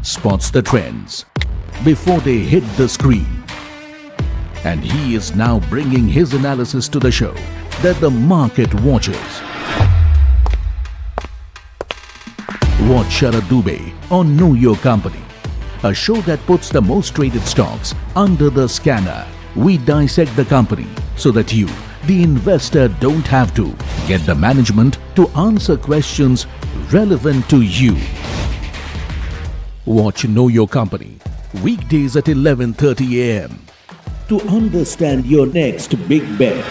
spots the trends before they hit the screen. And he is now bringing his analysis to the show that the market watches. Watch Sharad Dubey on Know Your Company, a show that puts the most traded stocks under the scanner. We dissect the company so that you, the investor, don't have to get the management to answer questions relevant to you. Watch Know Your Company weekdays at 11:30 a.m. to understand your next big bet.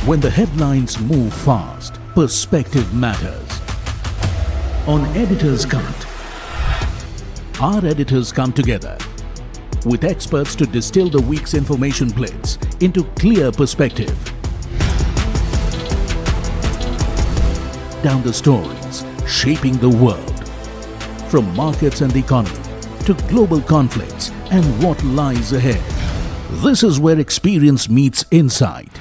When the headlines move fast, perspective matters. On Editor's Cut, our editors come together with experts to distill the week's information plates into clear perspective. Down the stories shaping the world, from markets and the economy to global conflicts and what lies ahead. This is where experience meets insight.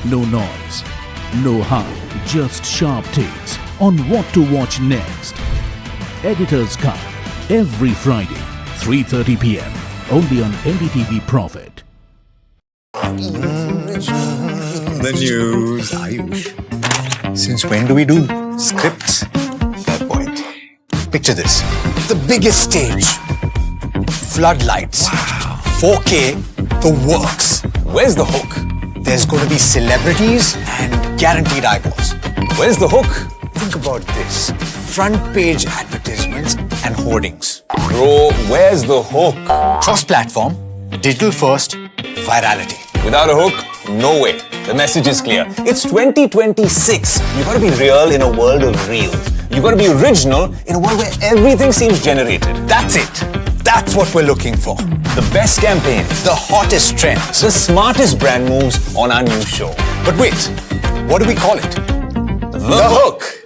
No noise, no hype, just sharp takes on what to watch next. Editor's Cut, every Friday, 3:30 p.m. only on NDTV Profit. The news, Ayush. Since when do we do scripts? Fair point. Picture this. The biggest stage. Floodlights. Wow. 4K, the works. Where's the hook? There's going to be celebrities and guaranteed eyeballs. Where's the hook? Think about this. Front page advertisements and hoardings. Bro, where's the hook? Cross-platform, digital first, virality. Without a hook, no way. The message is clear. It's 2026. You gotta be real in a world of reels. You gotta be original in a world where everything seems generated. That's it. That's what we're looking for. The best campaigns, the hottest trends, the smartest brand moves on our new show. But wait, what do we call it? The Hook.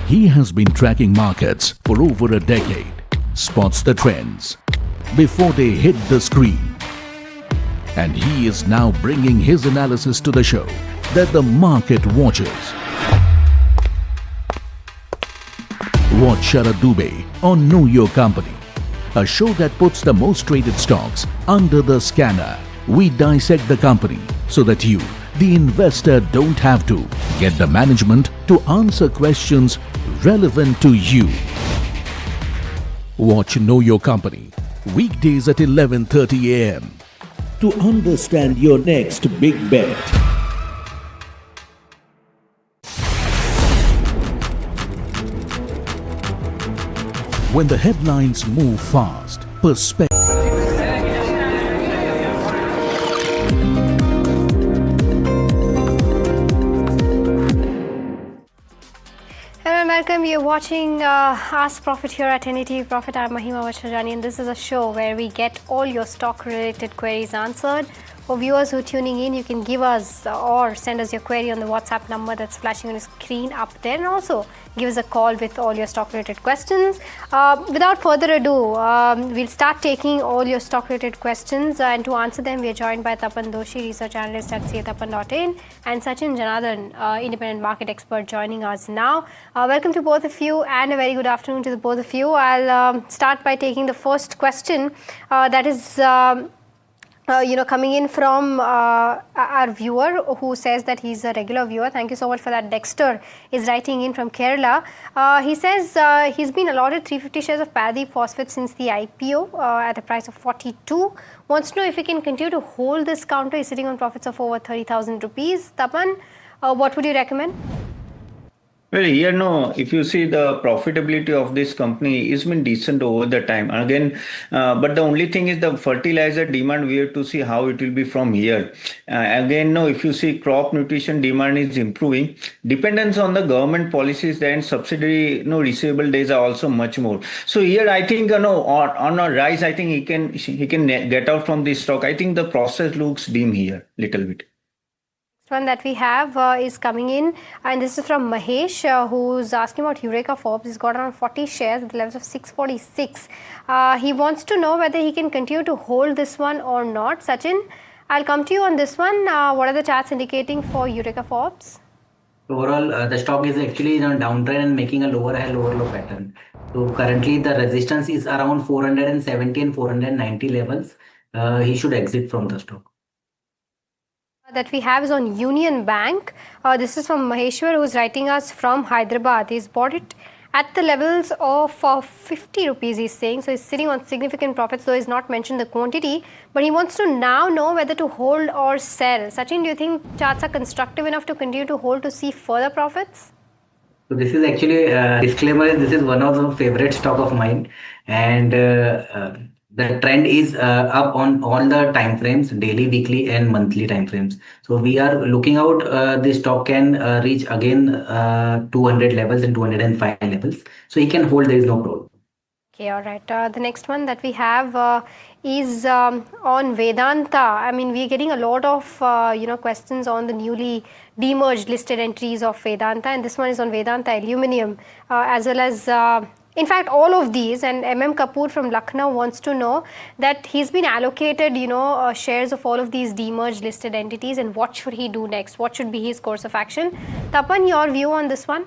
He has been tracking markets for over a decade, spots the trends before they hit the screen. And he is now bringing his analysis to the show that the market watches. Watch Sharad Dubey on Know Your Company, a show that puts the most traded stocks under the scanner. We dissect the company so that you, the investor, don't have to get the management to answer questions relevant to you. Watch Know Your Company weekdays at 11:30 a.m. to understand your next big bet. When the headlines move fast, perspective. Hello and welcome. You're watching Ask Profit here at NDTV Profit. I'm Mahima Vachharani, and this is a show where we get all your stock-related queries answered For viewers who are tuning in, you can give us or send us your query on the WhatsApp number that's flashing on your screen up there, and also give us a call with all your stock related questions. Without further ado, we'll start taking all your stock related questions, and to answer them we are joined by Tapan Doshi, research analyst at catapan.in, and Sachin Janardhan, independent market expert, joining us now. Welcome to both of you, and a very good afternoon to the both of you. I'll start by taking the first question that is coming in from our viewer who says that he's a regular viewer. Thank you so much for that. Dexter is writing in from Kerala. He says he's been allotted 350 shares of Paradeep Phosphate since the IPO at a price of 42. Wants to know if he can continue to hold this counter. He's sitting on profits of over 30,000 rupees. Tapan, what would you recommend? Well, here, no, if you see the profitability of this company has been decent over the time. Again, but the only thing is the fertilizer demand, we have to see how it will be from here. Again, no, if you see crop nutrition demand is improving, dependence on the government policies and subsidy, receivable days are also much more. So here, I think, on a rise, I think he can get out from this stock. I think the process looks dim here, little bit. One that we have is coming in, and this is from Mahesh, who's asking about Eureka Forbes. He's got around 40 shares at the levels of 646. He wants to know whether he can continue to hold this one or not. Sachin, I'll come to you on this one. What are the charts indicating for Eureka Forbes? Overall, the stock is actually in a downtrend and making a lower high, lower low pattern. So currently the resistance is around 470 and 490 levels. He should exit from the stock. That we have is on Union Bank. This is from Maheshwar, who's writing us from Hyderabad. He's bought it at the levels of 50 rupees, he's saying. So he's sitting on significant profits, though he's not mentioned the quantity. But he wants to now know whether to hold or sell. Sachin, do you think charts are constructive enough to continue to hold to see further profits? So this is actually a disclaimer. This is one of the favorite stock of mine, and the trend is up on all the time frames, daily, weekly, and monthly time frames. So we are looking out. This stock can reach again 200 levels and 205 levels. So he can hold. There is no problem. Okay, all right. The next one that we have is on Vedanta. I mean, we're getting a lot of questions on the newly demerged listed entries of Vedanta, and this one is on Vedanta Aluminium as well as. In fact, all of these, and MM Kapoor from Lucknow wants to know that he's been allocated, shares of all of these demerged listed entities, and what should he do next? What should be his course of action? Tapan, your view on this one?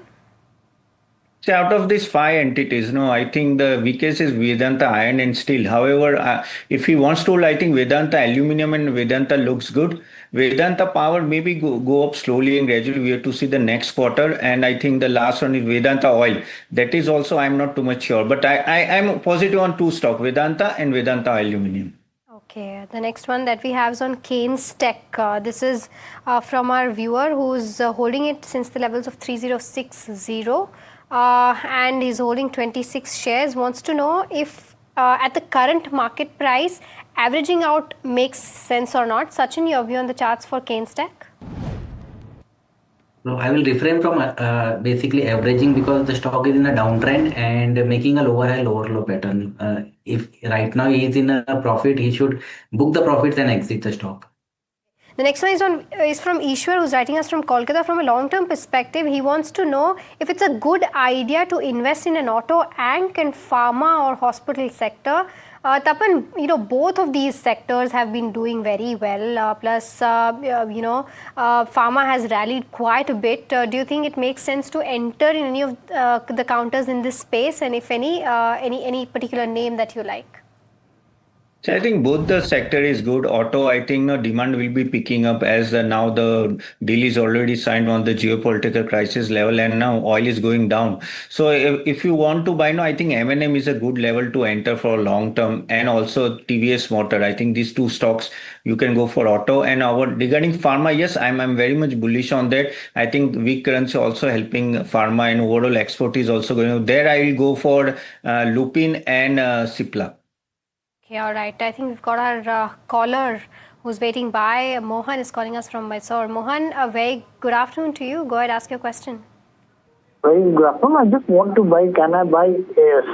So out of these 5 entities, I think the weakest is Vedanta Iron and Steel. However, if he wants to, I think Vedanta Aluminium and Vedanta looks good. Vedanta Power maybe go up slowly and gradually. We have to see the next quarter. And I think the last one is Vedanta Oil. That is also, I'm not too much sure. But I'm positive on 2 stocks, Vedanta and Vedanta Aluminium. Okay, the next one that we have is on Keynes Tech. This is from our viewer who's holding it since the levels of 3060. And he's holding 26 shares. Wants to know if at the current market price, averaging out makes sense or not. Sachin, your view on the charts for Keynes Tech? So I will refrain from basically averaging, because the stock is in a downtrend and making a lower high, lower low pattern. If right now he is in a profit, he should book the profits and exit the stock. The next one is from Ishwar, who's writing us from Kolkata. From a long-term perspective, he wants to know if it's a good idea to invest in an auto, ag and pharma or hospital sector. Tapan, both of these sectors have been doing very well. Plus, pharma has rallied quite a bit. Do you think it makes sense to enter in any of the counters in this space? And if any particular name that you like? So I think both the sector is good. Auto, I think demand will be picking up as now the deal is already signed on the geopolitical crisis level, and now oil is going down. So if you want to buy now, I think M&M is a good level to enter for long term, and also TVS Motor. I think these 2 stocks you can go for auto. And regarding pharma, yes, I'm very much bullish on that. I think weak currency also helping pharma, and overall export is also going on. There I will go for Lupin and Cipla. Okay, all right. I think we've got our caller who's waiting by. Mohan is calling us from Mysore. Mohan, a very good afternoon to you. Go ahead, ask your question. Very good afternoon. I just want to buy, can I buy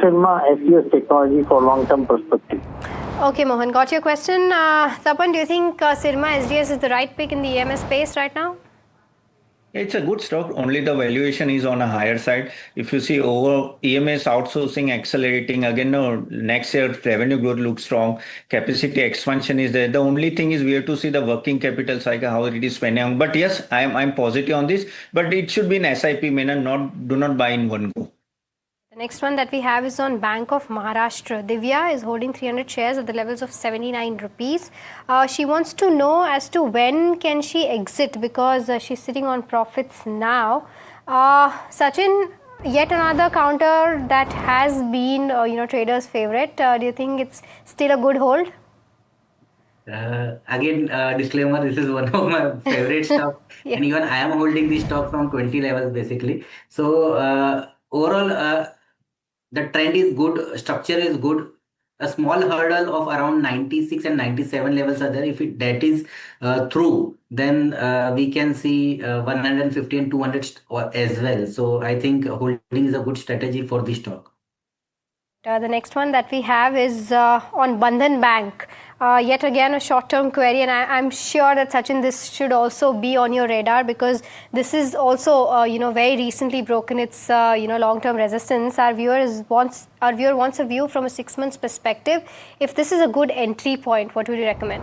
Sirma SES technology for long-term perspective? Okay, Mohan, got your question. Tapan, do you think Sirma SDS is the right pick in the EMS space right now? It's a good stock, only the valuation is on a higher side. If you see over EMS outsourcing accelerating, again, no, next year revenue growth looks strong, capacity expansion is there. The only thing is we have to see the working capital cycle, how it is spending on. But yes, I'm positive on this, but it should be in SIP manner, do not buy in one go. The next one that we have is on Bank of Maharashtra. Divya is holding 300 shares at the levels of 79 rupees. She wants to know as to when can she exit because she's sitting on profits now. Sachin, yet another counter that has been traders' favorite. Do you think it's still a good hold? Again, disclaimer, this is one of my favorite stock. Yeah. And even I am holding this stock from 20 levels basically. So overall, the trend is good, structure is good. A small hurdle of around 96 and 97 levels are there. If that is through, then we can see 150 and 200 as well. So I think holding is a good strategy for this stock. The next one that we have is on Bandhan Bank. Yet again a short-term query, and I'm sure that Sachin, this should also be on your radar because this is also very recently broken its long-term resistance. Our viewer wants a view from a 6 months perspective. If this is a good entry point, what would you recommend?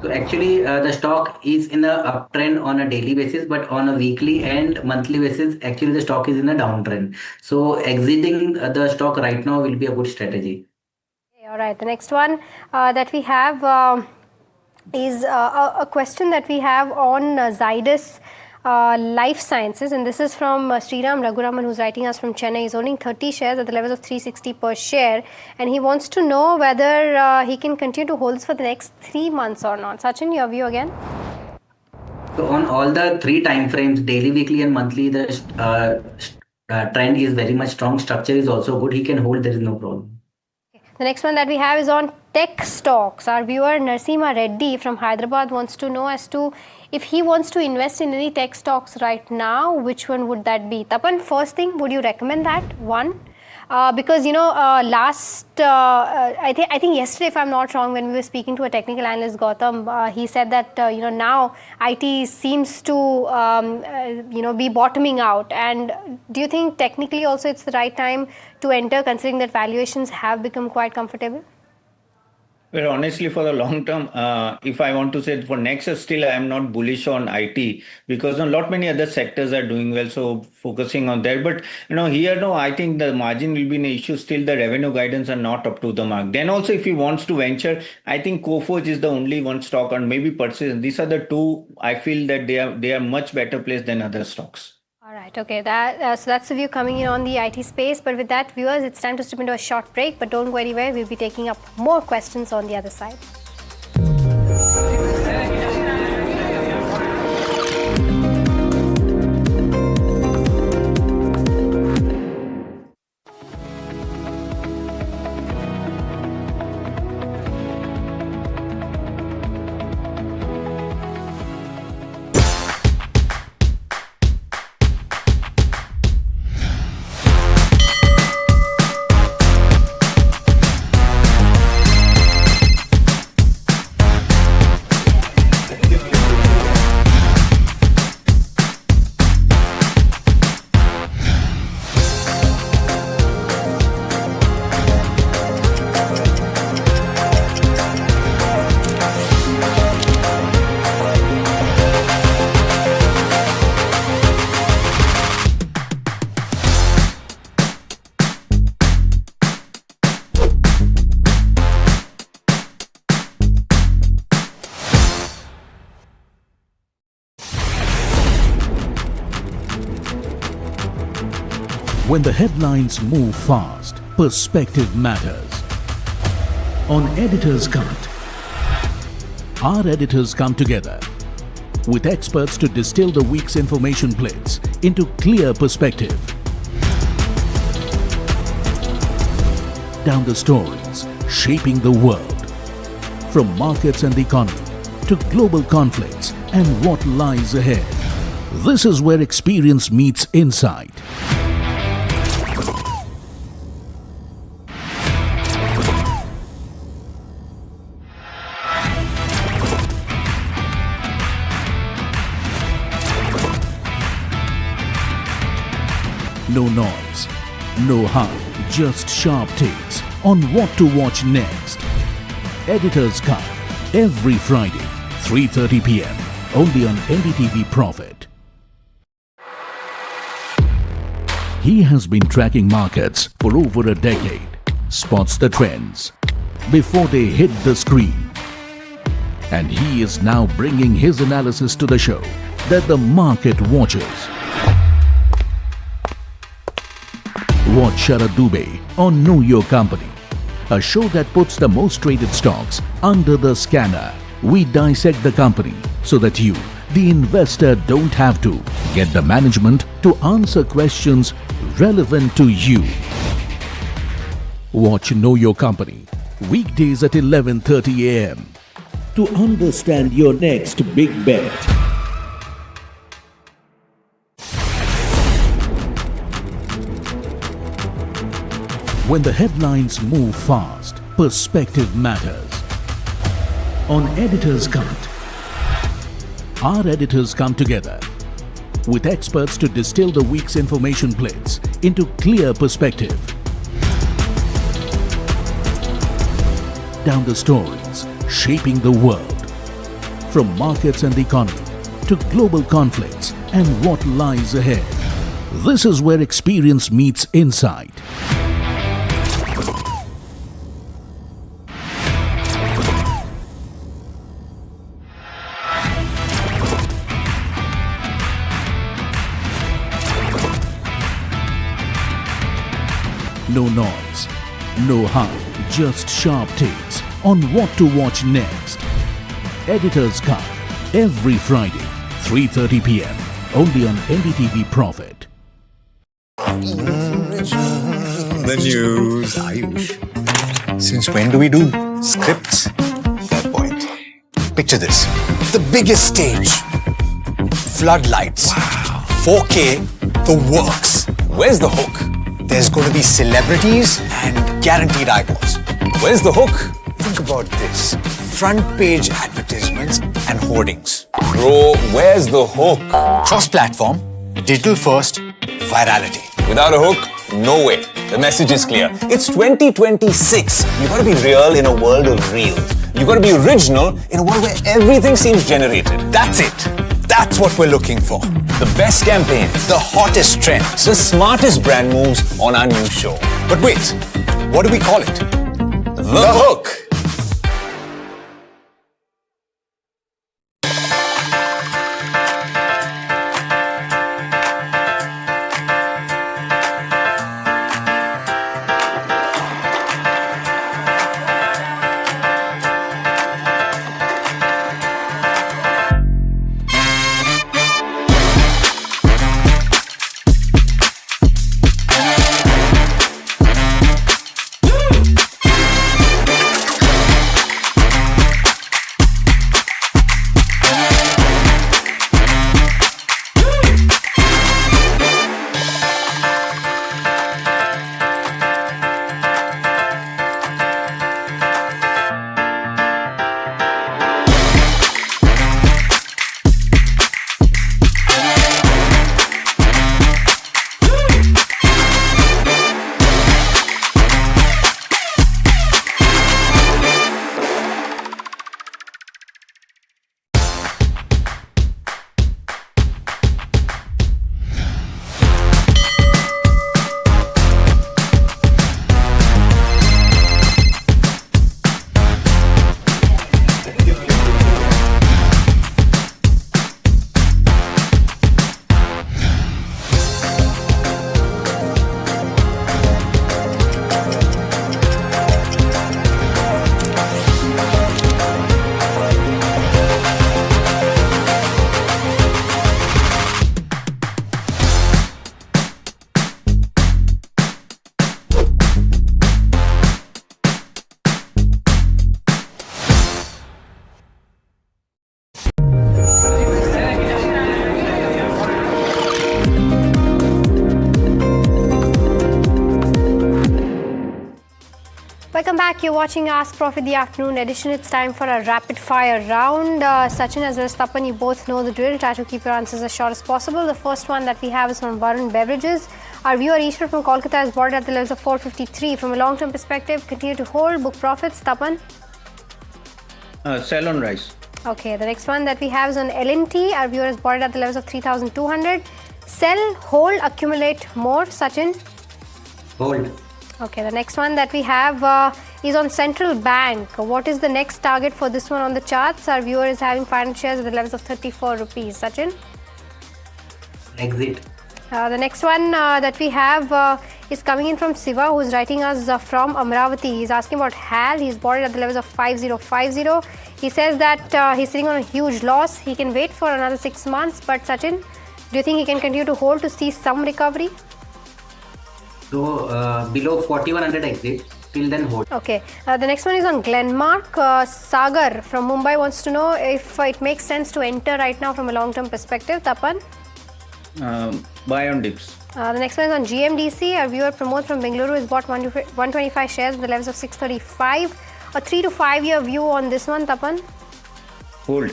So actually, the stock is in a uptrend on a daily basis, but on a weekly and monthly basis, actually the stock is in a downtrend. So exiting the stock right now will be a good strategy. Okay, all right. The next one that we have is a question that we have on Zydus Life Sciences, and this is from Sriram Raghuraman, who's writing us from Chennai. He's owning 30 shares at the levels of 360 per share, and he wants to know whether he can continue to hold this for the next 3 months or not. Sachin, your view again? So on all the 3 time frames, daily, weekly and monthly, the trend is very much strong. Structure is also good. He can hold, there is no problem. The next one that we have is on tech stocks. Our viewer Narsima Reddy from Hyderabad wants to know as to if he wants to invest in any tech stocks right now, which one would that be? Tapan, first thing, would you recommend that one? Because I think yesterday, if I'm not wrong, when we were speaking to a technical analyst, Gautam, he said that now IT seems to be bottoming out. And do you think technically also it's the right time to enter, considering that valuations have become quite comfortable? Well, honestly, for the long term, if I want to say for next year, still I am not bullish on IT because a lot many other sectors are doing well. So focusing on that, but I think the margin will be an issue. Still, the revenue guidance are not up to the mark. Then also, if he wants to venture, I think Coforge is the only one stock, and maybe Persistent. These are the two. I feel that they are much better placed than other stocks. All right, okay. So that's the view coming in on the IT space. But with that, viewers, it's time to step into a short break. But don't go anywhere. We'll be taking up more questions on the other side. When the headlines move fast, perspective matters. On Editor's Cut, our editors come together with experts to distill the week's information blitz into clear perspective. Down the stories shaping the world, from markets and the economy to global conflicts and what lies ahead. This is where experience meets insight. No noise, no hype, just sharp takes on what to watch next. Editor's Cut, every Friday, 3:30 p.m. only on NDTV Profit. He has been tracking markets for over a decade, spots the trends before they hit the screen. And he is now bringing his analysis to the show that the market watches. Watch Sharad Dubey on Know Your Company, a show that puts the most traded stocks under the scanner. We dissect the company so that you, the investor, don't have to get the management to answer questions relevant to you. Watch Know Your Company weekdays at 11:30 a.m. to understand your next big bet. When the headlines move fast, perspective matters. On Editor's Cut, our editors come together with experts to distill the week's information blitz into clear perspective. Down the stories shaping the world, from markets and the economy to global conflicts and what lies ahead. This is where experience meets insight. No noise, no hype, just sharp takes on what to watch next. Editor's Cut, every Friday, 3:30 p.m. only on NDTV Profit. The news, Ayush. Since when do we do scripts? Fair point. Picture this. The biggest stage. Floodlights. Wow. 4K, the works. Where's the hook? There's going to be celebrities and guaranteed eyeballs. Where's the hook? Think about this. Front page advertisements and hoardings. Bro, where's the hook? Cross-platform, digital first, virality. Without a hook, no way. The message is clear. It's 2026. You gotta be real in a world of reels. You gotta be original in a world where everything seems generated. That's it. That's what we're looking for. The best campaigns, The hottest trends. the smartest brand moves on our new show. But wait, what do we call it? The Hook. Welcome back. You're watching Ask Profit the afternoon edition. It's time for a rapid fire round. Sachin as well as Tapan, you both know the drill. Try to keep your answers as short as possible. The first one that we have is from Varun Beverages. Our viewer Ishwar from Kolkata is bought at the levels of 453. From a long-term perspective, continue to hold, book profits. Tapan? Sell on rise. Okay, the next one that we have is on LNT. Our viewer is bought at the levels of 3,200. Sell, hold, accumulate more. Sachin? Hold. Okay, the next one that we have is on Central Bank. What is the next target for this one on the charts? Our viewer is having 500 shares at the levels of 34 rupees. Sachin? Exit. The next one that we have is coming in from Siva, who is writing us from Amravati. He's asking about HAL. He's bought it at the levels of 5050. He says that he's sitting on a huge loss. He can wait for another 6 months. But Sachin, do you think he can continue to hold to see some recovery? So below 4100 exit. Till then hold. Okay. The next one is on Glenmark. Sagar from Mumbai wants to know if it makes sense to enter right now from a long-term perspective. Tapan? Buy on dips. The next one is on GMDC. Our viewer Pramod from Bengaluru has bought 125 shares at the levels of 635. A 3 to 5 year view on this one, Tapan? Hold.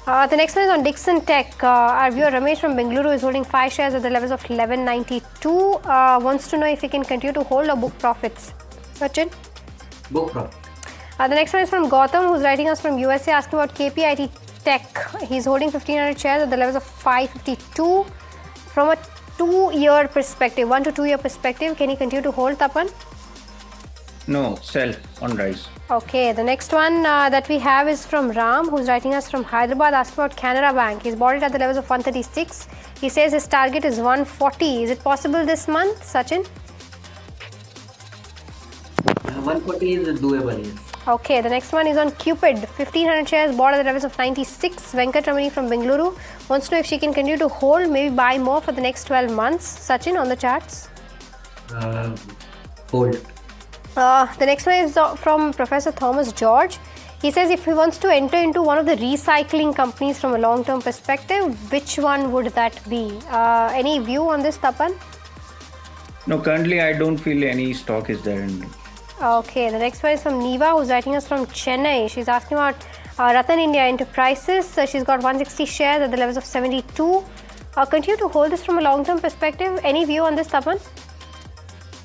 The next one is on Dixon Tech. Our viewer Ramesh from Bengaluru is holding 5 shares at the levels of 1192. Wants to know if he can continue to hold or book profits. Sachin? Book profit. The next one is from Gautam, who's writing us from USA, asking about KPIT Tech. He's holding 1500 shares at the levels of 552. From a 2-year perspective, 1 to 2 year perspective, can he continue to hold, Tapan? No, sell on rise. Okay, the next one that we have is from Ram, who's writing us from Hyderabad, asking about Canara Bank. He's bought it at the levels of 136. He says his target is 140. Is it possible this month, Sachin? 140 is doable, yes. Okay, the next one is on Cupid. 1500 shares bought at the levels of 96. Venkat Ramani from Bengaluru wants to know if she can continue to hold, maybe buy more for the next 12 months. Sachin, on the charts? Hold. The next one is from Professor Thomas George. He says if he wants to enter into one of the recycling companies from a long-term perspective, which one would that be? Any view on this, Tapan? No, currently I don't feel any stock is there in. Okay, the next one is from Neva, who's writing us from Chennai. She's asking about Ratan India Enterprises. She's got 160 shares at the levels of 72. Continue to hold this from a long-term perspective. Any view on this, Tapan?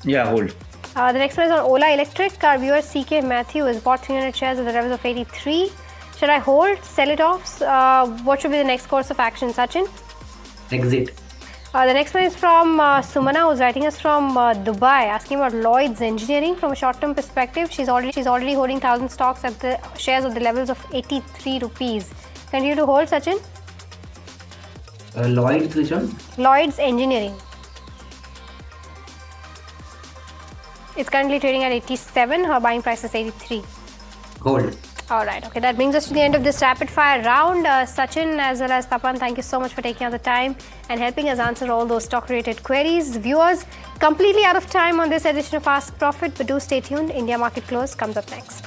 Yeah, hold. The next one is on Ola Electric. Our viewer CK Matthew has bought 300 shares at the levels of 83. Should I hold, sell it off? What should be the next course of action, Sachin? Exit. The next one is from Sumana, who's writing us from Dubai, asking about Lloyd's Engineering from a short-term perspective. She's already holding 1,000 stocks at the shares at the levels of 83 rupees. Continue to hold, Sachin? Lloyd's, which one? Lloyd's Engineering. It's currently trading at 87. Her buying price is 83. Hold. Alright, okay, that brings us to the end of this rapid fire round. Sachin as well as Tapan, thank you so much for taking out the time and helping us answer all those stock related queries. Viewers, completely out of time on this edition of Ask Profit, but do stay tuned. India Market Close comes up next.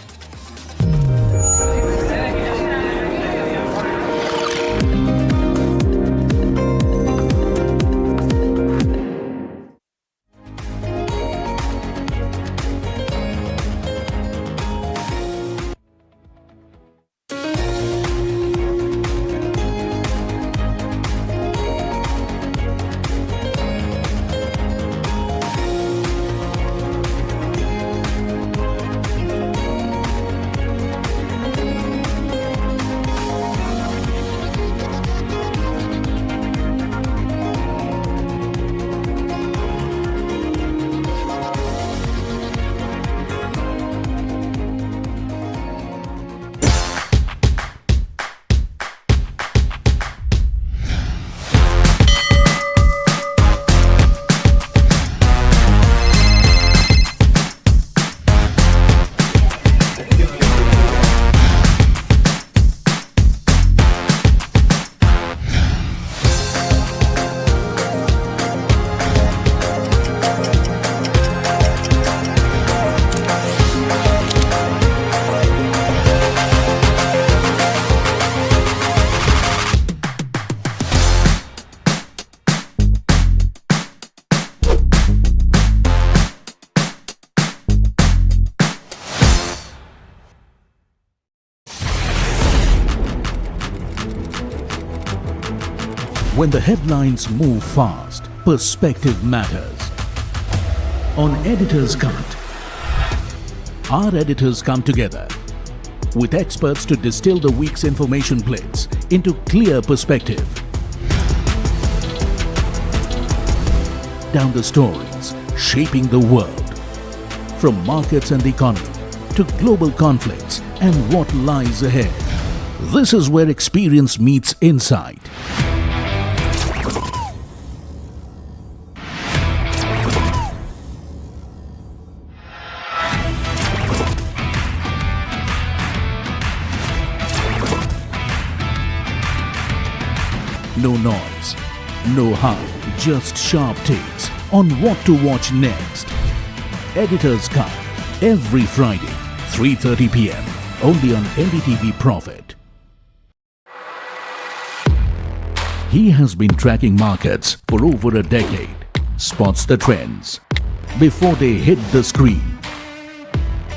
When the headlines move fast, perspective matters. on Editor's Cut. Our editors come together with experts to distill the week's information plates into clear perspective. Down the stories shaping the world, from markets and the economy to global conflicts and what lies ahead. This is where experience meets insight. No noise, no hype, just sharp takes on what to watch next. Editor's Cut, every Friday, 3:30 p.m. only on NDTV Profit. He has been tracking markets for over a decade, spots the trends before they hit the screen.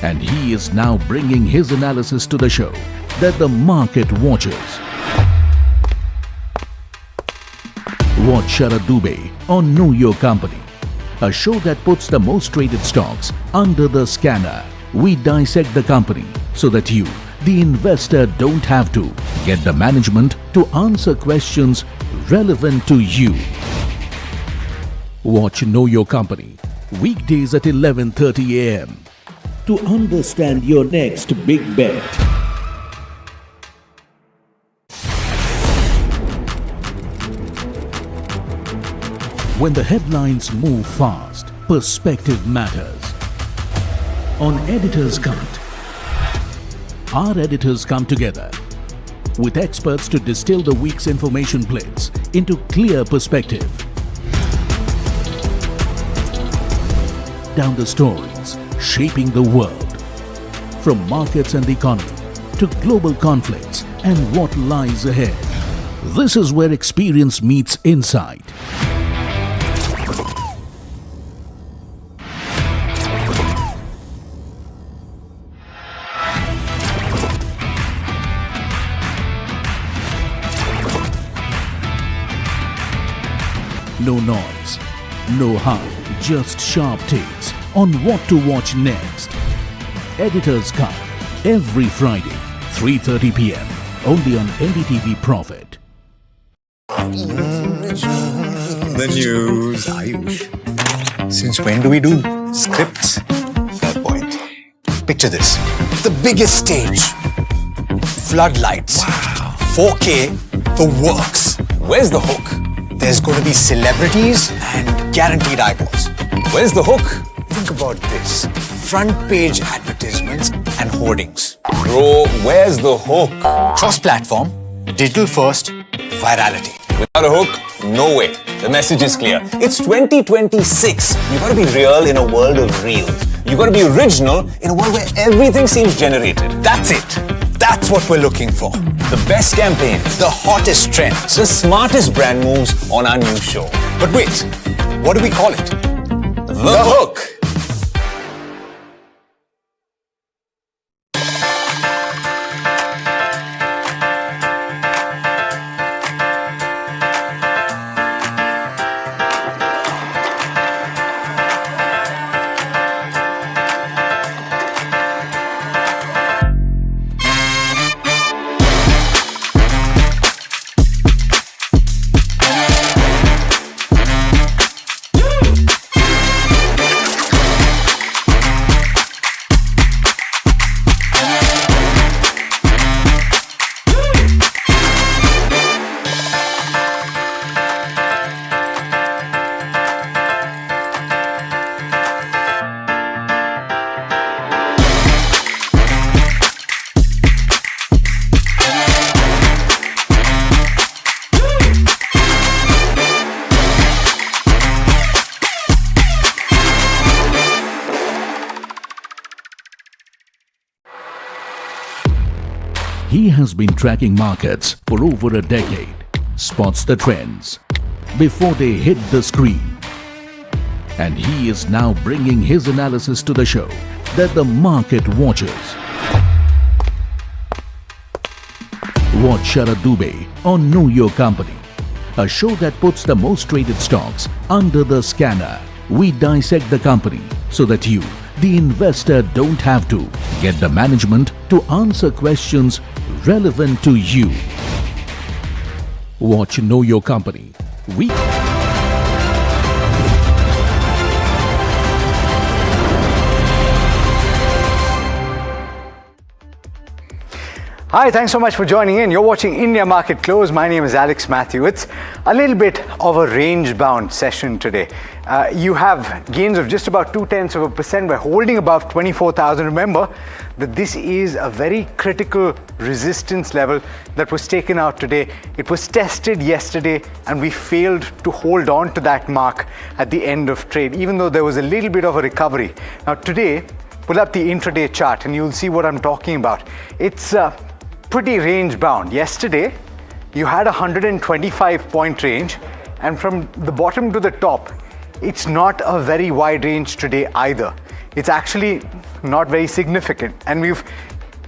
And he is now bringing his analysis to the show that the market watches. Watch Sharad Dubey on Know Your Company, a show that puts the most traded stocks under the scanner. We dissect the company so that you, the investor, don't have to get the management to answer questions relevant to you. Watch Know Your Company weekdays at 11:30 a.m. to understand your next big bet. When the headlines move fast, perspective matters. On Editor's Cut, our editors come together with experts to distill the week's information plates into clear perspective. Down the stories shaping the world, from markets and the economy to global conflicts and what lies ahead. This is where experience meets insight. No noise, no hype, just sharp takes on what to watch next. Editor's Cut, every Friday, 3:30 p.m. only on NDTV Profit. The news, Ayush. Since when do we do scripts? Fair point. Picture this. The biggest stage. Floodlights. Wow. 4K, the works. Where's the hook? There's going to be celebrities and guaranteed eyeballs. Where's the hook? Think about this. Front page advertisements and hoardings. Bro, where's the hook? Cross-platform, digital first, virality. Without a hook, no way. The message is clear. It's 2026. You gotta be real in a world of reels. You gotta be original in a world where everything seems generated. That's it. That's what we're looking for. The best campaigns, The hottest trends. the smartest brand moves on our new show. But wait, what do we call it? The Hook. He has been tracking markets for over a decade, spots the trends before they hit the screen. And he is now bringing his analysis to the show that the market watches. Watch Sharad Dubey on Know Your Company, a show that puts the most traded stocks under the scanner. we dissect the company so that you, the investor, don't have to get the management to answer questions relevant to you. Watch Know Your Company. Hi, thanks so much for joining in. You're watching India Market Close. My name is Alex Matthew. It's a little bit of a range-bound session today. You have gains of just about 0.2%. We're holding above 24,000. Remember that this is a very critical resistance level that was taken out today. It was tested yesterday and we failed to hold on to that mark at the end of trade, even though there was a little bit of a recovery. Now today, pull up the intraday chart and you'll see what I'm talking about. It's pretty range bound. Yesterday, you had a 125 point range, and from the bottom to the top, it's not a very wide range today either. It's actually not very significant, and we've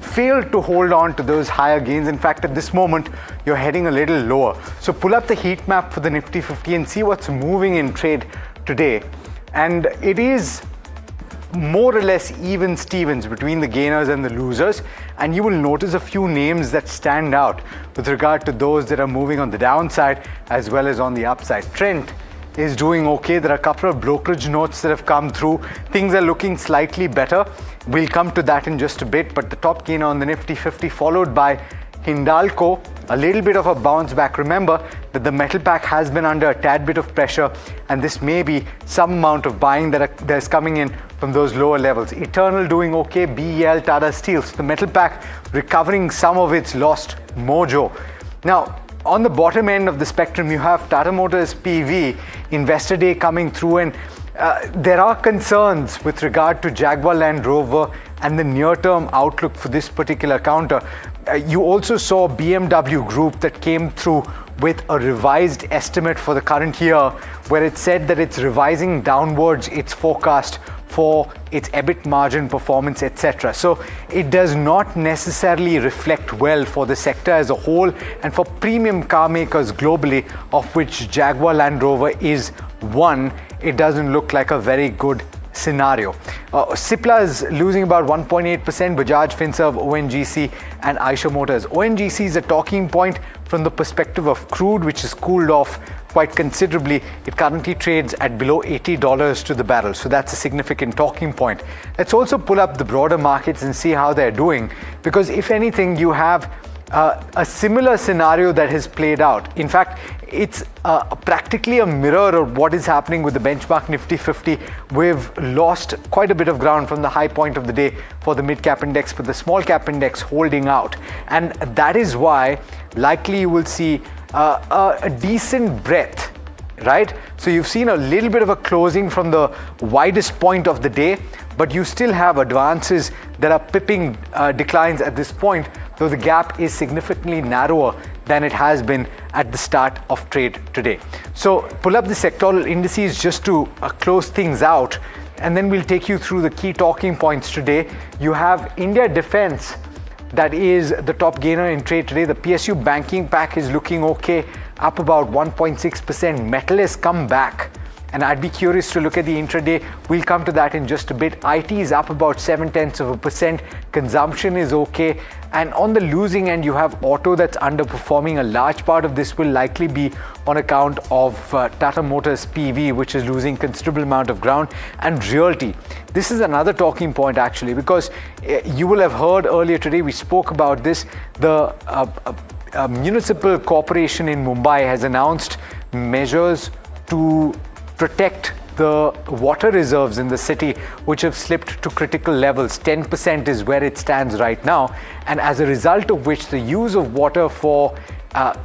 failed to hold on to those higher gains. In fact, at this moment, you're heading a little lower. So pull up the heat map for the Nifty 50 and see what's moving in trade today. And it is more or less even Stevens between the gainers and the losers, and you will notice a few names that stand out with regard to those that are moving on the downside as well as on the upside. Trent is doing okay. There are a couple of brokerage notes that have come through. Things are looking slightly better. We'll come to that in just a bit, but the top gainer on the Nifty 50 followed by Hindalco, a little bit of a bounce back. Remember that the metal pack has been under a tad bit of pressure, and this may be some amount of buying that's coming in from those lower levels. Eternal doing okay, BEL, Tata Steel. So the metal pack recovering some of its lost mojo. Now, on the bottom end of the spectrum, you have Tata Motors PV, Investor Day coming through, and there are concerns with regard to Jaguar Land Rover and the near-term outlook for this particular counter. You also saw BMW Group that came through with a revised estimate for the current year, where it said that it's revising downwards its forecast for its EBIT margin performance, etc. So it does not necessarily reflect well for the sector as a whole and for premium car makers globally, of which Jaguar Land Rover is one. It doesn't look like a very good scenario. Cipla is losing about 1.8%, Bajaj Finserv, ONGC and Eicher Motors. ONGC is a talking point from the perspective of crude, which has cooled off quite considerably. It currently trades at below $80 to the barrel, so that's a significant talking point. Let's also pull up the broader markets and see how they're doing, because if anything, you have a similar scenario that has played out. In fact, it's practically a mirror of what is happening with the benchmark Nifty 50. We've lost quite a bit of ground from the high point of the day for the mid-cap index, but the small-cap index holding out. And that is why likely you will see a decent breadth, right? So you've seen a little bit of a closing from the widest point of the day, but you still have advances that are pipping declines at this point, though the gap is significantly narrower than it has been at the start of trade today. So pull up the sectoral indices just to close things out, and then we'll take you through the key talking points today. You have India Defense, that is the top gainer in trade today. The PSU banking pack is looking okay, up about 1.6%. Metal has come back, and I'd be curious to look at the intraday. We'll come to that in just a bit. IT is up about 0.7%. Consumption is okay. And on the losing end, you have auto that's underperforming. A large part of this will likely be on account of Tata Motors PV, which is losing considerable amount of ground, and realty. This is another talking point actually, because you will have heard earlier today, we spoke about this. The municipal corporation in Mumbai has announced measures to protect the water reserves in the city, which have slipped to critical levels. 10% is where it stands right now, and as a result of which the use of water for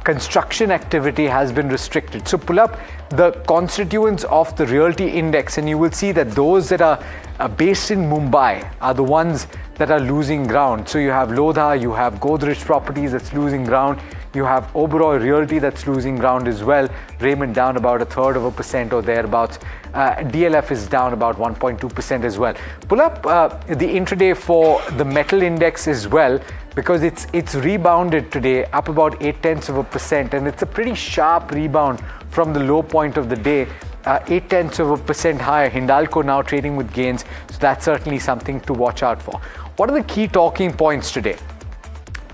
construction activity has been restricted. So pull up the constituents of the realty index and you will see that those that are based in Mumbai are the ones that are losing ground. So you have Lodha, you have Godrej Properties that's losing ground, you have Oberoi Realty that's losing ground as well. Raymond down about 1/3% or thereabouts. DLF is down about 1.2% as well. Pull up the intraday for the metal index as well, because it's rebounded today up about 0.8%, and it's a pretty sharp rebound from the low point of the day. 0.8% higher. Hindalco now trading with gains, so that's certainly something to watch out for. What are the key talking points today?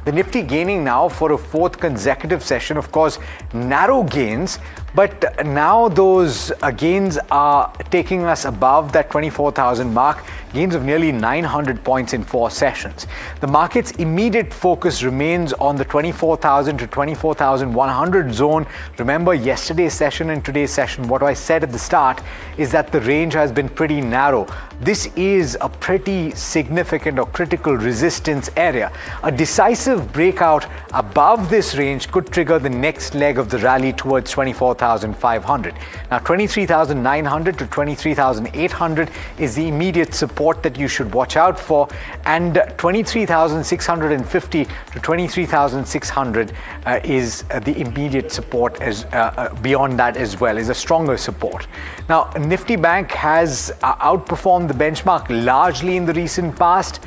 The Nifty gaining now for a fourth consecutive session. Of course, narrow gains, but now those gains are taking us above that 24,000 mark. Gains of nearly 900 points in 4 sessions. The market's immediate focus remains on the 24,000 to 24,100 zone. Remember yesterday's session and today's session, what I said at the start is that the range has been pretty narrow. This is a pretty significant or critical resistance area. A decisive breakout above this range could trigger the next leg of the rally towards 24,500. Now 23,900 to 23,800 is the immediate support that you should watch out for, and 23,650 to 23,600 is the immediate support, as beyond that as well is a stronger support. Now Nifty Bank has outperformed the benchmark largely in the recent past.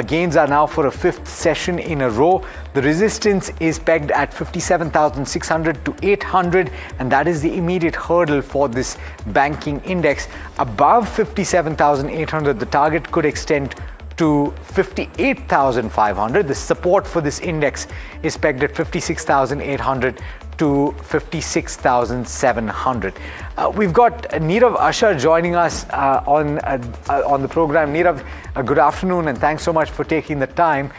Gains are now for a 5th session in a row. The resistance is pegged at 57,600 to 800, and that is the immediate hurdle for this banking index. Above 57,800, the target could extend to 58,500. The support for this index is pegged at 56,800 to 56,700. We've got Nirav Ashar joining us on the program. Nirav, good afternoon, and thanks so much for taking the time.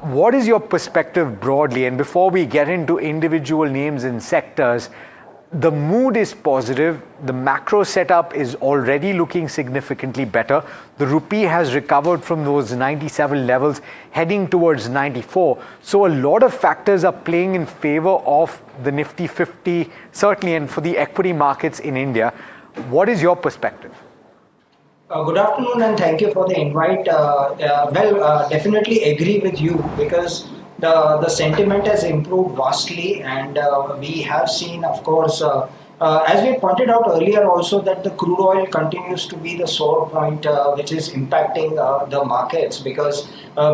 What is your perspective broadly? And before we get into individual names and sectors, the mood is positive. The macro setup is already looking significantly better. The rupee has recovered from those 97 levels, heading towards 94. So a lot of factors are playing in favor of the Nifty 50, certainly, and for the equity markets in India. What is your perspective? Good afternoon, and thank you for the invite. Definitely agree with you, because the sentiment has improved vastly, and we have seen, of course, as we pointed out earlier also, that the crude oil continues to be the sore point which is impacting the markets, because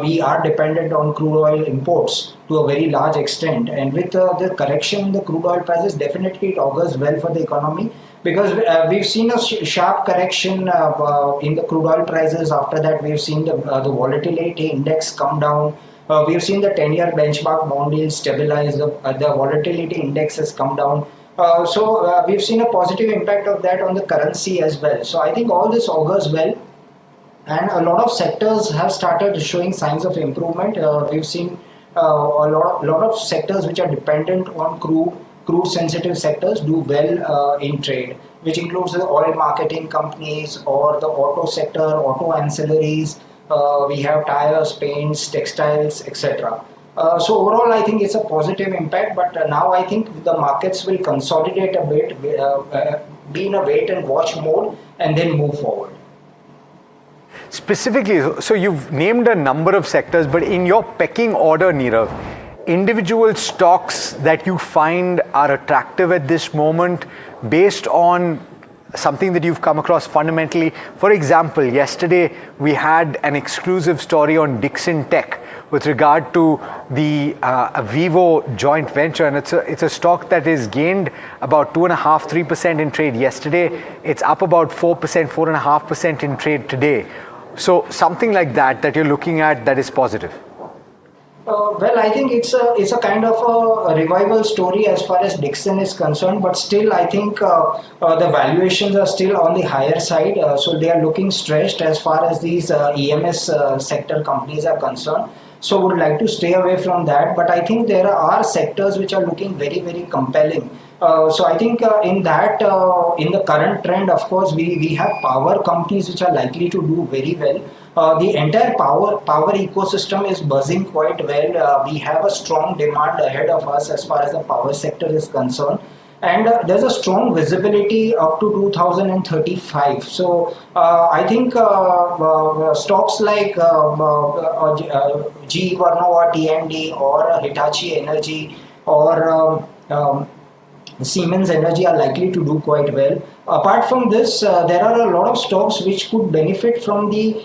we are dependent on crude oil imports to a very large extent, and with the correction in the crude oil prices, definitely it augurs well for the economy, because we've seen a sharp correction in the crude oil prices. After that, we've seen the volatility index come down. We've seen the 10-year benchmark bond yield stabilize. The volatility index has come down. So we've seen a positive impact of that on the currency as well. So I think all this augurs well, and a lot of sectors have started showing signs of improvement. We've seen a lot of sectors which are dependent on crude sensitive sectors do well in trade, which includes the oil marketing companies or the auto sector, auto ancillaries. We have tires, paints, textiles, etc. So overall, I think it's a positive impact, but now I think the markets will consolidate a bit, be in a wait and watch mode, and then move forward. Specifically, so you've named a number of sectors, but in your pecking order, Nirav, individual stocks that you find are attractive at this moment based on something that you've come across fundamentally. For example, yesterday we had an exclusive story on Dixon Tech with regard to the Vivo joint venture, and it's a stock that is gained about 2.5-3% in trade yesterday. It's up about 4.5% in trade today. So something like that you're looking at that is positive. Well, I think it's a kind of a revival story as far as Dixon is concerned, but still I think the valuations are still on the higher side, so they are looking stretched as far as these EMS sector companies are concerned. So would like to stay away from that, but I think there are sectors which are looking very, very compelling. So I think in the current trend, of course, we have power companies which are likely to do very well. The entire power ecosystem is buzzing quite well. We have a strong demand ahead of us as far as the power sector is concerned. And there's a strong visibility up to 2035. So I think stocks like GE Vernova, TND, or Hitachi Energy, or Siemens Energy are likely to do quite well. Apart from this, there are a lot of stocks which could benefit from the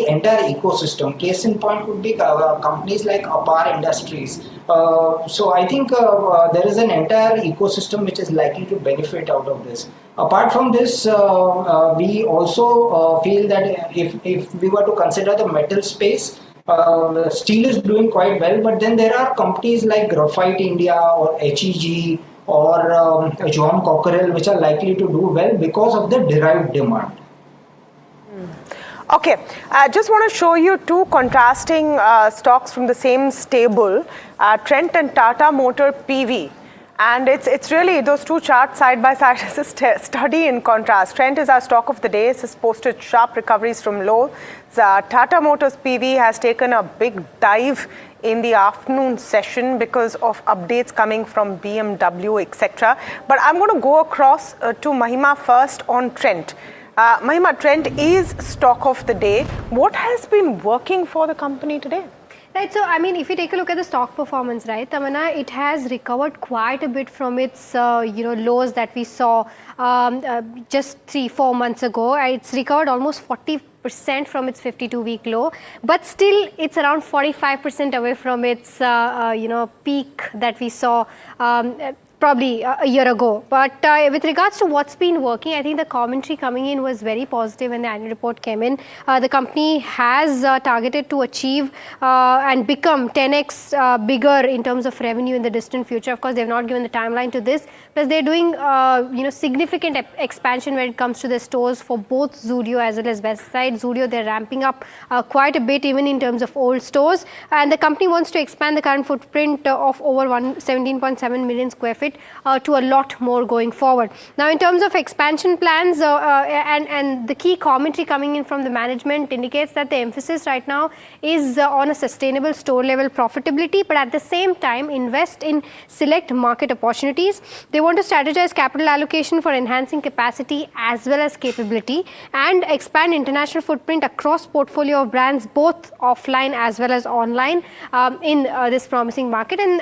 entire ecosystem. Case in point would be companies like Apar Industries. So I think there is an entire ecosystem which is likely to benefit out of this. Apart from this, we also feel that if we were to consider the metal space, steel is doing quite well, but then there are companies like Graphite India or HEG or John Cockerell which are likely to do well because of the derived demand. Okay, I just want to show you two contrasting stocks from the same stable, Trent and Tata Motor PV. And it's really those two charts side by side as a study in contrast. Trent is our stock of the day. It has posted sharp recoveries from low. Tata Motors PV has taken a big dive in the afternoon session because of updates coming from BMW, etc. But I'm going to go across to Mahima first on Trent. Mahima, Trent is stock of the day. What has been working for the company today? Right, so I mean, if you take a look at the stock performance, right, Tamana, it has recovered quite a bit from its, lows that we saw just 3-4 months ago. It's recovered almost 40% from its 52-week low, but still it's around 45% away from its, peak that we saw probably a year ago. But with regards to what's been working, I think the commentary coming in was very positive when the annual report came in. The company has targeted to achieve and become 10x bigger in terms of revenue in the distant future. Of course, they've not given the timeline to this, but they're doing significant expansion when it comes to the stores for both Zudio as well as Westside. Zudio, they're ramping up quite a bit even in terms of old stores, and the company wants to expand the current footprint of over 17.7 million square feet to a lot more going forward. Now, in terms of expansion plans and the key commentary coming in from the management indicates that the emphasis right now is on a sustainable store level profitability, but at the same time invest in select market opportunities. They want to strategize capital allocation for enhancing capacity as well as capability and expand international footprint across portfolio of brands both offline as well as online in this promising market. And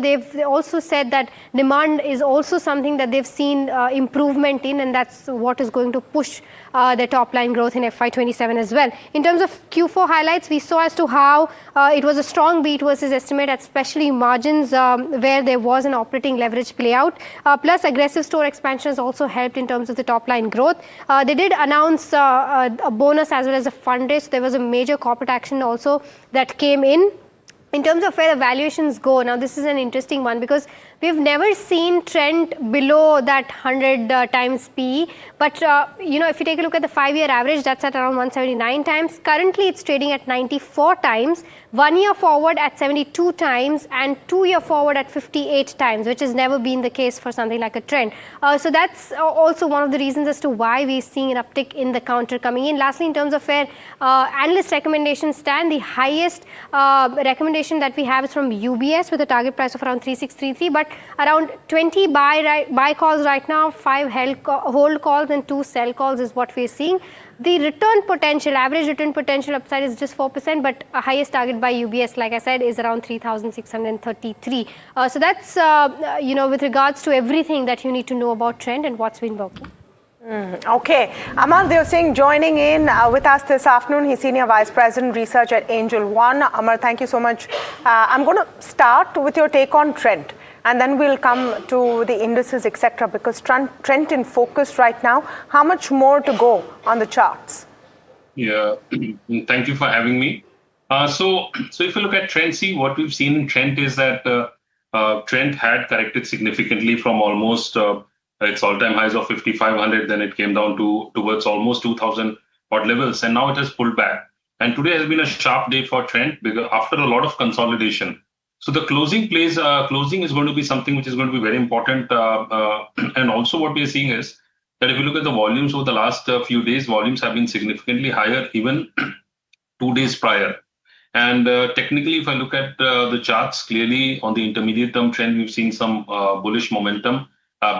they've also said that demand is also something that they've seen improvement in, and that's what is going to push the top line growth in FY27 as well. In terms of Q4 highlights, we saw as to how it was a strong beat versus estimate, especially margins where there was an operating leverage play out. Plus aggressive store expansion has also helped in terms of the top line growth. They did announce a bonus as well as a fundraise. There was a major corporate action also that came in. In terms of where the valuations go, now this is an interesting one because we've never seen Trent below that 100 times PE. But, if you take a look at the 5-year average, that's at around 179 times. Currently, it's trading at 94 times, 1 year forward at 72 times, and 2 year forward at 58 times, which has never been the case for something like a Trent. So that's also one of the reasons as to why we're seeing an uptick in the counter coming in. Lastly, in terms of where analyst recommendations stand, the highest recommendation that we have is from UBS with a target price of around 3633, but around 20 buy calls right now, 5 hold calls and 2 sell calls is what we're seeing. The return potential, average return potential upside is just 4%, but a highest target by UBS, like I said, is around 3,633. So that's, with regards to everything that you need to know about Trend and what's been working. Okay, Amar Dev Singh joining in with us this afternoon. He's Senior Vice President Research at Angel One. Amar, thank you so much. I'm going to start with your take on Trent, and then we'll come to the indices, etc. Because Trent in focus right now. How much more to go on the charts? Yeah, thank you for having me. So if you look at Trent, see what we've seen in Trent is that Trent had corrected significantly from almost its all-time highs of 5,500, then it came down towards almost 2,000 odd levels, and now it has pulled back. And today has been a sharp day for Trent because after a lot of consolidation. So the closing is going to be something which is going to be very important. And also what we are seeing is that if you look at the volumes over the last few days, volumes have been significantly higher even 2 days prior. And technically, if I look at the charts, clearly on the intermediate term trend, we've seen some bullish momentum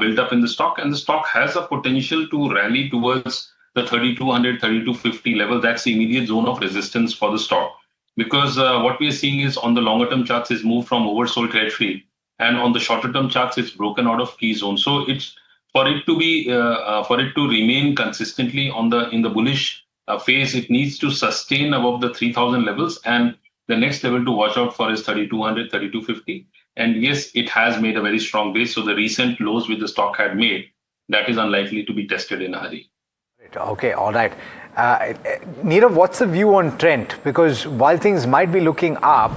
build up in the stock, and the stock has a potential to rally towards the 3,200, 3,250 level. That's the immediate zone of resistance for the stock, because what we are seeing is on the longer term charts is move from oversold territory and on the shorter term charts, it's broken out of key zone. So it's for it to remain consistently in the bullish phase, it needs to sustain above the 3,000 levels, and the next level to watch out for is 3,200, 3,250. And yes, it has made a very strong base. So the recent lows which the stock had made, that is unlikely to be tested in a hurry. Okay, all right. Nirav, what's the view on Trent? Because while things might be looking up,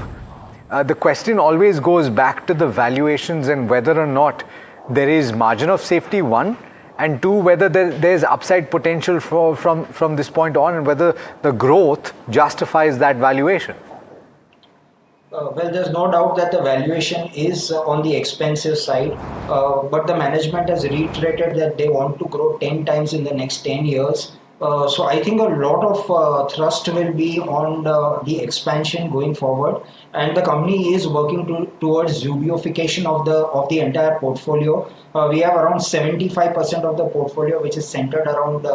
the question always goes back to the valuations and whether or not there is margin of safety, one, and two, whether there's upside potential from this point on, and whether the growth justifies that valuation. Well, there's no doubt that the valuation is on the expensive side, but the management has reiterated that they want to grow 10 times in the next 10 years. So I think a lot of thrust will be on the expansion going forward, and the company is working towards Zubiofication of the entire portfolio. We have around 75% of the portfolio which is centered around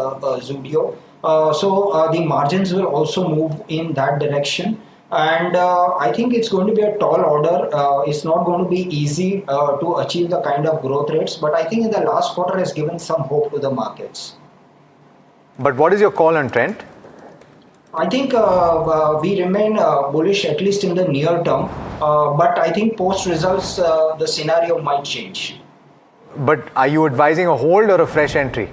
Zubio. So the margins will also move in that direction. And I think it's going to be a tall order. It's not going to be easy to achieve the kind of growth rates, but I think in the last quarter has given some hope to the markets. But what is your call on Trent? I think we remain bullish at least in the near term, but I think post results the scenario might change. But are you advising a hold or a fresh entry?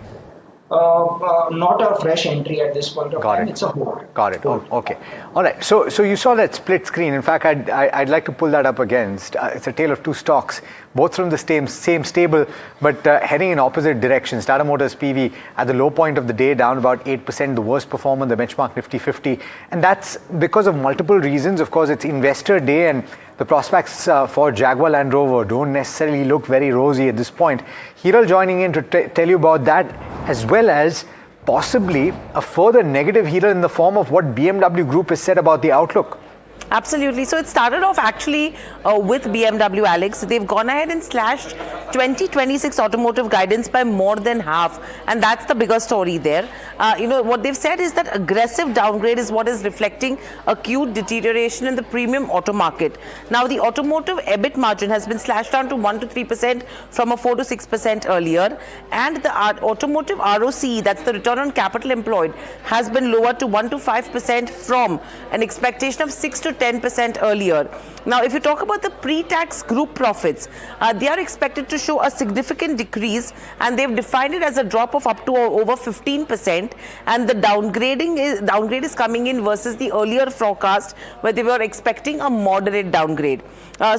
Not a fresh entry at this point of time. It's a hold. Got it. Oh, okay. All right. So you saw that split screen. In fact, I'd like to pull that up again. It's a tale of two stocks, both from the same stable, but heading in opposite directions. Tata Motors PV at the low point of the day, down about 8%, the worst performer, the benchmark Nifty 50. And that's because of multiple reasons. Of course, it's investor day, and the prospects for Jaguar Land Rover don't necessarily look very rosy at this point. Hiral joining in to tell you about that, as well as possibly a further negative, Hiral, in the form of what BMW Group has said about the outlook. Absolutely. So it started off actually with BMW, Alex. They've gone ahead and slashed 2026 automotive guidance by more than half. And that's the bigger story there. What they've said is that aggressive downgrade is what is reflecting acute deterioration in the premium auto market. Now, the automotive EBIT margin has been slashed down to 1 to 3% from a 4 to 6% earlier. And the automotive ROC, that's the return on capital employed, has been lowered to 1 to 5% from an expectation of 6 to 10% earlier. Now, if you talk about the pre-tax group profits, they are expected to show a significant decrease, and they've defined it as a drop of up to over 15%. And the downgrade is coming in versus the earlier forecast, where they were expecting a moderate downgrade.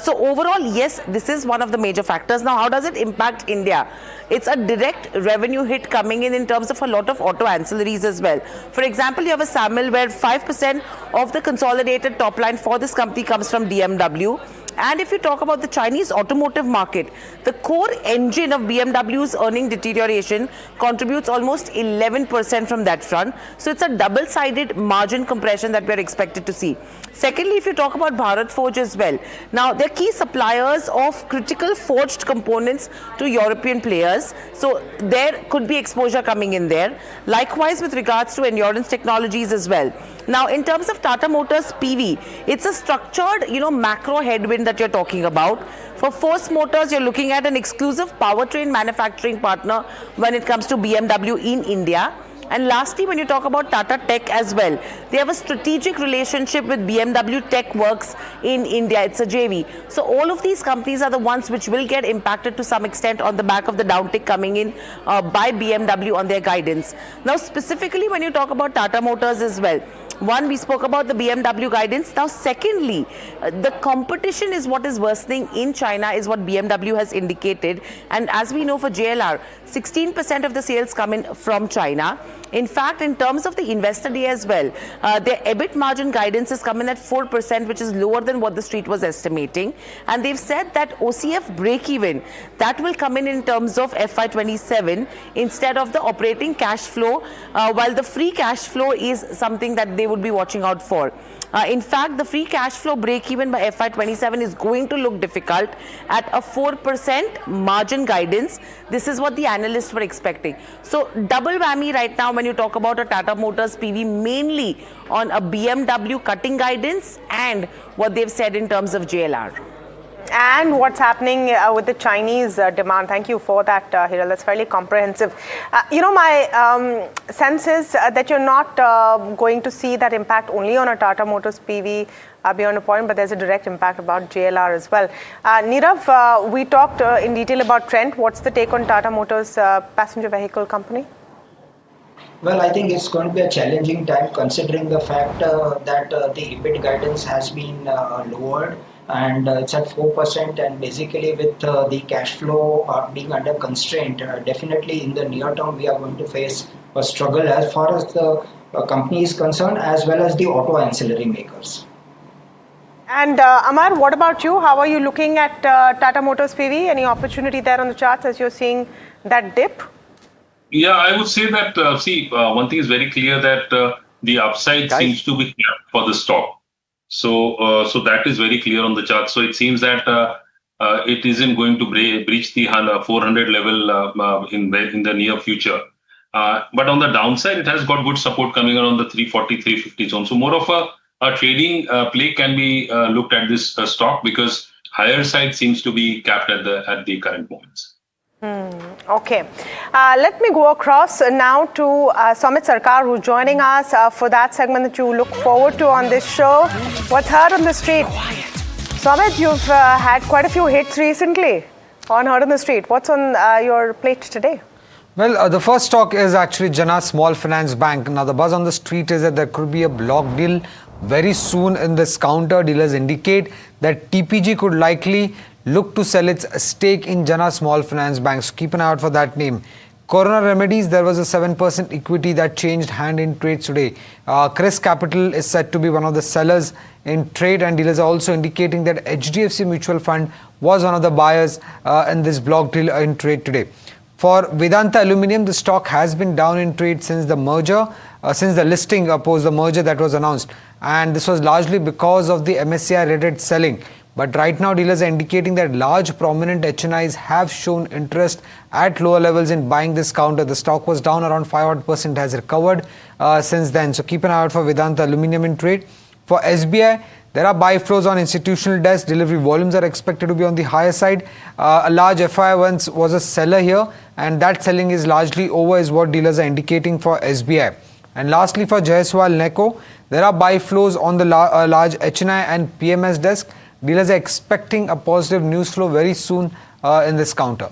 So overall, yes, this is one of the major factors. Now, how does it impact India? It's a direct revenue hit coming in terms of a lot of auto ancillaries as well. For example, you have a SAMIL where 5% of the consolidated top line for this company comes from BMW. And if you talk about the Chinese automotive market, the core engine of BMW's earning deterioration contributes almost 11% from that front. So it's a double-sided margin compression that we're expected to see. Secondly, if you talk about Bharat Forge as well, now they're key suppliers of critical forged components to European players. So there could be exposure coming in there. Likewise, with regards to endurance technologies as well. Now, in terms of Tata Motors PV, it's a structured, macro headwind that you're talking about. For Force Motors, you're looking at an exclusive powertrain manufacturing partner when it comes to BMW in India. And lastly, when you talk about Tata Tech as well, they have a strategic relationship with BMW Tech Works in India. It's a JV. So all of these companies are the ones which will get impacted to some extent on the back of the downtick coming in by BMW on their guidance. Now, specifically when you talk about Tata Motors as well, one, we spoke about the BMW guidance. Now, secondly, the competition is what is worsening in China, is what BMW has indicated. And as we know, for JLR, 16% of the sales come in from China. In fact, in terms of the investor day as well, their EBIT margin guidance is coming at 4%, which is lower than what the street was estimating. And they've said that OCF break-even, that will come in terms of FY27 instead of the operating cash flow, while the free cash flow is something that they would be watching out for. In fact, the free cash flow break-even by FY27 is going to look difficult at a 4% margin guidance. This is what the analysts were expecting. So, double whammy right now when you talk about a Tata Motors PV, mainly on a BMW cutting guidance and what they've said in terms of JLR. and what's happening with the Chinese demand. Thank you for that, Hiral. That's fairly comprehensive. My sense is that you're not going to see that impact only on a Tata Motors PV beyond a point, but there's a direct impact about JLR as well. Nirav, we talked in detail about Trent. What's the take on Tata Motors passenger vehicle company? Well, I think it's going to be a challenging time considering the fact that the EBIT guidance has been lowered and it's at 4%, and basically with the cash flow being under constraint, definitely in the near term we are going to face a struggle as far as the company is concerned, as well as the auto ancillary makers. And Amar, what about you? How are you looking at Tata Motors PV? Any opportunity there on the charts as you're seeing that dip? Yeah, I would say that, one thing is very clear that the upside seems to be capped for the stock. So that is very clear on the chart. So it seems that it isn't going to breach the 400 level in the near future. But on the downside, it has got good support coming around the 340, 350 zone. So more of a trading play can be looked at this stock, because higher side seems to be capped at the current moments. Okay. Let me go across now to Samit Sarkar, who's joining us for that segment that you look forward to on this show. What's heard on the street? Samit, you've had quite a few hits recently on Heard on the Street. What's on your plate today? Well, the first stock is actually Jana Small Finance Bank. Now, the buzz on the street is that there could be a block deal very soon in this counter. Dealers indicate that TPG could likely look to sell its stake in Jana Small Finance Bank. So keep an eye out for that name. Corona Remedies, there was a 7% equity that changed hand in trades today. Chris Capital is said to be one of the sellers in trade, and dealers are also indicating that HDFC Mutual Fund was one of the buyers in this block deal in trade today. For Vedanta Aluminium, the stock has been down in trade since the merger, since the listing post the merger that was announced. And this was largely because of the MSCI-rated selling. But right now, dealers are indicating that large prominent HNIs have shown interest at lower levels in buying this counter. The stock was down around 5%, has recovered since then. So keep an eye out for Vedanta Aluminium in trade. For SBI, there are buy flows on institutional desks. Delivery volumes are expected to be on the higher side. A large FI once was a seller here, and that selling is largely over, is what dealers are indicating for SBI. And lastly, for Jaiswal Neco, there are buy flows on the large HNI and PMS desk. Dealers are expecting a positive news flow very soon in this counter.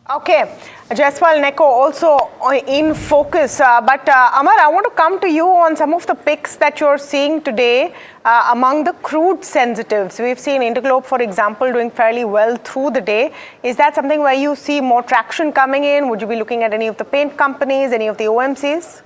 Okay, Jaiswal Neco also in focus. But Amar, I want to come to you on some of the picks that you're seeing today among the crude sensitives. We've seen Interglobe, for example, doing fairly well through the day. Is that something where you see more traction coming in? Would you be looking at any of the paint companies, any of the OMCs?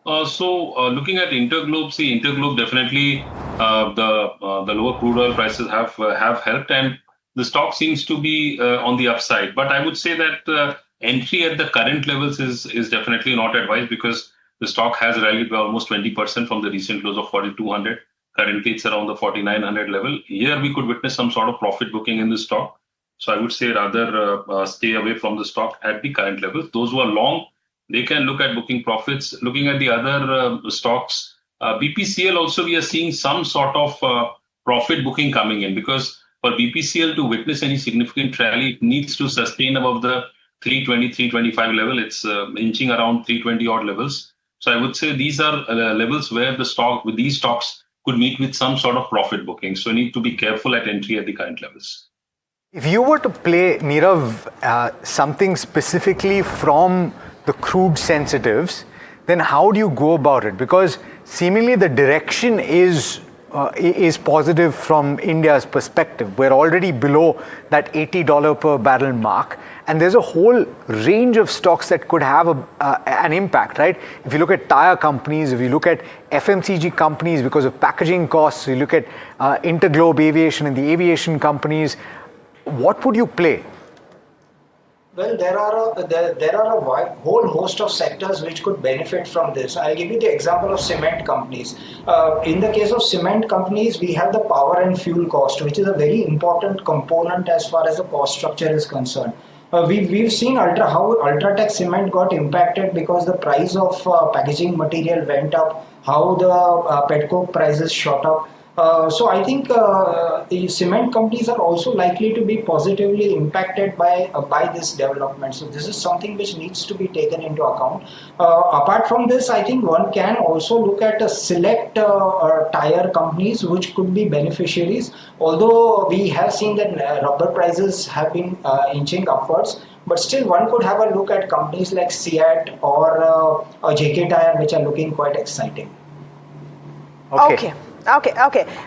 Looking at Interglobe, Interglobe definitely the lower crude oil prices have helped, and the stock seems to be on the upside. But I would say that entry at the current levels is definitely not advised, because the stock has rallied by almost 20% from the recent lows of 4,200. Currently, it's around the 4,900 level. Here, we could witness some sort of profit booking in the stock. So I would say rather stay away from the stock at the current levels. Those who are long, they can look at booking profits. Looking at the other stocks, BPCL also, we are seeing some sort of profit booking coming in, because for BPCL to witness any significant rally, it needs to sustain above the 320, 325 level. It's inching around 320 odd levels. So I would say these are levels where these stocks could meet with some sort of profit booking. So you need to be careful at entry at the current levels. If you were to play, Nirav, something specifically from the crude sensitives, then how do you go about it? Because seemingly the direction is positive from India's perspective. We're already below that $80 per barrel mark, and there's a whole range of stocks that could have an impact, right? If you look at tire companies, if you look at FMCG companies because of packaging costs, you look at Interglobe Aviation and the aviation companies, what would you play? Well, there are a whole host of sectors which could benefit from this. I'll give you the example of cement companies. In the case of cement companies, we have the power and fuel cost, which is a very important component as far as the cost structure is concerned. We've seen how Ultratech cement got impacted because the price of packaging material went up, how the petcoke prices shot up. So I think the cement companies are also likely to be positively impacted by this development. So this is something which needs to be taken into account. Apart from this, I think one can also look at a select tire companies which could be beneficiaries. Although we have seen that rubber prices have been inching upwards, but still one could have a look at companies like Seat or JK Tire, which are looking quite exciting. Okay.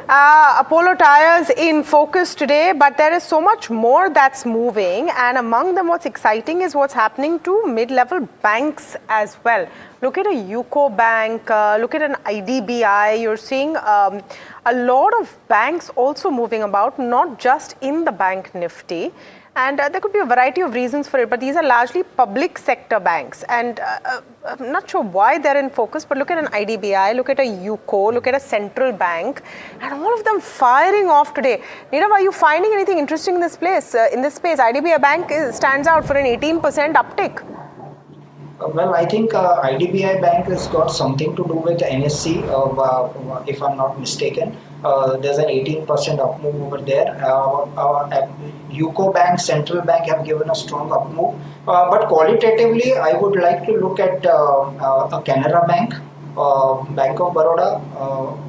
Apollo Tyres in focus today, but there is so much more that's moving, and among them what's exciting is what's happening to mid-level banks as well. Look at a UCO Bank, look at an IDBI. You're seeing a lot of banks also moving about, not just in the bank Nifty. And there could be a variety of reasons for it, but these are largely public sector banks. And I'm not sure why they're in focus, but look at an IDBI, look at a UCO, look at a central bank, and all of them firing off today. Nirav, are you finding anything interesting in this place? In this space, IDBI Bank stands out for an 18% uptick. Well, I think IDBI Bank has got something to do with NSE, if I'm not mistaken. There's an 18% up move over there. UCO Bank, Central Bank have given a strong up move. But qualitatively, I would like to look at a Canara Bank, Bank of Baroda,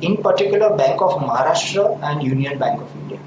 in particular Bank of Maharashtra and Union Bank of India.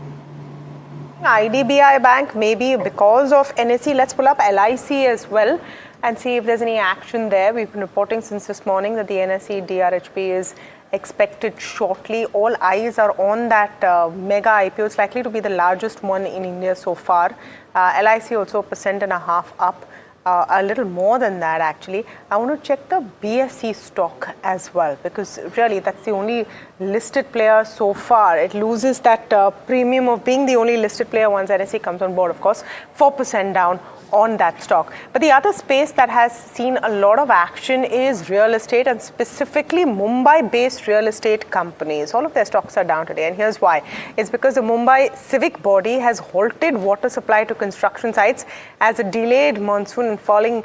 IDBI Bank, maybe because of NSE. Let's pull up LIC as well and see if there's any action there. We've been reporting since this morning that the NSE DRHP is expected shortly. All eyes are on that mega IPO. It's likely to be the largest one in India so far. LIC also 1.5% up. A little more than that actually. I want to check the BSE stock as well, because really that's the only listed player so far. It loses that premium of being the only listed player once NSE comes on board, of course. 4% down on that stock. But the other space that has seen a lot of action is real estate, and specifically Mumbai-based real estate companies. All of their stocks are down today, and here's why. It's because the Mumbai civic body has halted water supply to construction sites as a delayed monsoon and falling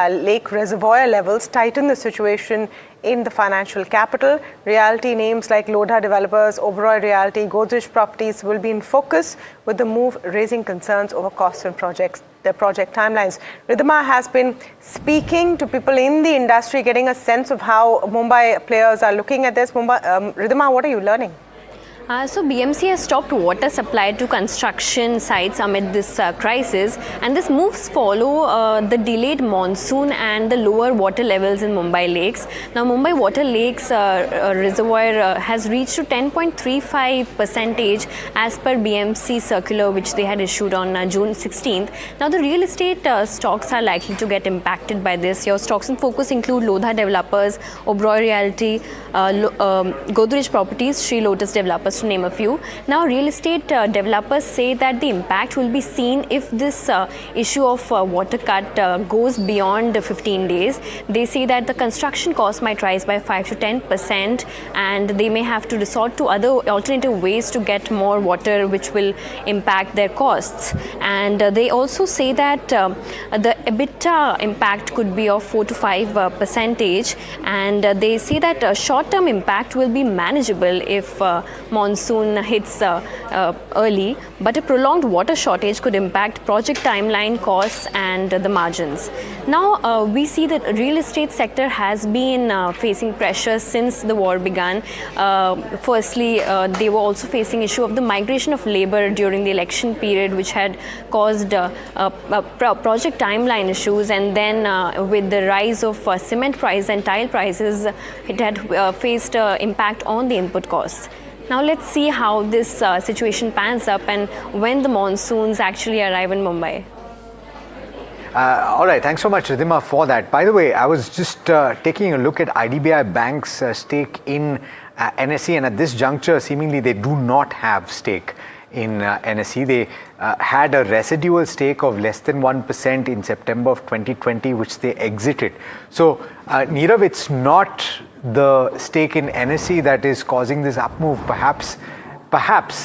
lake reservoir levels tighten the situation in the financial capital. Realty names like Lodha Developers, Oberoi Realty, Godrej Properties will be in focus, with the move raising concerns over costs and the project timelines. Ridhima has been speaking to people in the industry, getting a sense of how Mumbai players are looking at this. Ridhima, what are you learning? So BMC has stopped water supply to construction sites amid this crisis, and this moves follow the delayed monsoon and the lower water levels in Mumbai lakes. Now Mumbai water lakes reservoir has reached to 10.35% as per BMC circular which they had issued on June 16th. Now the real estate stocks are likely to get impacted by this. Your stocks in focus include Lodha Developers, Oberoi Realty, Godrej Properties, Sri Lotus Developers, to name a few. Now real estate developers say that the impact will be seen if this issue of water cut goes beyond 15 days. They say that the construction cost might rise by 5 to 10%, and they may have to resort to other alternative ways to get more water, which will impact their costs. And they also say that the EBITDA impact could be of 4 to 5%, and they say that short-term impact will be manageable if monsoon hits early, but a prolonged water shortage could impact project timeline, costs and the margins. Now we see that real estate sector has been facing pressure since the war began. Firstly, they were also facing issue of the migration of labor during the election period, which had caused project timeline issues, and then with the rise of cement price and tile prices, it had faced impact on the input costs. Now let's see how this situation pans up and when the monsoons actually arrive in Mumbai. All right, thanks so much, Ridhima, for that. By the way, I was just taking a look at IDBI Bank's stake in NSE, and at this juncture, seemingly they do not have stake in NSE. They had a residual stake of less than 1% in September of 2020, which they exited. So, Nirav, it's not the stake in NSE that is causing this up move. Perhaps,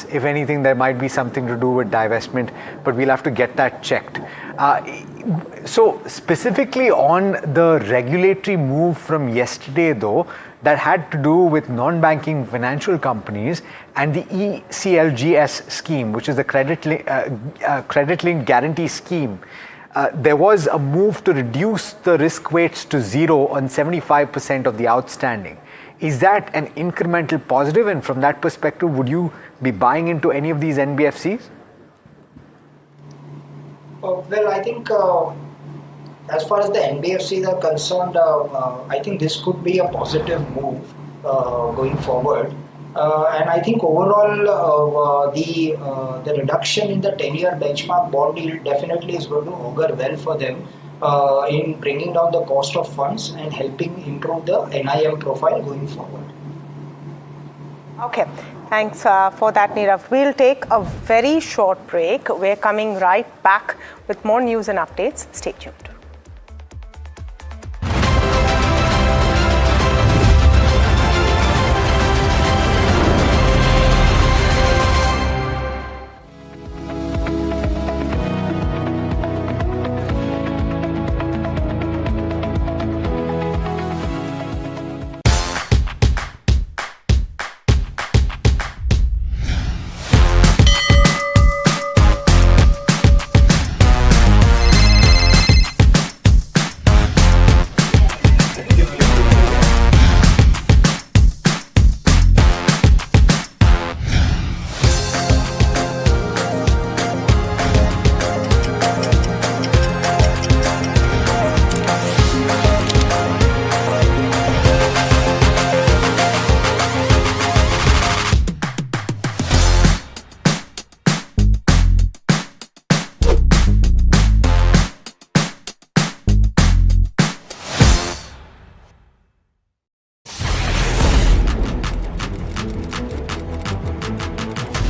if anything, there might be something to do with divestment, but we'll have to get that checked. So specifically on the regulatory move from yesterday though, that had to do with non-banking financial companies and the ECLGS scheme, which is the credit-linked guarantee scheme. There was a move to reduce the risk weights to zero on 75% of the outstanding. Is that an incremental positive? And from that perspective, would you be buying into any of these NBFCs? Well, I think as far as the NBFCs are concerned, I think this could be a positive move going forward. And I think overall, the reduction in the 10-year benchmark bond yield definitely is going to augur well for them in bringing down the cost of funds and helping improve the NIM profile going forward. Okay, thanks for that, Nirav. We'll take a very short break. We're coming right back with more news and updates. Stay tuned.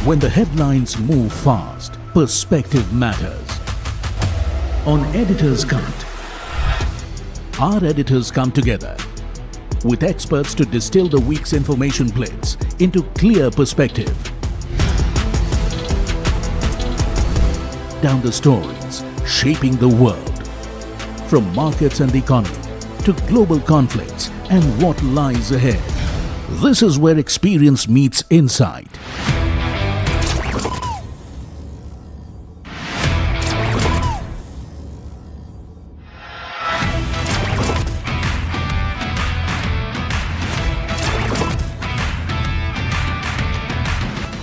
When the headlines move fast, perspective matters. On Editor's Cut, our editors come together with experts to distill the week's information blitz into clear perspective. Down the stories shaping the world, from markets and the economy to global conflicts and what lies ahead. This is where experience meets insight.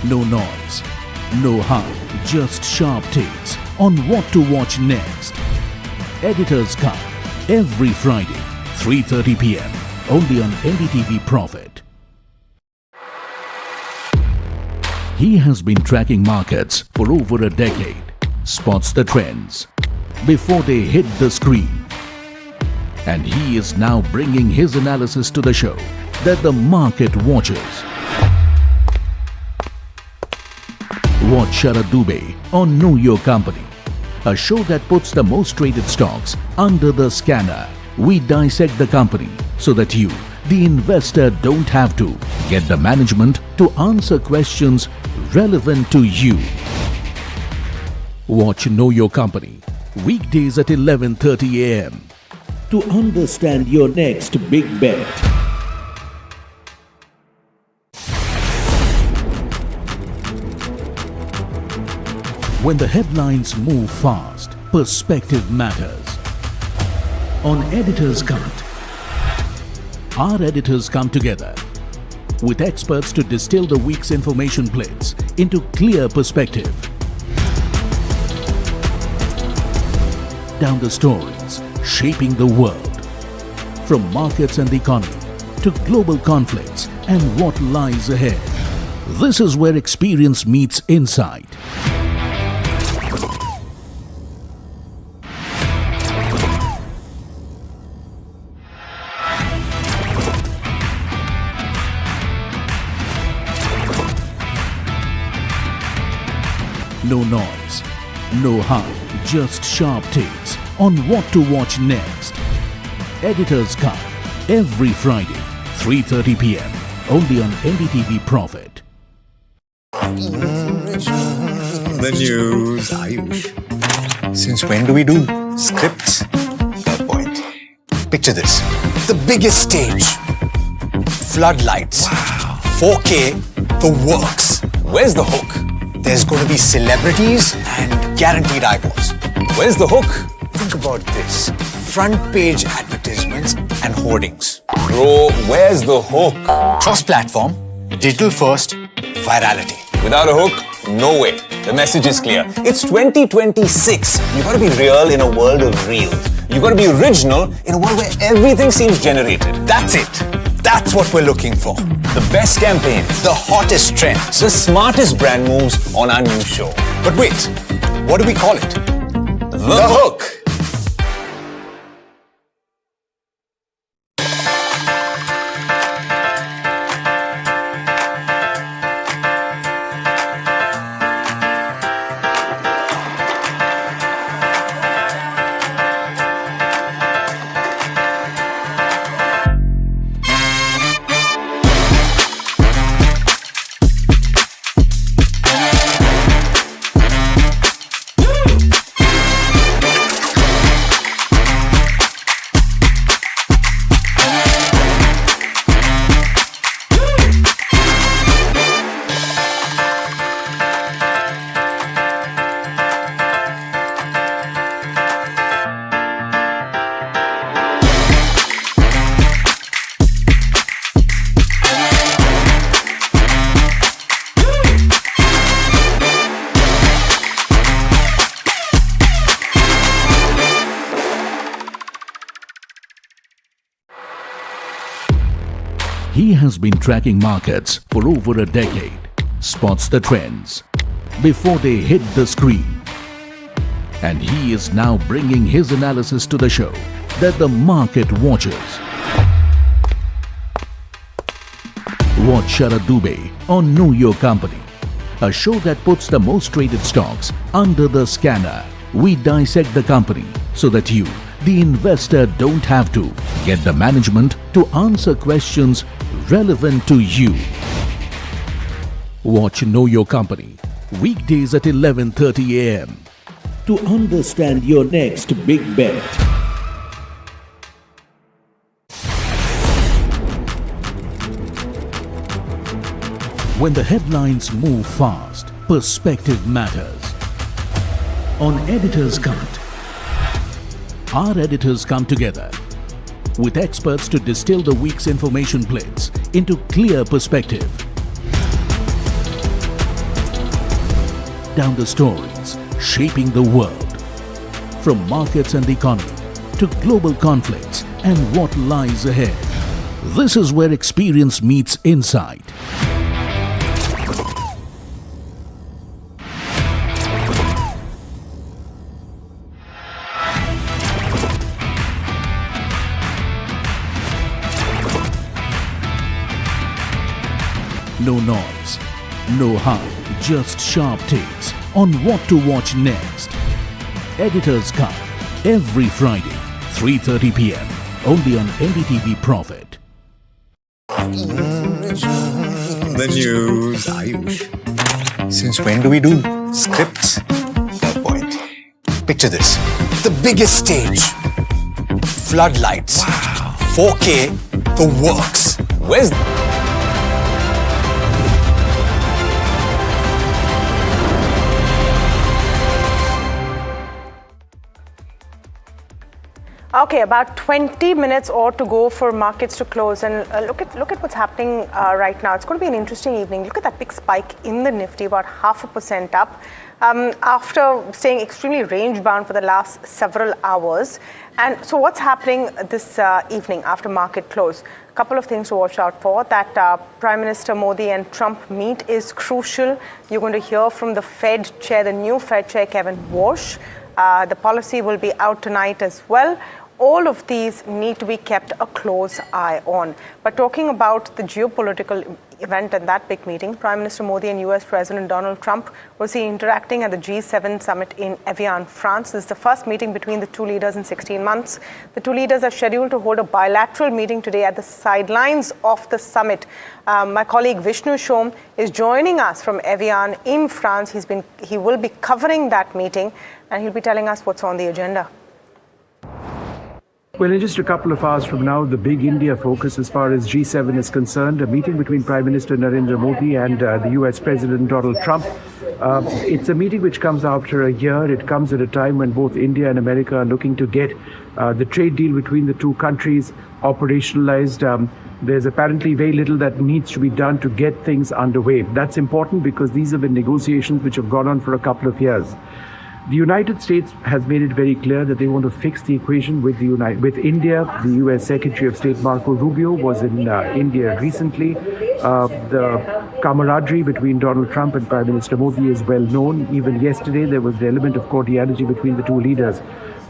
No noise, no hype, just sharp takes on what to watch next. Editor's Cut, every Friday, 3:30 p.m. only on NDTV Profit. He has been tracking markets for over a decade, spots the trends before they hit the screen. And he is now bringing his analysis to the show that the market watches. Watch Sharad Dubey on Know Your Company, a show that puts the most traded stocks under the scanner. We dissect the company so that you, the investor, don't have to get the management to answer questions relevant to you. Watch Know Your Company weekdays at 11:30 a.m. to understand your next big bet. When the headlines move fast, perspective matters. On Editor's Cut, our editors come together with experts to distill the week's information blitz into clear perspective. Down the stories shaping the world, from markets and the economy to global conflicts and what lies ahead. This is where experience meets insight. No noise, no hype, just sharp takes on what to watch next. Editor's Cut, every Friday, 3:30 p.m. only on NDTV Profit. The news, Ayush. Since when do we do scripts? Fair point. Picture this. The biggest stage. floodlights. Wow. 4K, the works. Where's the hook? There's going to be celebrities and guaranteed eyeballs. Where's the hook? Think about this. Front page advertisements and hoardings. Bro, where's the hook? Cross-platform, digital first, virality. Without a hook, no way. The message is clear. It's 2026. You gotta be real in a world of reels. You gotta be original in a world where everything seems generated. That's it. That's what we're looking for. The best campaigns. The hottest trends. The smartest brand moves on our new show. But wait, what do we call it? The hook. He has been tracking markets for over a decade, spots the trends before they hit the screen. And he is now bringing his analysis to the show that the market watches. Watch Sharad Dubey on Know Your Company, a show that puts the most traded stocks under the scanner. We dissect the company so that you, the investor, don't have to get the management to answer questions relevant to you. Watch Know Your Company weekdays at 11:30 a.m. to understand your next big bet. When the headlines move fast, perspective matters. On Editor's Cut, our editors come together with experts to distill the week's information blitz into clear perspective. Down the stories shaping the world, from markets and the economy to global conflicts and what lies ahead. This is where experience meets insight. No noise, no hype, just sharp takes on what to watch next. Editor's Cut, every Friday, 3:30 p.m. only on NDTV Profit. The news, Ayush. Since when do we do scripts? Fair point. Picture this. The biggest stage. Floodlights. Wow. 4K, the works. Where's Okay, about 20 minutes or to go for markets to close, and look at what's happening right now. It's going to be an interesting evening. Look at that big spike in the Nifty, about 0.5% up, after staying extremely range bound for the last several hours. And so what's happening this evening after market close? A couple of things to watch out for. That Prime Minister Modi and Trump meet is crucial. You're going to hear from the Fed chair, the new Fed chair, Kevin Walsh. The policy will be out tonight as well. All of these need to be kept a close eye on. But talking about the geopolitical event and that big meeting, Prime Minister Modi and US President Donald Trump will see interacting at the G7 summit in Evian, France. This is the first meeting between the two leaders in 16 months. The two leaders are scheduled to hold a bilateral meeting today at the sidelines of the summit. My colleague Vishnu Shom is joining us from Evian in France. He will be covering that meeting and he'll be telling us what's on the agenda. Well, in just a couple of hours from now, the big India focus as far as G7 is concerned, a meeting between Prime Minister Narendra Modi and the US President Donald Trump. It's a meeting which comes after a year. It comes at a time when both India and America are looking to get the trade deal between the two countries operationalized. There's apparently very little that needs to be done to get things underway. That's important because these have been negotiations which have gone on for a couple of years. The United States has made it very clear that they want to fix the equation with India. The US Secretary of State Marco Rubio was in India recently. The camaraderie between Donald Trump and Prime Minister Modi is well known. Even yesterday, there was the element of cordiality between the two leaders.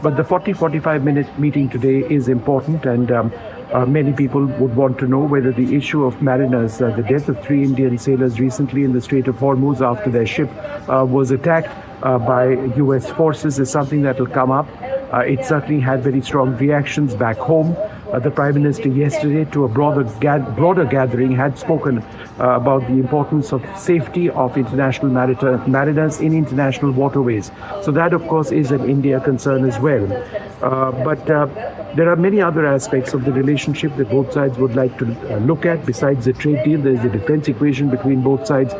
But the 40-45 minute meeting today is important, and many people would want to know whether the issue of mariners, the death of 3 Indian sailors recently in the Strait of Hormuz after their ship was attacked by US forces, is something that will come up. It certainly had very strong reactions back home. The Prime Minister yesterday, to a broader gathering, had spoken about the importance of safety of international mariners in international waterways. So that, of course, is an India concern as well. But there are many other aspects of the relationship that both sides would like to look at. Besides the trade deal, there's the defense equation between both sides.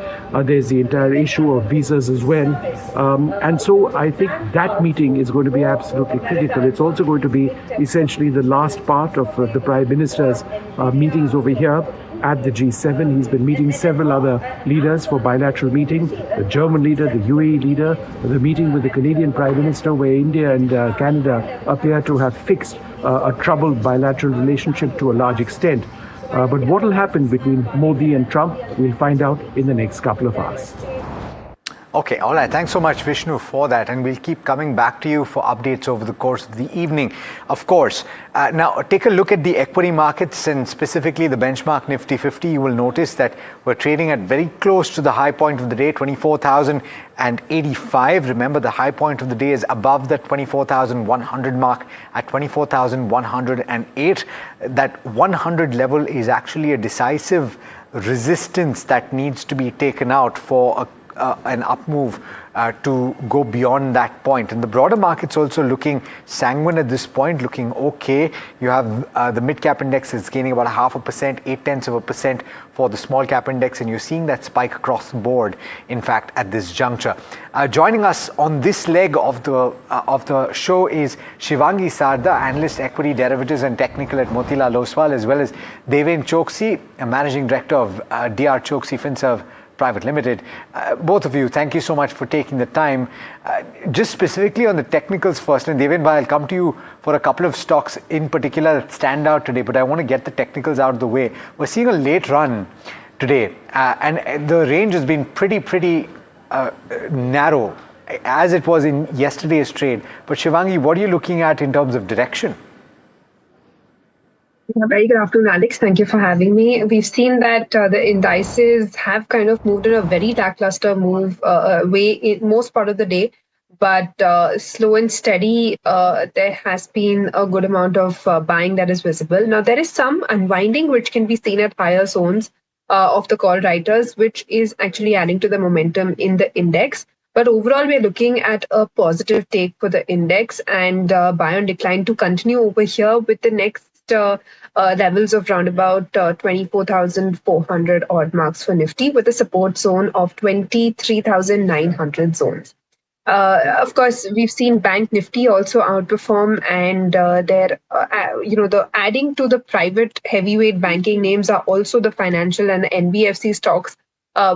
There's the entire issue of visas as well. And so I think that meeting is going to be absolutely critical. It's also going to be essentially the last part of the Prime Minister's meetings over here at the G7. He's been meeting several other leaders for bilateral meetings, the German leader, the UAE leader, the meeting with the Canadian Prime Minister, where India and Canada appear to have fixed a troubled bilateral relationship to a large extent. But what will happen between Modi and Trump, we'll find out in the next couple of hours. Okay, all right. Thanks so much, Vishnu, for that. And we'll keep coming back to you for updates over the course of the evening, of course. Now, take a look at the equity markets and specifically the benchmark Nifty 50. You will notice that we're trading at very close to the high point of the day, 24,085. Remember, the high point of the day is above that 24,100 mark at 24,108. That 100 level is actually a decisive resistance that needs to be taken out for an up move to go beyond that point. And the broader market's also looking sanguine at this point, looking okay. You have the mid-cap index is gaining about 0.5%, 0.8% for the small-cap index, and you're seeing that spike across the board, in fact, at this juncture. Joining us on this leg of the show is Shivangi Sarda, Analyst Equity Derivatives and Technical at Motilal Oswal, as well as Deven Choksi, a Managing Director of DR Choksi Finserv Private Limited. Both of you, thank you so much for taking the time. Just specifically on the technicals first, and Deven, I'll come to you for a couple of stocks in particular that stand out today, but I want to get the technicals out of the way. We're seeing a late run today, and the range has been pretty narrow, as it was in yesterday's trade. But Shivangi, what are you looking at in terms of direction? Very good afternoon, Alex. Thank you for having me. We've seen that the indices have kind of moved in a very lackluster way in most part of the day, but slow and steady, there has been a good amount of buying that is visible. Now, there is some unwinding which can be seen at higher zones of the call writers, which is actually adding to the momentum in the index. But overall, we're looking at a positive take for the index and buy on decline to continue over here with the next levels of round about 24,400 odd marks for Nifty, with a support zone of 23,900 zones. Of course, we've seen Bank Nifty also outperform, and the adding to the private heavyweight banking names are also the financial and the NBFC stocks,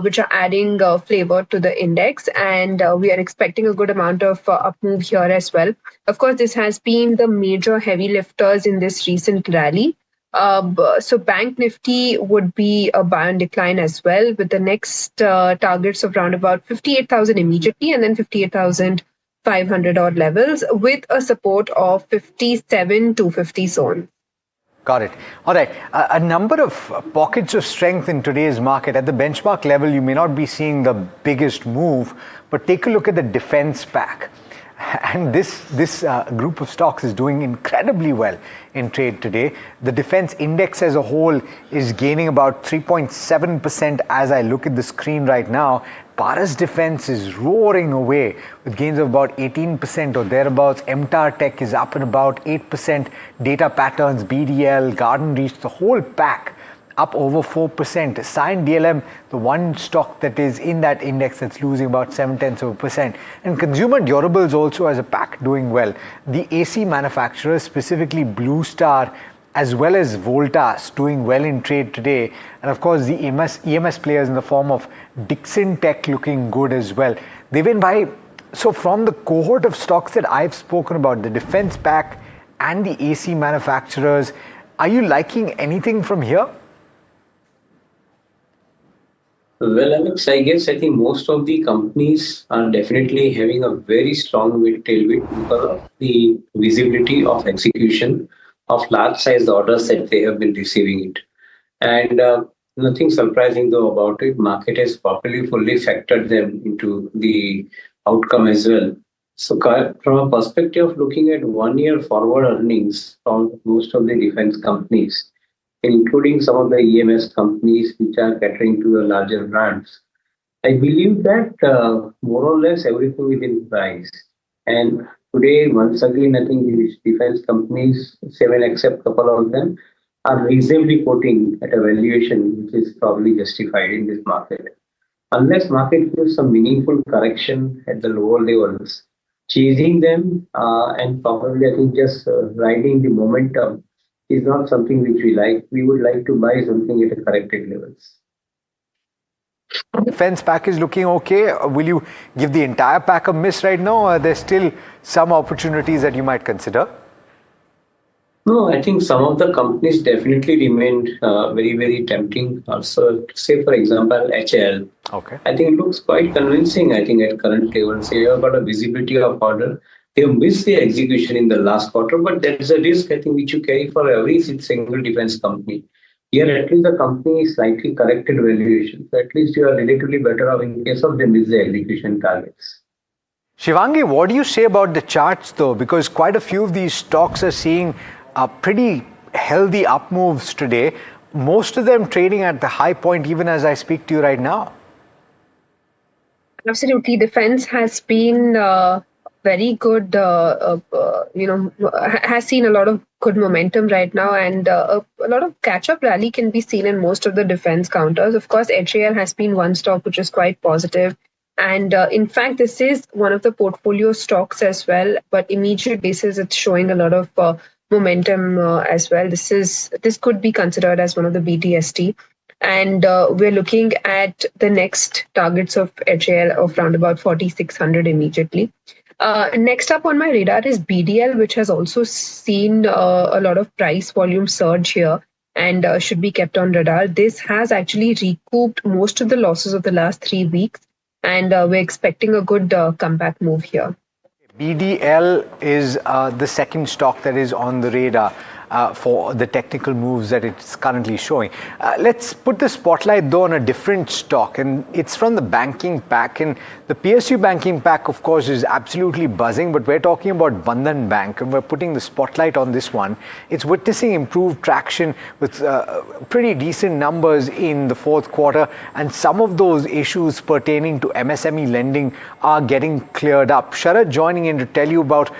which are adding flavor to the index, and we are expecting a good amount of up move here as well. Of course, this has been the major heavy lifters in this recent rally. So Bank Nifty would be a buy on decline as well, with the next targets of around about 58,000 immediately, and then 58,500 odd levels, with a support of 57,250 zone. Got it. All right. A number of pockets of strength in today's market. At the benchmark level, you may not be seeing the biggest move, but take a look at the defense pack. And this group of stocks is doing incredibly well in trade today. The defense index as a whole is gaining about 3.7% as I look at the screen right now. Paras Defense is roaring away with gains of about 18% or thereabouts. MTAR Tech is up in about 8%. Data Patterns, BDL, Garden Reach, the whole pack up over 4%. Cyan DLM, the one stock that is in that index that's losing about 0.7%. And consumer durables also as a pack doing well. The AC manufacturers, specifically Blue Star, as well as Voltas, doing well in trade today. And of course, the EMS players in the form of Dixon Tech looking good as well. Devin bhai, so from the cohort of stocks that I've spoken about, the defense pack and the AC manufacturers, are you liking anything from here? Well, Alex, I think most of the companies are definitely having a very strong tailwind because of the visibility of execution of large-sized orders that they have been receiving it. And nothing surprising though about it. Market has properly fully factored them into the outcome as well. So from a perspective of looking at 1 year forward earnings from most of the defense companies, including some of the EMS companies which are catering to the larger brands, I believe that more or less everything is in price. And today, once again, I think these defense companies, 7 except couple of them, are reasonably quoting at a valuation which is probably justified in this market. Unless market gives some meaningful correction at the lower levels, chasing them and probably I think just riding the momentum is not something which we like. We would like to buy something at a corrected levels. Defense pack is looking okay. Will you give the entire pack a miss right now, or are there still some opportunities that you might consider? No, I think some of the companies definitely remained very, very tempting. Also, say for example, HL. Okay. I think it looks quite convincing, I think, at current levels. They have got a visibility of order. They have missed the execution in the last quarter, but there is a risk, I think, which you carry for every single defense company. Here, at least the company is slightly corrected valuation. So at least you are relatively better off in case of they miss the execution targets. Shivangi, what do you say about the charts though? Because quite a few of these stocks are seeing pretty healthy up moves today. Most of them trading at the high point even as I speak to you right now. Absolutely. Defense has been very good, has seen a lot of good momentum right now, and a lot of catch-up rally can be seen in most of the defense counters. Of course, HAL has been one stock which is quite positive. And in fact, this is one of the portfolio stocks as well, but immediate basis, it's showing a lot of momentum as well. This could be considered as one of the BTST. And we're looking at the next targets of HAL of around about 4,600 immediately. Next up on my radar is BDL, which has also seen a lot of price volume surge here and should be kept on radar. This has actually recouped most of the losses of the last 3 weeks, and we're expecting a good comeback move here. BDL is the second stock that is on the radar for the technical moves that it's currently showing. Let's put the spotlight though on a different stock, and it's from the banking pack. And the PSU banking pack, of course, is absolutely buzzing, but we're talking about Bandhan Bank, and we're putting the spotlight on this one. It's witnessing improved traction with pretty decent numbers in the fourth quarter, and some of those issues pertaining to MSME lending are getting cleared up. Sharad joining in to tell you about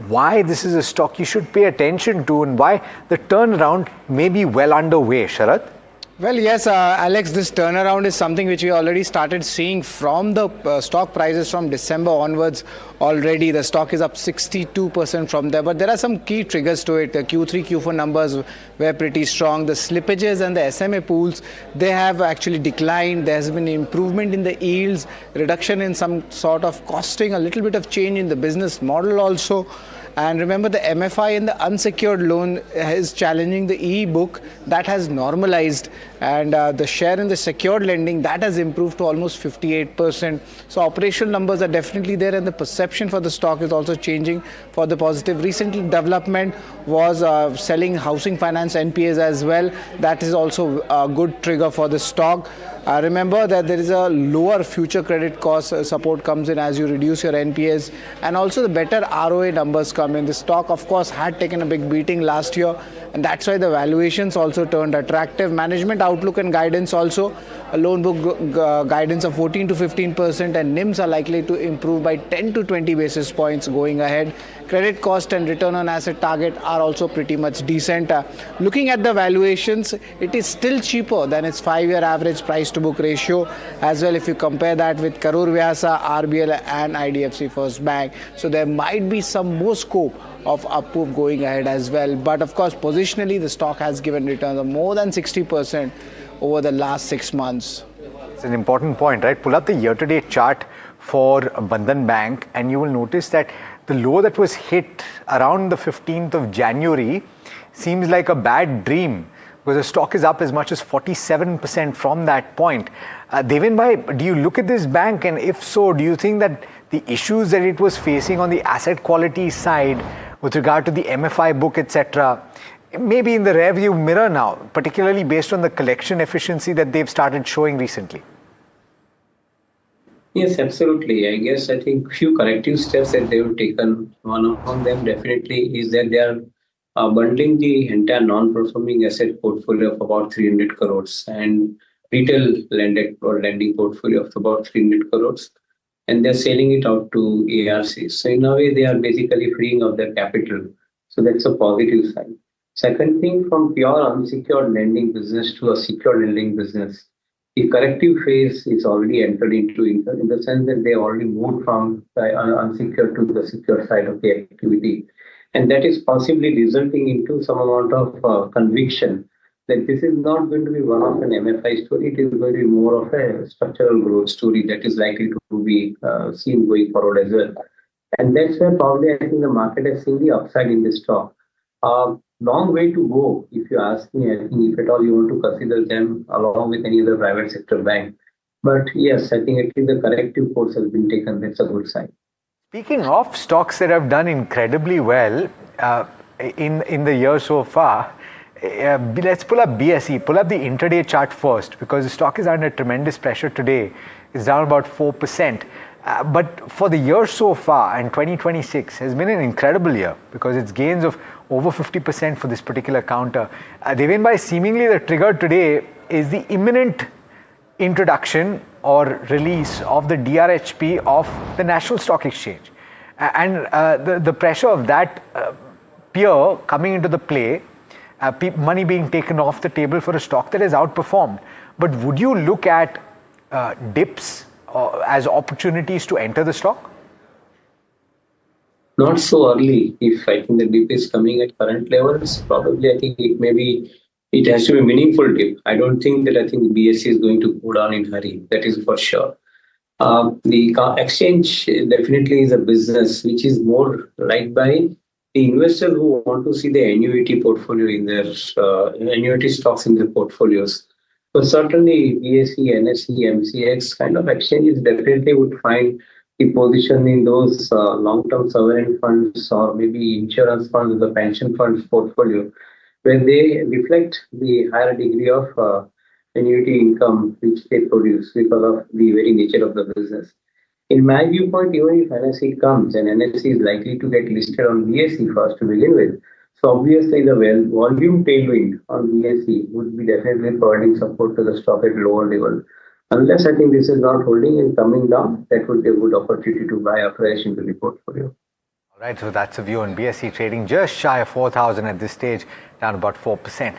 why this is a stock you should pay attention to and why the turnaround may be well underway. Sharad? Well, yes, Alex, this turnaround is something which we already started seeing from the stock prices from December onwards. Already the stock is up 62% from there, but there are some key triggers to it. The Q3, Q4 numbers were pretty strong. The slippages and the SMA pools, they have actually declined. There has been improvement in the yields, reduction in some sort of costing, a little bit of change in the business model also. And remember, the MFI and the unsecured loan is challenging the EE book. That has normalized, and the share in the secured lending, that has improved to almost 58%. So operational numbers are definitely there, and the perception for the stock is also changing for the positive. Recently, development was selling housing finance NPAs as well. That is also a good trigger for the stock. Remember that there is a lower future credit cost support comes in as you reduce your NPAs, and also the better ROA numbers come in. The stock, of course, had taken a big beating last year, and that's why the valuations also turned attractive. Management outlook and guidance also, a loan book guidance of 14 to 15%, and NIMs are likely to improve by 10 to 20 basis points going ahead. Credit cost and return on asset target are also pretty much decent. Looking at the valuations, it is still cheaper than its 5-year average price to book ratio as well, if you compare that with Karur Vyasa, RBL and IDFC First Bank. So there might be some more scope of up move going ahead as well. But of course, positionally, the stock has given returns of more than 60% over the last 6 months. It's an important point, right? Pull up the year-to-date chart for Bandhan Bank and you will notice that the low that was hit around the 15th of January seems like a bad dream, because the stock is up as much as 47% from that point. Devin bhai, do you look at this bank, and if so, do you think that the issues that it was facing on the asset quality side with regard to the MFI book, etc., maybe in the rearview mirror now, particularly based on the collection efficiency that they've started showing recently? Yes, absolutely. I think few corrective steps that they've taken. One of them definitely is that they are bundling the entire non-performing asset portfolio of about 300 crores and retail lending portfolio of about 300 crores, and they're selling it out to ARCs. So in a way, they are basically freeing up their capital. So that's a positive sign. Second thing, from pure unsecured lending business to a secured lending business, the corrective phase is already entered into in the sense that they already moved from the unsecured to the secured side of the activity. And that is possibly resulting into some amount of conviction that this is not going to be one of an MFI story, it is going to be more of a structural growth story that is likely to be seen going forward as well. And that's where probably I think the market has seen the upside in this stock. Long way to go, if you ask me. I think if at all you want to consider them along with any other private sector bank. But yes, I think at least the corrective course has been taken. That's a good sign. Speaking of stocks that have done incredibly well in the year so far, let's pull up BSE, pull up the intraday chart first, because the stock is under tremendous pressure today. It's down about 4%. But for the year so far, and 2026 has been an incredible year because it's gains of over 50% for this particular counter. Devin bhai, seemingly the trigger today is the imminent introduction or release of the DRHP of the National Stock Exchange. And the pressure of that peer coming into the play, money being taken off the table for a stock that has outperformed. But would you look at dips as opportunities to enter the stock? Not so early. If I think the dip is coming at current levels, probably I think it has to be a meaningful dip. I don't think that the BSE is going to go down in a hurry. That is for sure. The exchange definitely is a business which is more liked by the investors who want to see the annuity portfolio in their annuity stocks in their portfolios. So certainly BSE, NSE, MCX kind of exchanges definitely would find the position in those long-term sovereign funds or maybe insurance funds, the pension funds portfolio, where they reflect the higher degree of annuity income which they produce because of the very nature of the business. In my viewpoint, even if NSE comes, and NSE is likely to get listed on BSE first to begin with, so obviously the volume tailwind on BSE would be definitely providing support to the stock at lower level. Unless I think this is not holding and coming down, that would be a good opportunity to buy afresh into the portfolio. All right, so that's a view on BSE trading just shy of 4,000 at this stage, down about 4%.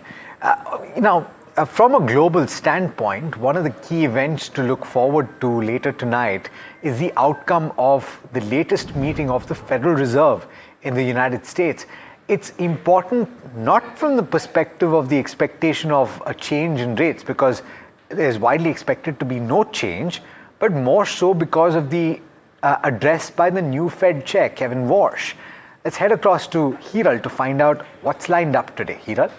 Now, from a global standpoint, one of the key events to look forward to later tonight is the outcome of the latest meeting of the Federal Reserve in the United States. It's important not from the perspective of the expectation of a change in rates, because there's widely expected to be no change, but more so because of the address by the new Fed chair, Kevin Warsh. Let's head across to Hiral to find out what's lined up today. Hiral?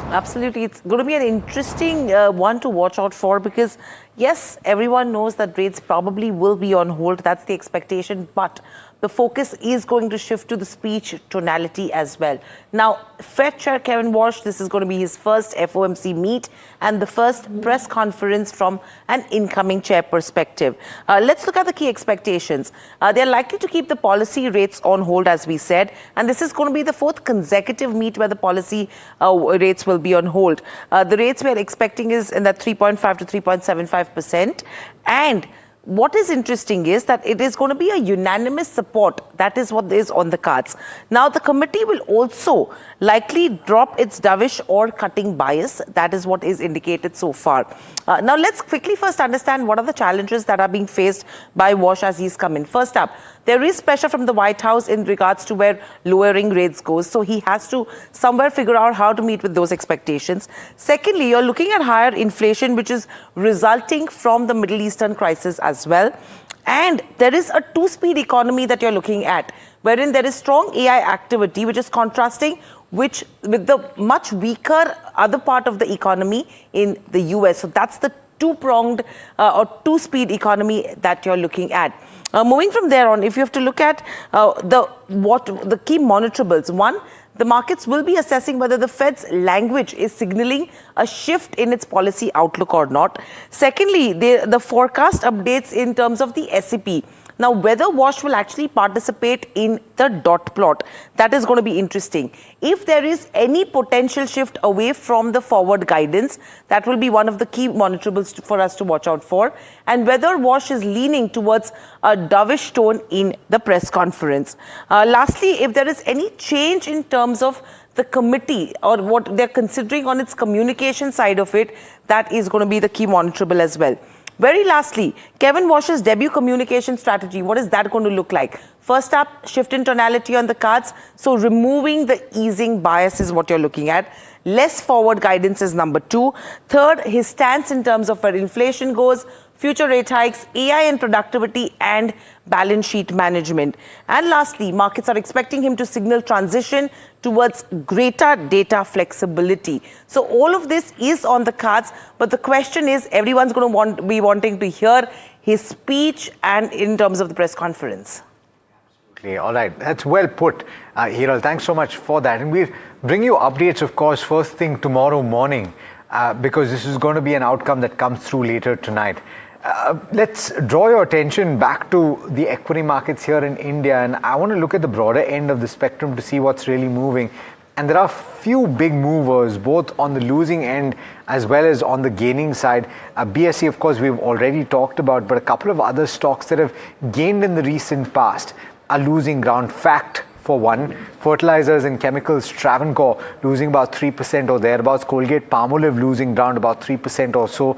Absolutely. It's going to be an interesting one to watch out for, because yes, everyone knows that rates probably will be on hold. That's the expectation. But the focus is going to shift to the speech tonality as well. Now, Fed Chair Kevin Walsh, this is going to be his first FOMC meet and the first press conference from an incoming chair perspective. Let's look at the key expectations. They're likely to keep the policy rates on hold, as we said, and this is going to be the fourth consecutive meet where the policy rates will be on hold. The rates we are expecting is in that 3.5 to 3.75%. And what is interesting is that it is going to be a unanimous support. That is what is on the cards. Now, the committee will also likely drop its dovish or cutting bias. That is what is indicated so far. Now, let's quickly first understand what are the challenges that are being faced by Walsh as he's come in. First up, there is pressure from the White House in regards to where lowering rates goes. So he has to somewhere figure out how to meet with those expectations. Secondly, you're looking at higher inflation, which is resulting from the Middle Eastern crisis as well. And there is a two-speed economy that you're looking at, wherein there is strong AI activity, which is contrasting with the much weaker other part of the economy in the US. So that's the two-pronged or two-speed economy that you're looking at. Moving from there on, if you have to look at the key monitorables, one, the markets will be assessing whether the Fed's language is signaling a shift in its policy outlook or not. Secondly, the forecast updates in terms of the SEP. Now, whether Walsh will actually participate in the dot plot, that is going to be interesting. If there is any potential shift away from the forward guidance, that will be one of the key monitorables for us to watch out for. And whether Walsh is leaning towards a dovish tone in the press conference. Lastly, if there is any change in terms of the committee or what they're considering on its communication side of it, that is going to be the key monitorable as well. Very lastly, Kevin Walsh's debut communication strategy, what is that going to look like? First up, shift in tonality on the cards. So removing the easing bias is what you're looking at. Less forward guidance is number two. Third, his stance in terms of where inflation goes, future rate hikes, AI and productivity, and balance sheet management. And lastly, markets are expecting him to signal transition towards greater data flexibility. So all of this is on the cards, but the question is, everyone's going to be wanting to hear his speech and in terms of the press conference. Okay, all right, that's well put, Hiral. Thanks so much for that. And we'll bring you updates, of course, first thing tomorrow morning, because this is going to be an outcome that comes through later tonight. Let's draw your attention back to the equity markets here in India, and I want to look at the broader end of the spectrum to see what's really moving. And there are few big movers, both on the losing end as well as on the gaining side. BSE, of course, we've already talked about, but a couple of other stocks that have gained in the recent past are losing ground. Fact, for one, fertilizers and chemicals, Travancore losing about 3% or thereabouts, Colgate Palmolive losing ground about 3% or so.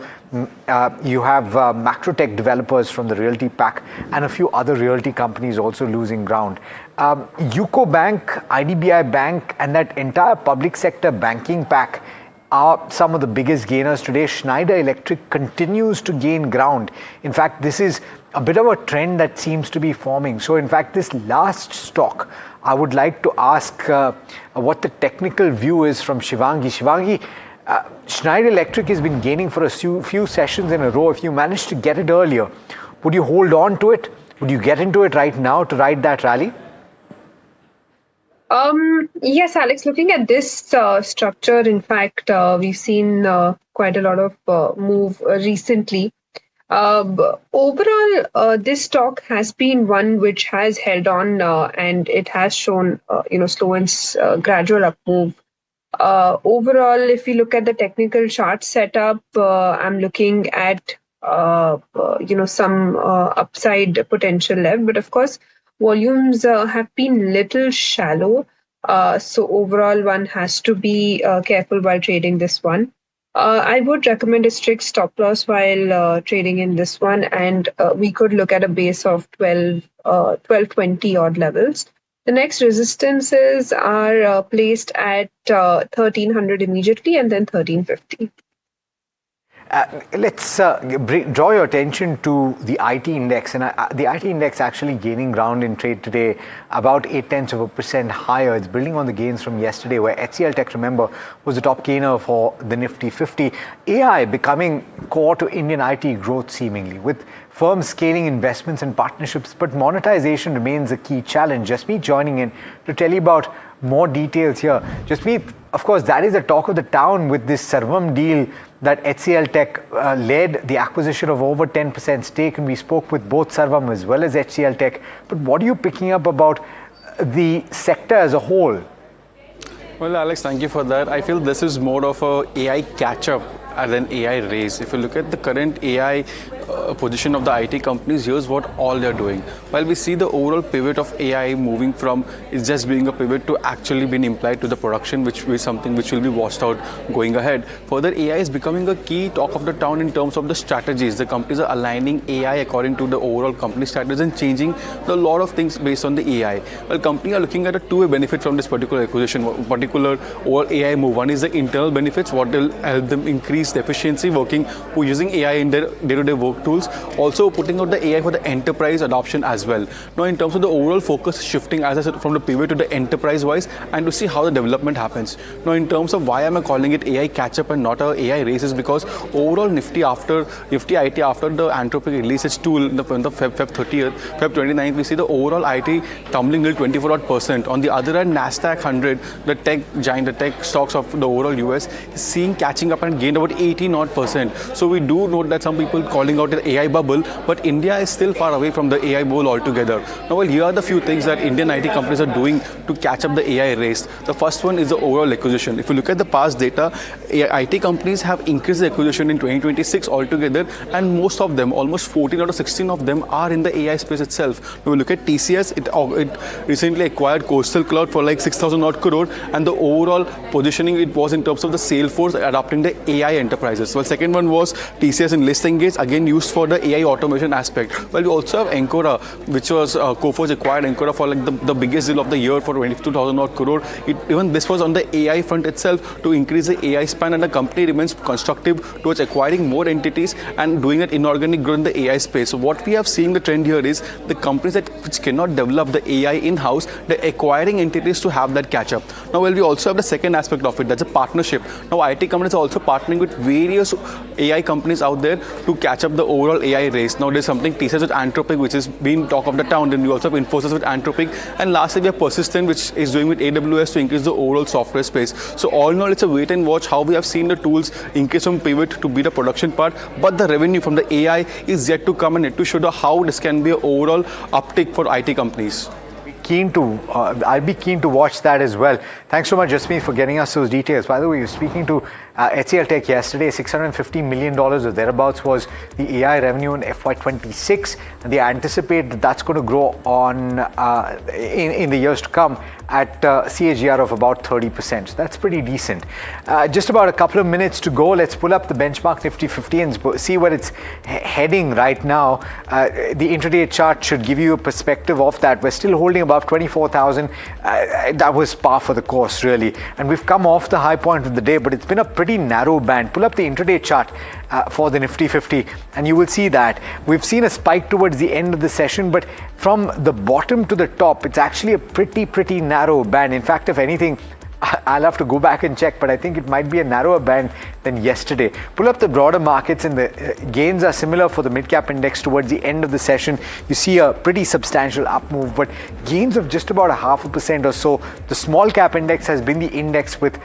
You have Macrotech developers from the Realty Pack and a few other realty companies also losing ground. UCO Bank, IDBI Bank, and that entire public sector banking pack are some of the biggest gainers today. Schneider Electric continues to gain ground. In fact, this is a bit of a trend that seems to be forming. So in fact, this last stock, I would like to ask what the technical view is from Shivangi. Shivangi, Schneider Electric has been gaining for a few sessions in a row. If you managed to get it earlier, would you hold on to it? Would you get into it right now to ride that rally? Yes, Alex, looking at this structure, in fact, we've seen quite a lot of move recently. Overall, this stock has been one which has held on and it has shown, slow and gradual up move. Overall, if you look at the technical chart setup, I'm looking at, some upside potential left. But of course, volumes have been little shallow. So overall, one has to be careful while trading this one. I would recommend a strict stop loss while trading in this one, and we could look at a base of 1220 odd levels. The next resistances are placed at 1300 immediately and then 1350. Let's draw your attention to the IT index, and the IT index actually gaining ground in trade today, about 0.8% higher. It's building on the gains from yesterday, where HCL Tech, remember, was the top gainer for the Nifty 50. AI becoming core to Indian IT growth seemingly, with firms scaling investments and partnerships, but monetization remains a key challenge. Jasmeet joining in to tell you about more details here. Jasmeet, of course, that is the talk of the town with this Sarvam deal that HCL Tech led, the acquisition of over 10% stake, and we spoke with both Sarvam as well as HCL Tech. But what are you picking up about the sector as a whole? Well, Alex, thank you for that. I feel this is more of a AI catch-up than AI race. If you look at the current AI position of the IT companies, here's what all they're doing. While we see the overall pivot of AI moving from it's just being a pivot to actually being implied to the production, which is something which will be watched out going ahead. Further, AI is becoming a key talk of the town in terms of the strategies. The companies are aligning AI according to the overall company strategies and changing a lot of things based on the AI. Well, companies are looking at a two-way benefit from this particular acquisition, particular overall AI move. One is the internal benefits, what will help them increase the efficiency working, using AI in their day-to-day work tools, also putting out the AI for the enterprise adoption as well. Now, in terms of the overall focus shifting, as I said, from the pivot to the enterprise-wise, and to see how the development happens. Now, in terms of why am I calling it AI catch-up and not a AI race, is because overall Nifty IT after the Anthropic released its tool in the Feb 29th, we see the overall IT tumbling till 24%. On the other hand, Nasdaq 100, the tech giant, the tech stocks of the overall US, is seeing catching up and gained about 80%. So we do note that some people calling out an AI bubble, but India is still far away from the AI bubble altogether. Now, well, here are the few things that Indian IT companies are doing to catch up the AI race. The first one is the overall acquisition. If you look at the past data, IT companies have increased the acquisition in 2026 altogether, and most of them, almost 14 out of 16 of them, are in the AI space itself. When we look at TCS, it recently acquired Coastal Cloud for like 6,000 odd crore, and the overall positioning it was in terms of the Salesforce adopting the AI enterprises. Well, second one was TCS in List Engage, again used for the AI automation aspect. Well, we also have Encora, which was Coforge acquired Encora for like the biggest deal of the year for 22,000 odd crore. Even this was on the AI front itself to increase the AI span, and the company remains constructive towards acquiring more entities and doing an inorganic growth in the AI space. So what we have seen the trend here is the companies which cannot develop the AI in-house, they're acquiring entities to have that catch up. Now, well, we also have the second aspect of it, that's a partnership. Now, IT companies are also partnering with various AI companies out there to catch up the overall AI race. Now, there's something TCS with Anthropic, which is being talk of the town. Then we also have Infosys with Anthropic. And lastly, we have Persistent, which is doing with AWS to increase the overall software space. So all in all, it's a wait and watch how we have seen the tools increase from pivot to be the production part. But the revenue from the AI is yet to come, and yet to show how this can be an overall uptick for IT companies. I'll be keen to watch that as well. Thanks so much, Jasmeet, for getting us those details. By the way, you're speaking to HCL Tech yesterday. $650 million or thereabouts was the AI revenue in FY26, and they anticipate that that's going to grow on in the years to come at CAGR of about 30%. So that's pretty decent. Just about a couple of minutes to go. Let's pull up the benchmark Nifty 50 and see where it's heading right now. The intraday chart should give you a perspective of that. We're still holding above 24,000. That was par for the course, really. And we've come off the high point of the day, but it's been a pretty narrow band. Pull up the intraday chart for the Nifty 50 and you will see that we've seen a spike towards the end of the session, but from the bottom to the top, it's actually a pretty narrow band. In fact, if anything, I'll have to go back and check, but I think it might be a narrower band than yesterday. Pull up the broader markets and the gains are similar for the mid-cap index towards the end of the session. You see a pretty substantial up move, but gains of just about 0.5% or so. The small cap index has been the index with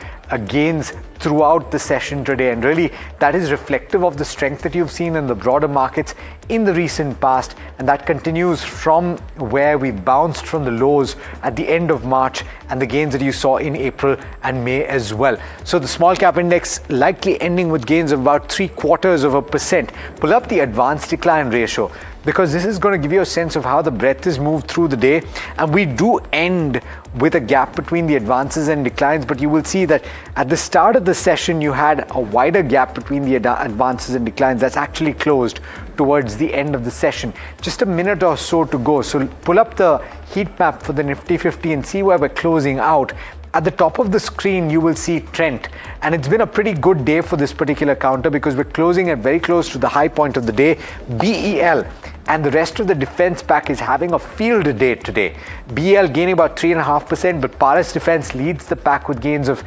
gains throughout the session today, and really that is reflective of the strength that you've seen in the broader markets in the recent past, and that continues from where we bounced from the lows at the end of March and the gains that you saw in April and May as well. So the small cap index likely ending with gains of about 0.75%. Pull up the advanced decline ratio, because this is going to give you a sense of how the breadth is moved through the day, and we do end with a gap between the advances and declines, but you will see that at the start of the session you had a wider gap between the advances and declines. That's actually closed towards the end of the session. Just a minute or so to go, so pull up the heat map for the Nifty 50 and see where we're closing out. At the top of the screen, you will see Trent, and it's been a pretty good day for this particular counter because we're closing at very close to the high point of the day. BEL and the rest of the defense pack is having a field day today. BEL gaining about 3.5%, but Paris Defense leads the pack with gains of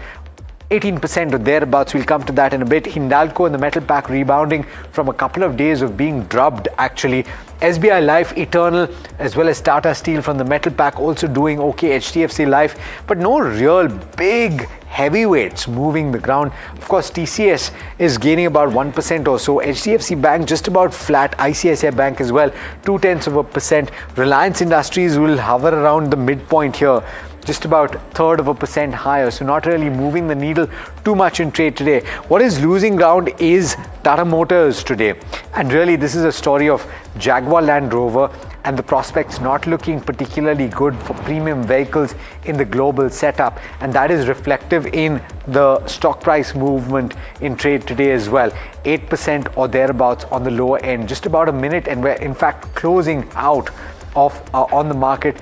18% or thereabouts. We'll come to that in a bit. Hindalco and the metal pack rebounding from a couple of days of being drubbed actually. SBI Life, Eternal, as well as Tata Steel from the metal pack also doing okay. HDFC Life, but no real big heavyweights moving the ground. Of course, TCS is gaining about 1% or so. HDFC Bank just about flat. ICICI Bank as well, 0.2%. Reliance Industries will hover around the midpoint here, just about 0.3% higher, so not really moving the needle too much in trade today. What is losing ground is Tata Motors today, and really this is a story of Jaguar Land Rover and the prospects not looking particularly good for premium vehicles in the global setup, and that is reflective in the stock price movement in trade today as well. 8% or thereabouts on the lower end, just about a minute, and we're in fact closing out of on the market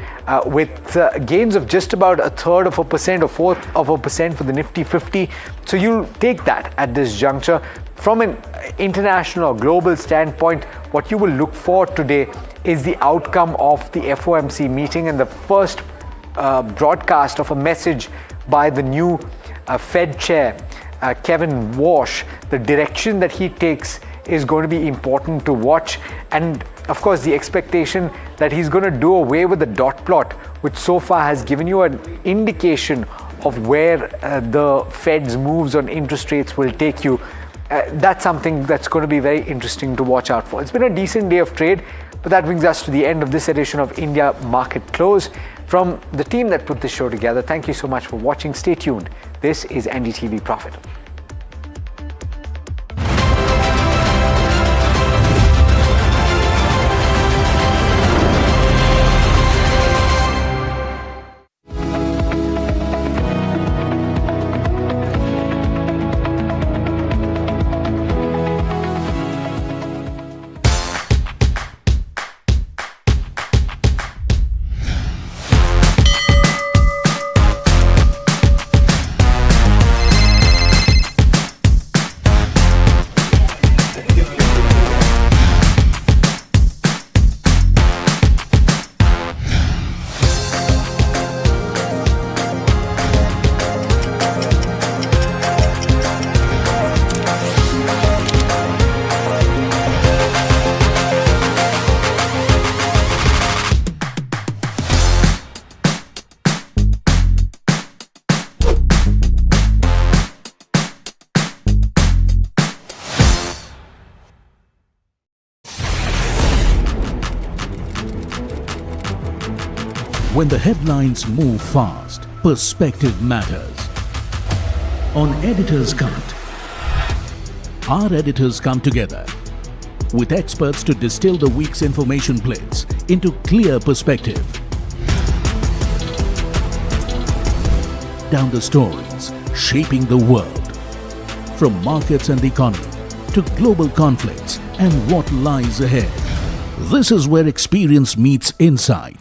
with gains of just about 1/3% or 1/4% for the Nifty 50. So you'll take that at this juncture. From an international or global standpoint, what you will look for today is the outcome of the FOMC meeting and the first broadcast of a message by the new Fed chair, Kevin Walsh. The direction that he takes is going to be important to watch, and of course the expectation that he's going to do away with the dot plot, which so far has given you an indication of where the Fed's moves on interest rates will take you. That's something that's going to be very interesting to watch out for. It's been a decent day of trade, but that brings us to the end of this edition of India Market Close. From the team that put this show together, thank you so much for watching. Stay tuned. This is NDTV Profit. When the headlines move fast, perspective matters. On Editor's Cut, our editors come together with experts to distill the week's information plates into clear perspective. Down the stories shaping the world, from markets and the economy to global conflicts and what lies ahead. This is where experience meets insight.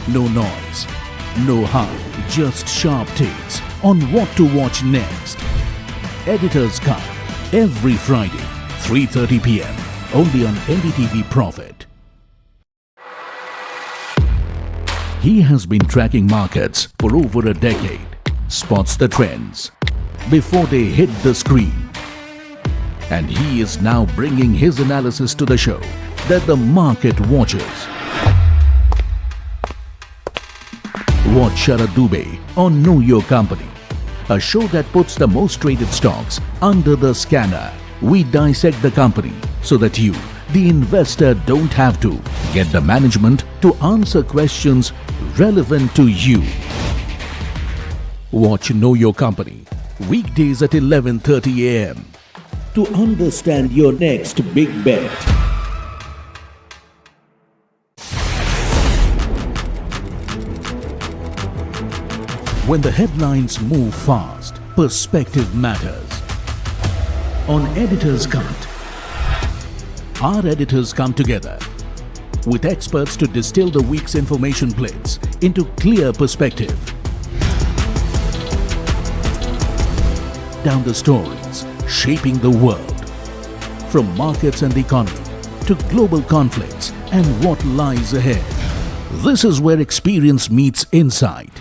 No noise, no hype, just sharp takes on what to watch next. Editor's Cut, every Friday, 3:30 p.m. only on NDTV Profit. He has been tracking markets for over a decade, spots the trends before they hit the screen. And he is now bringing his analysis to the show that the market watches. Watch Sharad Dubey on Know Your Company, a show that puts the most traded stocks under the scanner. We dissect the company so that you, the investor, don't have to get the management to answer questions relevant to you. Watch Know Your Company weekdays at 11:30 a.m. to understand your next big bet. When the headlines move fast, perspective matters. On Editor's Cut, our editors come together with experts to distill the week's information plates into clear perspective. down the stories shaping the world. From markets and the economy to global conflicts and what lies ahead. This is where experience meets insight.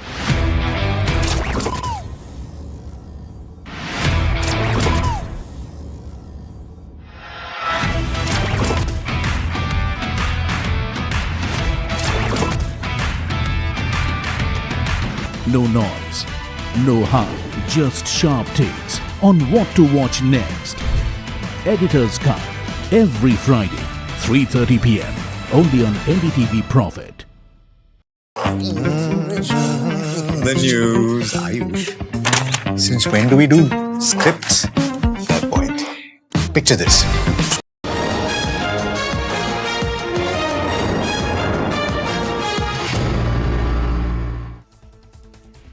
No noise, no hype, just sharp takes on what to watch next. Editor's Cut, every Friday, 3:30 p.m. only on NDTV Profit. The news, Ayush. Since when do we do scripts? Fair point. Picture this.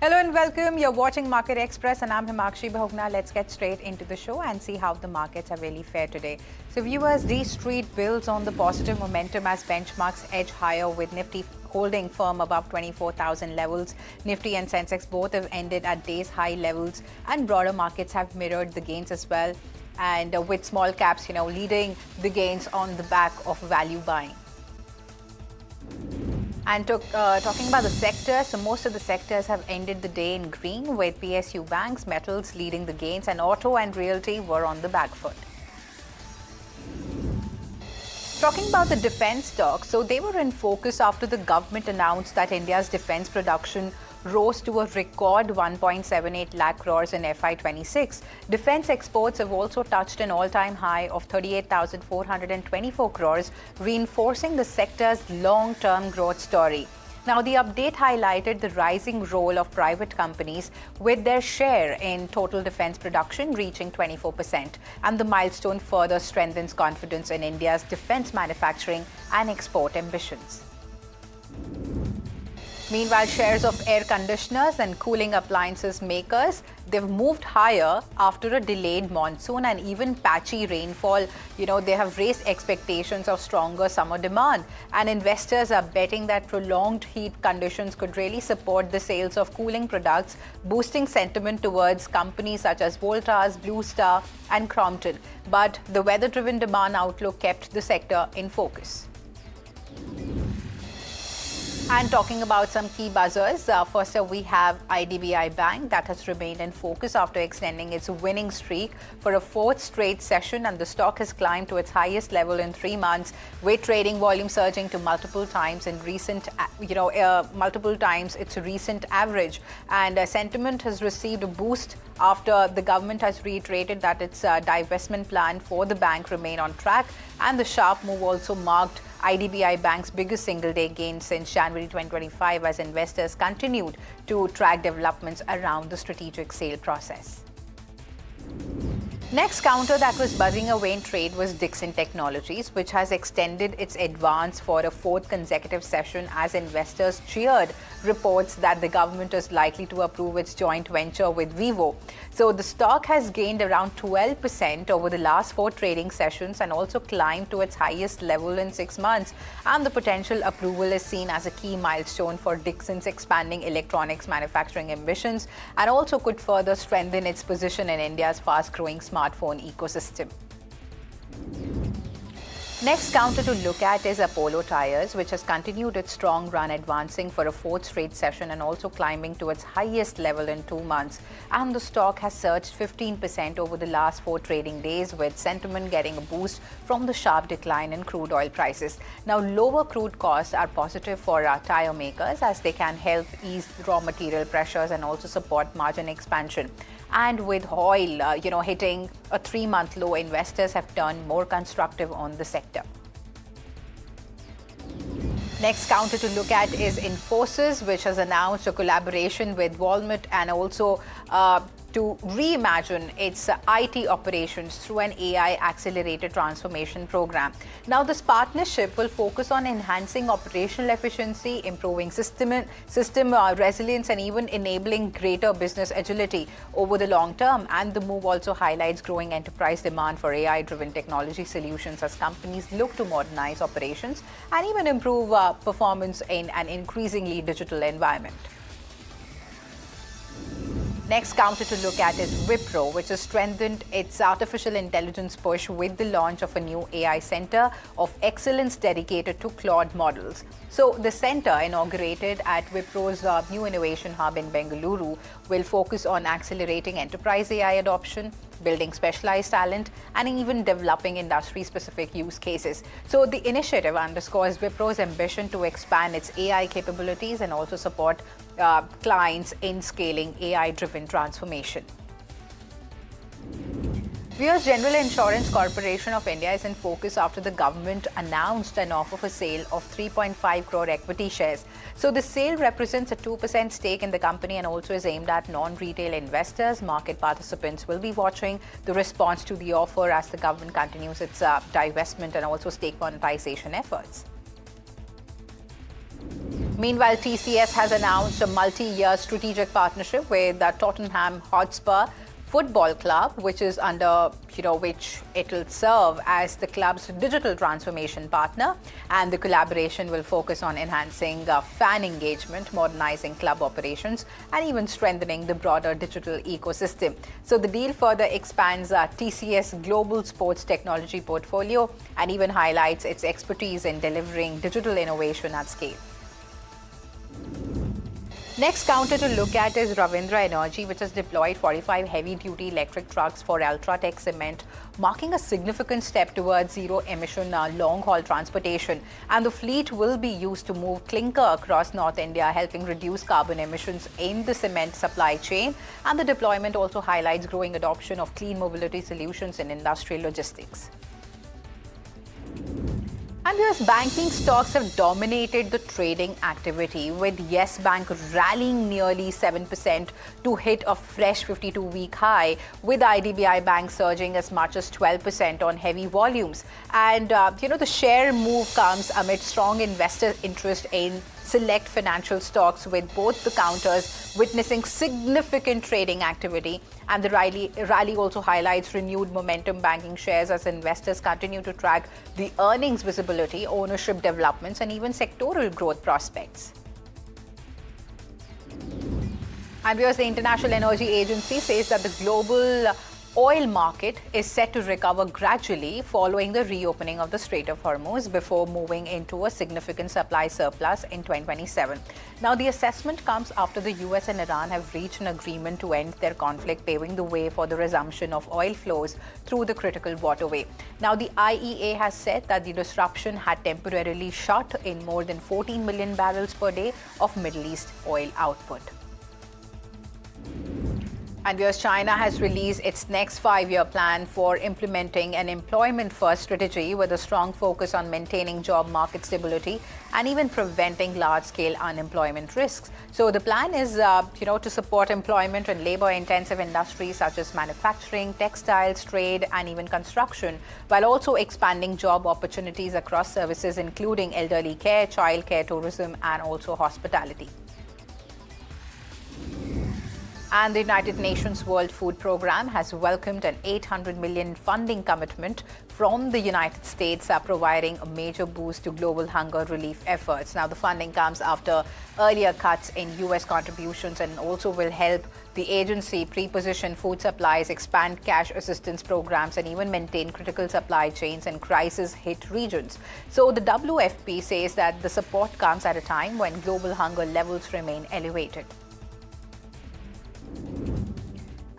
Hello and welcome. You're watching Market Express and I'm Himakshi Bhogna. Let's get straight into the show and see how the markets have really fared today. So viewers, the street builds on the positive momentum as benchmarks edge higher with Nifty holding firm above 24,000 levels. Nifty and Sensex both have ended at day's high levels and broader markets have mirrored the gains as well. And with small caps, leading the gains on the back of value buying. And talking about the sectors, so most of the sectors have ended the day in green with PSU banks, metals leading the gains and auto and realty were on the back foot. Talking about the defense stocks, so they were in focus after the government announced that India's defense production rose to a record 1.78 lakh crores in FY26. Defense exports have also touched an all-time high of 38,424 crores, reinforcing the sector's long-term growth story. Now, the update highlighted the rising role of private companies with their share in total defense production reaching 24%. And the milestone further strengthens confidence in India's defense manufacturing and export ambitions. Meanwhile, shares of air conditioners and cooling appliances makers, they've moved higher after a delayed monsoon and even patchy rainfall. They have raised expectations of stronger summer demand. And investors are betting that prolonged heat conditions could really support the sales of cooling products, boosting sentiment towards companies such as Voltas, Blue Star and Crompton. But the weather-driven demand outlook kept the sector in focus. And talking about some key buzzers, first up we have IDBI Bank that has remained in focus after extending its winning streak for a fourth straight session, and the stock has climbed to its highest level in 3 months, with trading volume surging to multiple times its recent average. And sentiment has received a boost after the government has reiterated that its divestment plan for the bank remain on track, and the sharp move also marked IDBI Bank's biggest single-day gain since January 2025 as investors continued to track developments around the strategic sale process. Next counter that was buzzing away in trade was Dixon Technologies, which has extended its advance for a fourth consecutive session as investors cheered reports that the government is likely to approve its joint venture with Vivo. So the stock has gained around 12% over the last 4 trading sessions and also climbed to its highest level in 6 months. And the potential approval is seen as a key milestone for Dixon's expanding electronics manufacturing ambitions and also could further strengthen its position in India's fast-growing smartphone ecosystem. Next counter to look at is Apollo Tyres, which has continued its strong run, advancing for a fourth straight session and also climbing to its highest level in 2 months. And the stock has surged 15% over the last 4 trading days, with sentiment getting a boost from the sharp decline in crude oil prices. Now, lower crude costs are positive for our tyre makers as they can help ease raw material pressures and also support margin expansion. And with oil, hitting a 3-month low, investors have turned more constructive on the sector. Next counter to look at is Infosys, which has announced a collaboration with Walmart and also to reimagine its IT operations through an AI-accelerated transformation program. Now, this partnership will focus on enhancing operational efficiency, improving system resilience, and even enabling greater business agility over the long term. And the move also highlights growing enterprise demand for AI-driven technology solutions as companies look to modernize operations and even improve performance in an increasingly digital environment. Next counter to look at is Wipro, which has strengthened its artificial intelligence push with the launch of a new AI center of excellence dedicated to Claude models. So the center, inaugurated at Wipro's new innovation hub in Bengaluru, will focus on accelerating enterprise AI adoption, building specialized talent, and even developing industry-specific use cases. So the initiative underscores Wipro's ambition to expand its AI capabilities and also support clients in scaling AI-driven transformation. US General Insurance Corporation of India is in focus after the government announced an offer for sale of 3.5 crore equity shares. So the sale represents a 2% stake in the company and also is aimed at non-retail investors. Market participants will be watching the response to the offer as the government continues its divestment and also stake monetization efforts. Meanwhile, TCS has announced a multi-year strategic partnership with the Tottenham Hotspur Football Club, which is under, which it will serve as the club's digital transformation partner. And the collaboration will focus on enhancing fan engagement, modernizing club operations, and even strengthening the broader digital ecosystem. So the deal further expands TCS global sports technology portfolio and even highlights its expertise in delivering digital innovation at scale. Next counter to look at is Ravindra Energy, which has deployed 45 heavy-duty electric trucks for Ultratech Cement, marking a significant step towards zero-emission long-haul transportation. And the fleet will be used to move clinker across North India, helping reduce carbon emissions in the cement supply chain. And the deployment also highlights growing adoption of clean mobility solutions in industrial logistics. And US banking stocks have dominated the trading activity, with Yes Bank rallying nearly 7% to hit a fresh 52-week high, with IDBI Bank surging as much as 12% on heavy volumes. And, the share move comes amid strong investor interest in select financial stocks, with both the counters witnessing significant trading activity. And the rally also highlights renewed momentum banking shares as investors continue to track the earnings visibility, ownership developments, and even sectoral growth prospects. And because the International Energy Agency says that the global oil market is set to recover gradually following the reopening of the Strait of Hormuz before moving into a significant supply surplus in 2027. Now, the assessment comes after the US and Iran have reached an agreement to end their conflict, paving the way for the resumption of oil flows through the critical waterway. Now, the IEA has said that the disruption had temporarily shut in more than 14 million barrels per day of Middle East oil output. And because China has released its next 5-year plan for implementing an employment-first strategy with a strong focus on maintaining job market stability and even preventing large-scale unemployment risks. So the plan is, to support employment in labor-intensive industries such as manufacturing, textiles, trade, and even construction, while also expanding job opportunities across services including elderly care, childcare, tourism, and also hospitality. And the United Nations World Food Programme has welcomed an $800 million funding commitment from the United States, providing a major boost to global hunger relief efforts. Now, the funding comes after earlier cuts in U.S. contributions and also will help the agency pre-position food supplies, expand cash assistance programs, and even maintain critical supply chains in crisis-hit regions. So the WFP says that the support comes at a time when global hunger levels remain elevated.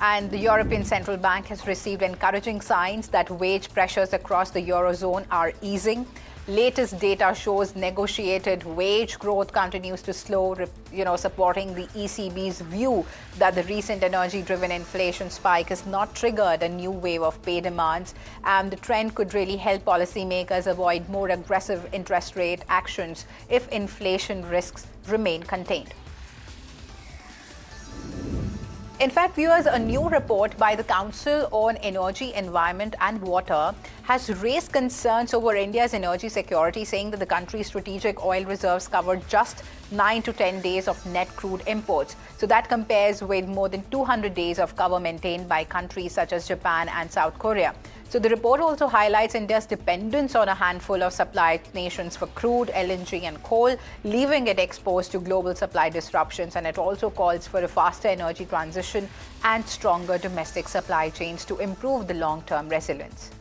And the European Central Bank has received encouraging signs that wage pressures across the Eurozone are easing. Latest data shows negotiated wage growth continues to slow, supporting the ECB's view that the recent energy-driven inflation spike has not triggered a new wave of pay demands. And the trend could really help policymakers avoid more aggressive interest rate actions if inflation risks remain contained. In fact, viewers, a new report by the Council on Energy, Environment and Water has raised concerns over India's energy security, saying that the country's strategic oil reserves cover just 9 to 10 days of net crude imports. So that compares with more than 200 days of cover maintained by countries such as Japan and South Korea. So the report also highlights India's dependence on a handful of supply nations for crude, LNG and coal, leaving it exposed to global supply disruptions, and it also calls for a faster energy transition and stronger domestic supply chains to improve the long-term resilience.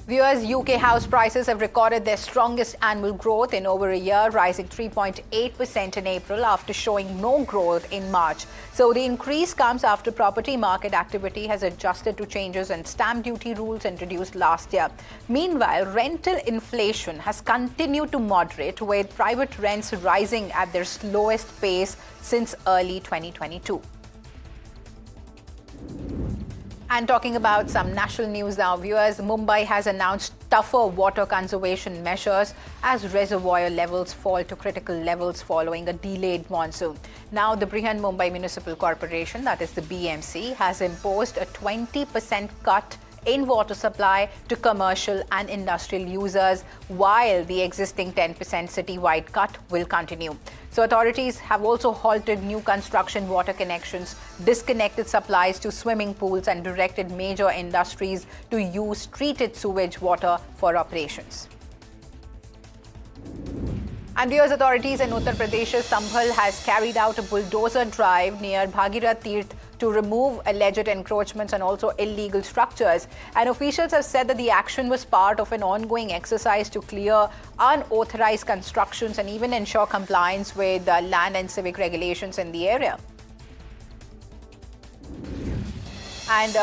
Viewers, UK house prices have recorded their strongest annual growth in over a year, rising 3.8% in April after showing no growth in March. So the increase comes after property market activity has adjusted to changes in stamp duty rules introduced last year. Meanwhile, rental inflation has continued to moderate, with private rents rising at their slowest pace since early 2022. And talking about some national news now, viewers, Mumbai has announced tougher water conservation measures as reservoir levels fall to critical levels following a delayed monsoon. Now, the Brihan Mumbai Municipal Corporation, that is the BMC, has imposed a 20% cut in water supply to commercial and industrial users, while the existing 10% citywide cut will continue. So authorities have also halted new construction water connections, disconnected supplies to swimming pools, and directed major industries to use treated sewage water for operations. And viewers, authorities in Uttar Pradesh's Sambhal has carried out a bulldozer drive near Bhagirath Tirth to remove alleged encroachments and also illegal structures. And officials have said that the action was part of an ongoing exercise to clear unauthorized constructions and even ensure compliance with land and civic regulations in the area. And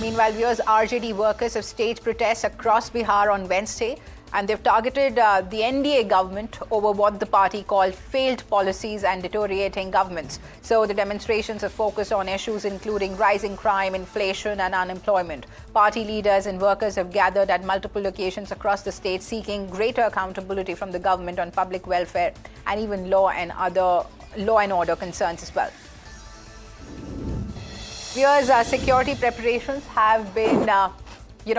meanwhile, viewers, RJD workers have staged protests across Bihar on Wednesday, and they've targeted the NDA government over what the party called failed policies and deteriorating governments. So the demonstrations have focused on issues including rising crime, inflation and unemployment. Party leaders and workers have gathered at multiple locations across the state seeking greater accountability from the government on public welfare and even law and order concerns as well. Viewers, security preparations have been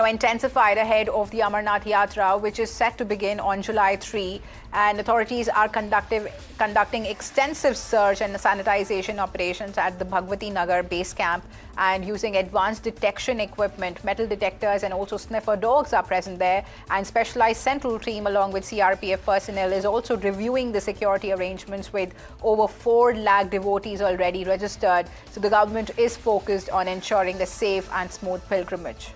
intensified ahead of the Amarnath Yatra, which is set to begin on July 3, and authorities are conducting extensive search and sanitization operations at the Bhagwati Nagar base camp, and using advanced detection equipment, metal detectors and also sniffer dogs are present there, and specialized central team along with CRPF personnel is also reviewing the security arrangements with over 4 lakh devotees already registered. So the government is focused on ensuring a safe and smooth pilgrimage.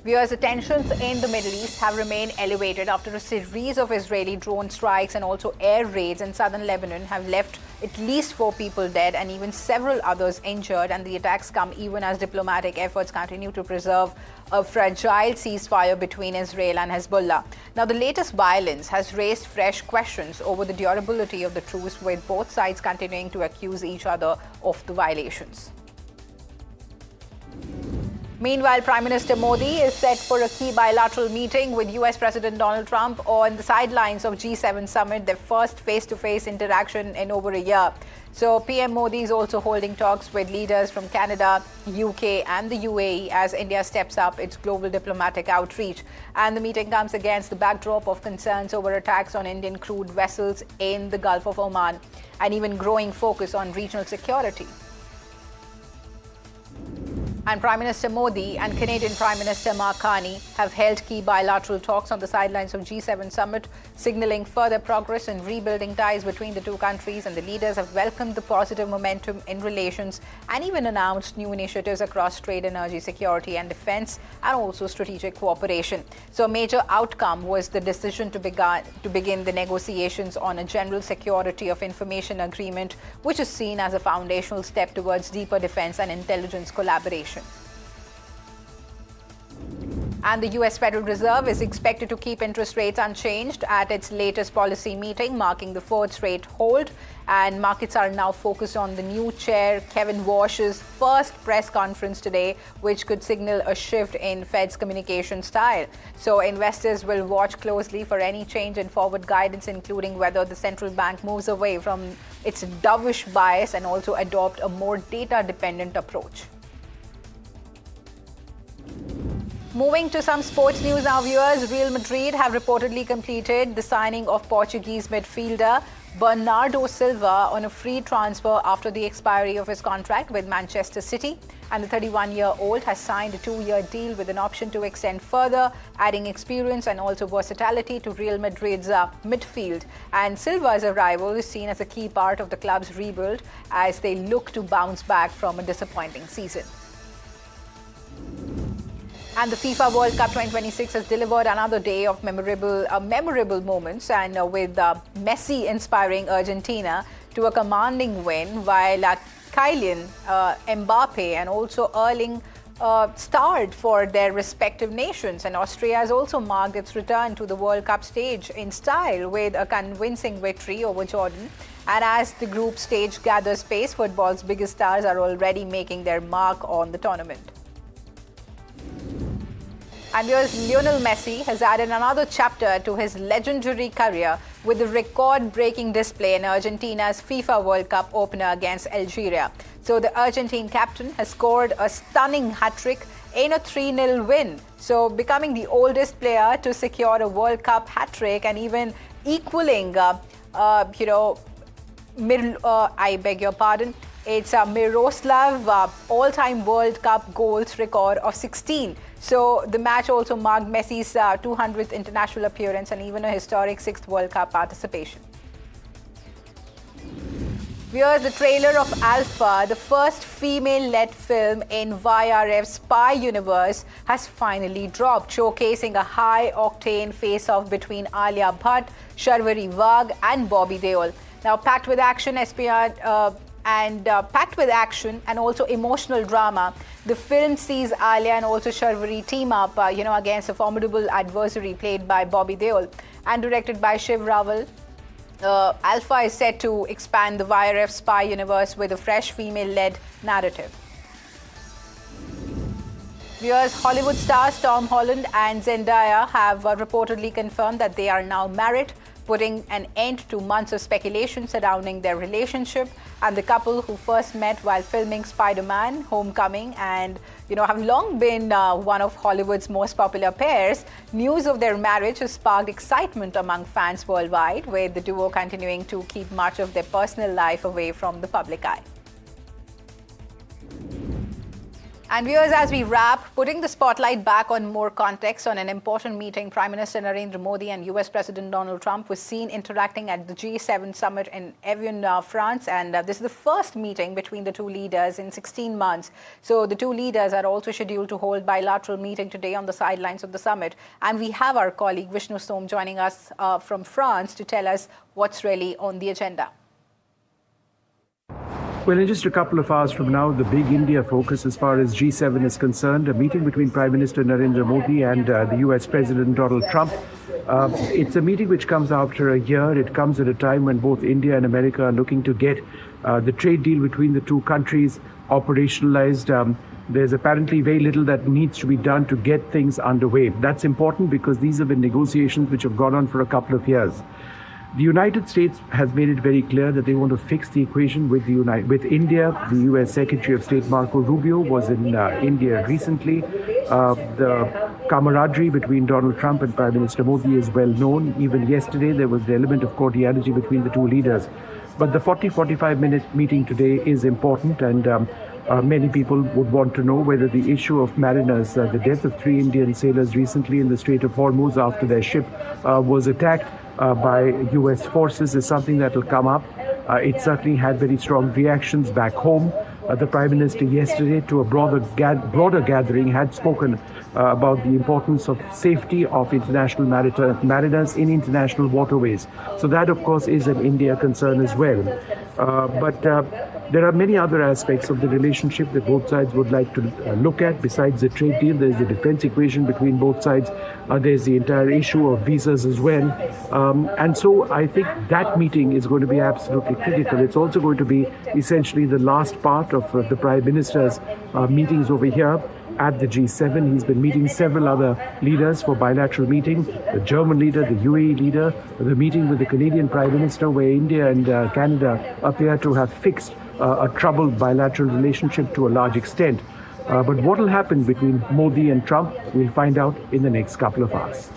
Viewers, the tensions in the Middle East have remained elevated after a series of Israeli drone strikes and also air raids in southern Lebanon have left at least 4 people dead and even several others injured. And the attacks come even as diplomatic efforts continue to preserve a fragile ceasefire between Israel and Hezbollah. Now, the latest violence has raised fresh questions over the durability of the truce, with both sides continuing to accuse each other of the violations. Meanwhile, Prime Minister Modi is set for a key bilateral meeting with US President Donald Trump on the sidelines of G7 summit, their first face-to-face interaction in over a year. So PM Modi is also holding talks with leaders from Canada, UK and the UAE as India steps up its global diplomatic outreach. And the meeting comes against the backdrop of concerns over attacks on Indian crude vessels in the Gulf of Oman and even growing focus on regional security. And Prime Minister Modi and Canadian Prime Minister Mark Carney have held key bilateral talks on the sidelines of G7 summit, signaling further progress in rebuilding ties between the two countries. And the leaders have welcomed the positive momentum in relations and even announced new initiatives across trade, energy, security and defense, and also strategic cooperation. So a major outcome was the decision to begin the negotiations on a general security of information agreement, which is seen as a foundational step towards deeper defense and intelligence collaboration. And the US Federal Reserve is expected to keep interest rates unchanged at its latest policy meeting, marking the 4th straight hold. And markets are now focused on the new chair, Kevin Warsh's first press conference today, which could signal a shift in Fed's communication style. So investors will watch closely for any change in forward guidance, including whether the central bank moves away from its dovish bias and also adopt a more data-dependent approach. Moving to some sports news now, viewers. Real Madrid have reportedly completed the signing of Portuguese midfielder Bernardo Silva on a free transfer after the expiry of his contract with Manchester City. And the 31-year-old has signed a 2-year deal with an option to extend further, adding experience and also versatility to Real Madrid's midfield. And Silva's arrival is seen as a key part of the club's rebuild as they look to bounce back from a disappointing season. And the FIFA World Cup 2026 has delivered another day of memorable moments, and with Messi inspiring Argentina to a commanding win, while Kylian Mbappe and also Erling starred for their respective nations. And Austria has also marked its return to the World Cup stage in style with a convincing victory over Jordan. And as the group stage gathers pace, football's biggest stars are already making their mark on the tournament. And here's Lionel Messi has added another chapter to his legendary career with a record-breaking display in Argentina's FIFA World Cup opener against Algeria. So the Argentine captain has scored a stunning hat-trick in a 3-0 win. So becoming the oldest player to secure a World Cup hat-trick and even equaling, I beg your pardon, it's Miroslav all-time World Cup goals record of 16. So the match also marked Messi's 200th international appearance and even a historic 6th World Cup participation. Here's the trailer of Alpha, the first female-led film in YRF's spy universe, has finally dropped, showcasing a high-octane face-off between Alia Bhatt, Sharvari Wagh and Bobby Deol. Now, packed with action, and also emotional drama, the film sees Alia and also Sharvari team up, against a formidable adversary played by Bobby Deol and directed by Shiv Raval. Alpha is set to expand the YRF spy universe with a fresh female-led narrative. Viewers, Hollywood stars Tom Holland and Zendaya have reportedly confirmed that they are now married, putting an end to months of speculation surrounding their relationship. And the couple, who first met while filming Spider-Man: Homecoming and have long been one of Hollywood's most popular pairs, news of their marriage has sparked excitement among fans worldwide, with the duo continuing to keep much of their personal life away from the public eye. And viewers, as we wrap, putting the spotlight back on more context on an important meeting, Prime Minister Narendra Modi and US President Donald Trump was seen interacting at the G7 summit in Evian, France. And this is the first meeting between the two leaders in 16 months. So the two leaders are also scheduled to hold bilateral meeting today on the sidelines of the summit. And we have our colleague Vishnu Som joining us from France to tell us what's really on the agenda. Well, in just a couple of hours from now, the big India focus as far as G7 is concerned, a meeting between Prime Minister Narendra Modi and the US President Donald Trump. It's a meeting which comes after a year. It comes at a time when both India and America are looking to get the trade deal between the two countries operationalized. There's apparently very little that needs to be done to get things underway. That's important because these have been negotiations which have gone on for a couple of years. The United States has made it very clear that they want to fix the equation with India. The US Secretary of State Marco Rubio was in India recently. The camaraderie between Donald Trump and Prime Minister Modi is well known. Even yesterday, there was the element of cordiality between the two leaders. But the 40-45 minute meeting today is important, and many people would want to know whether the issue of mariners, the death of 3 Indian sailors recently in the Strait of Hormuz after their ship was attacked by US forces, is something that will come up. It certainly had very strong reactions back home. The Prime Minister yesterday, to a broader gathering, had spoken about the importance of safety of international mariners in international waterways. So that, of course, is an India concern as well. But there are many other aspects of the relationship that both sides would like to look at. Besides the trade deal, there's the defense equation between both sides. There's the entire issue of visas as well. And so I think that meeting is going to be absolutely critical. It's also going to be essentially the last part of the Prime Minister's meetings over here at the G7. He's been meeting several other leaders for bilateral meeting, the German leader, the UAE leader, the meeting with the Canadian Prime Minister, where India and Canada appear to have fixed a troubled bilateral relationship to a large extent. But what will happen between Modi and Trump, we'll find out in the next couple of hours.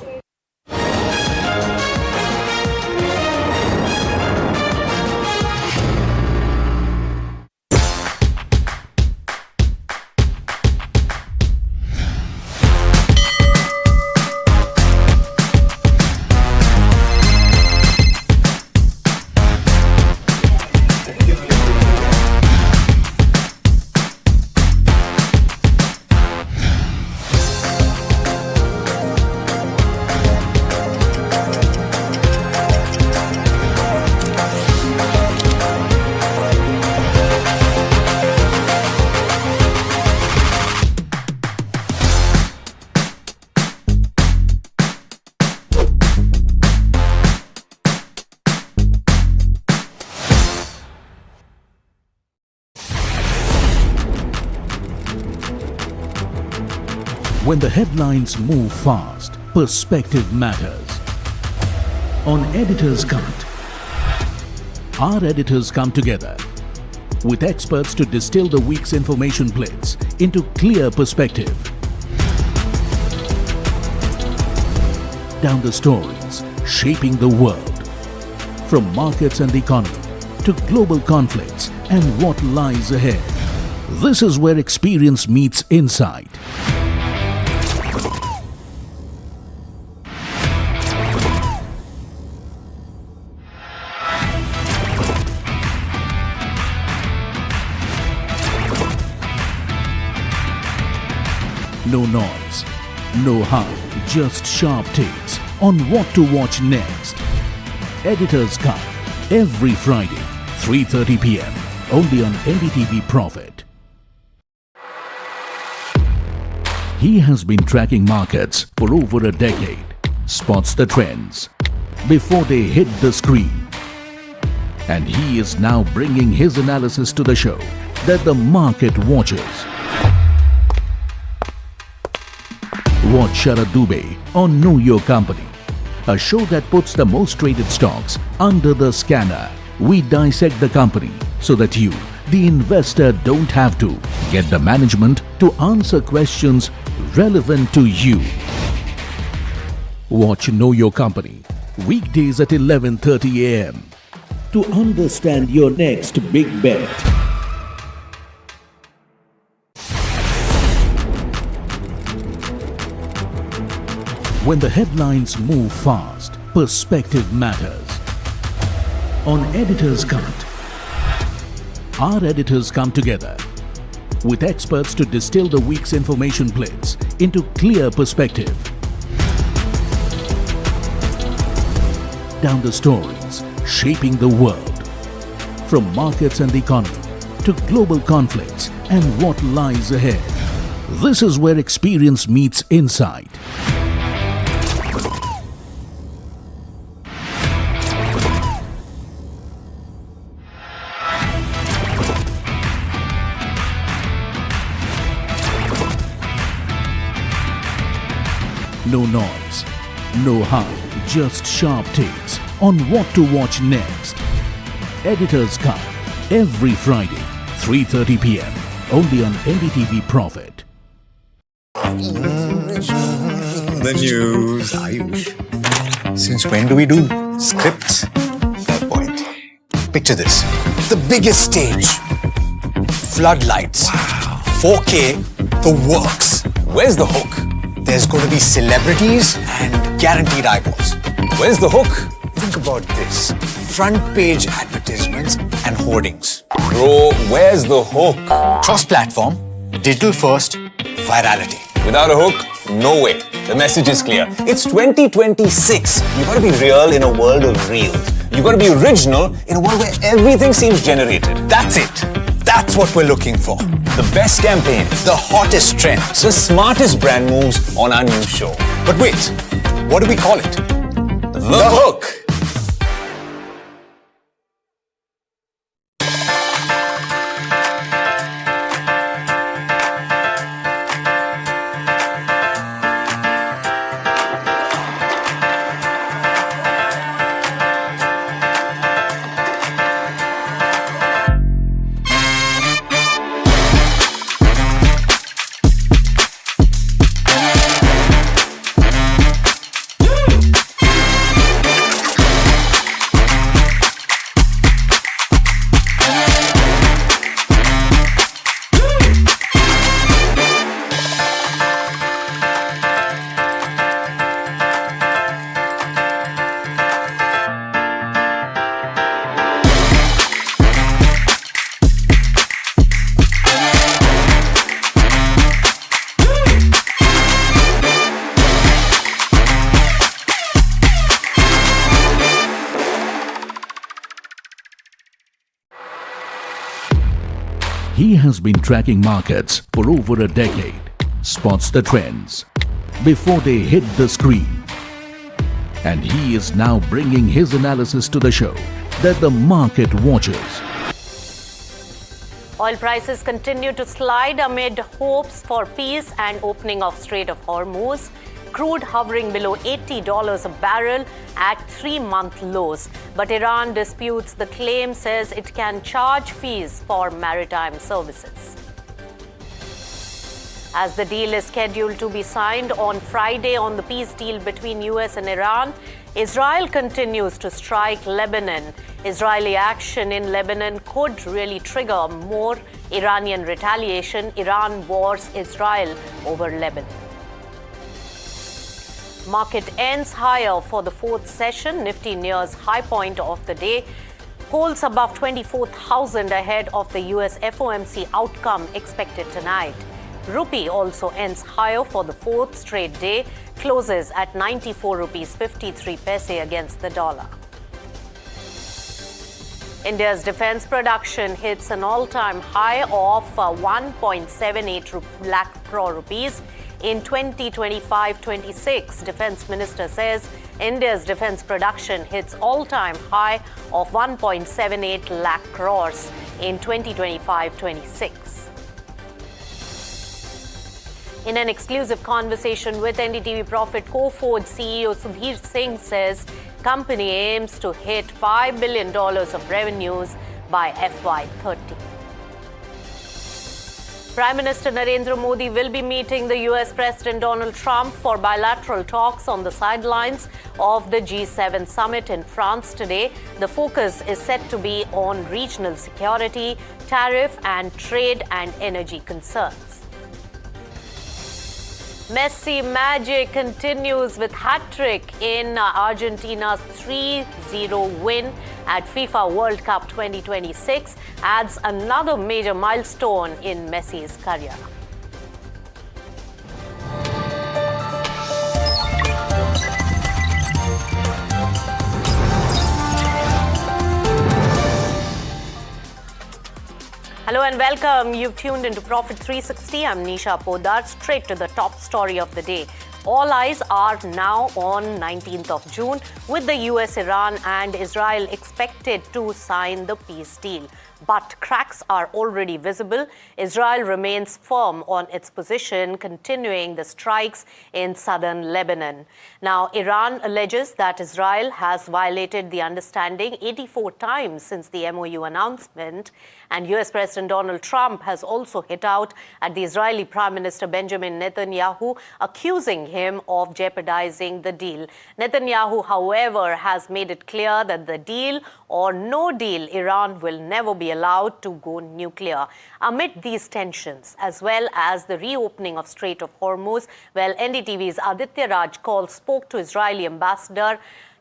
When the headlines move fast, perspective matters. On Editor's Cut, our editors come together with experts to distill the week's information blitz into clear perspective. Down the stories shaping the world, from markets and the economy to global conflicts and what lies ahead. This is where experience meets insight. No noise, no hype, just sharp takes on what to watch next. Editor's Cut, every Friday, 3:30 p.m. only on NDTV Profit. He has been tracking markets for over a decade, spots the trends before they hit the screen. And he is now bringing his analysis to the show that the market watches. Watch Sharad Dubey on Know Your Company, a show that puts the most traded stocks under the scanner. We dissect the company so that you, the investor, don't have to get the management to answer questions relevant to you. Watch Know Your Company weekdays at 11:30 a.m. to understand your next big bet. When the headlines move fast, perspective matters. On Editor's Cut, our editors come together with experts to distill the week's information blitz into clear perspective. Down the stories shaping the world, from markets and the economy to global conflicts and what lies ahead. This is where experience meets insight. No noise, no hype, just sharp takes on what to watch next. Editor's Cut, every Friday, 3:30 p.m. only on NDTV Profit. The news, Ayush. Since when do we do scripts? Fair point. Picture this. The biggest stage. Floodlights. Wow. 4K, the works. Where's the hook? There's going to be celebrities and guaranteed eyeballs. Where's the hook? Think about this. Front page advertisements and hoardings. Bro, where's the hook? Cross-platform, digital first, virality. Without a hook, no way. The message is clear. It's 2026. You gotta be real in a world of reels. You gotta be original in a world where everything seems generated. That's it. That's what we're looking for. The best campaigns, the hottest trends, the smartest brand moves on our new show. But wait, what do we call it? The hook. He has been tracking markets for over a decade, spots the trends before they hit the screen. And he is now bringing his analysis to the show that the market watches. Oil prices continue to slide amid hopes for peace and opening of Strait of Hormuz. Crude hovering below $80 a barrel at 3-month lows. But Iran disputes the claim, says it can charge fees for maritime services. As the deal is scheduled to be signed on Friday on the peace deal between US and Iran, Israel continues to strike Lebanon. Israeli action in Lebanon could really trigger more Iranian retaliation. Iran wars Israel over Lebanon. Market ends higher for the fourth session. Nifty nears high point of the day. Polls above 24,000 ahead of the US FOMC outcome expected tonight. Rupee also ends higher for the fourth straight day, closes at 94 rupees 53 paise against the dollar. India's defense production hits an all-time high of 1.78 lakh crore rupees in 2025-26. Defense Minister says India's defense production hits all-time high of 1.78 lakh crores in 2025-26. In an exclusive conversation with NDTV Profit, Co-Ford CEO Subir Singh says company aims to hit $5 billion of revenues by FY30. Prime Minister Narendra Modi will be meeting the US President Donald Trump for bilateral talks on the sidelines of the G7 summit in France today. The focus is set to be on regional security, tariff and trade and energy concerns. Messi magic continues with hat-trick in Argentina's 3-0 win at FIFA World Cup 2026, adds another major milestone in Messi's career. Hello and welcome. You've tuned into Profit 360. I'm Nisha Podar. Straight to the top story of the day. All eyes are now on 19th of June, with the US, Iran and Israel expected to sign the peace deal. But cracks are already visible. Israel remains firm on its position, continuing the strikes in southern Lebanon. Now, Iran alleges that Israel has violated the understanding 84 times since the MOU announcement. And US President Donald Trump has also hit out at the Israeli Prime Minister Benjamin Netanyahu, accusing him of jeopardizing the deal. Netanyahu, however, has made it clear that the deal or no deal, Iran will never be allowed to go nuclear. Amid these tensions, as well as the reopening of Strait of Hormuz, well, NDTV's Aditya Raj Kaul spoke to Israeli ambassador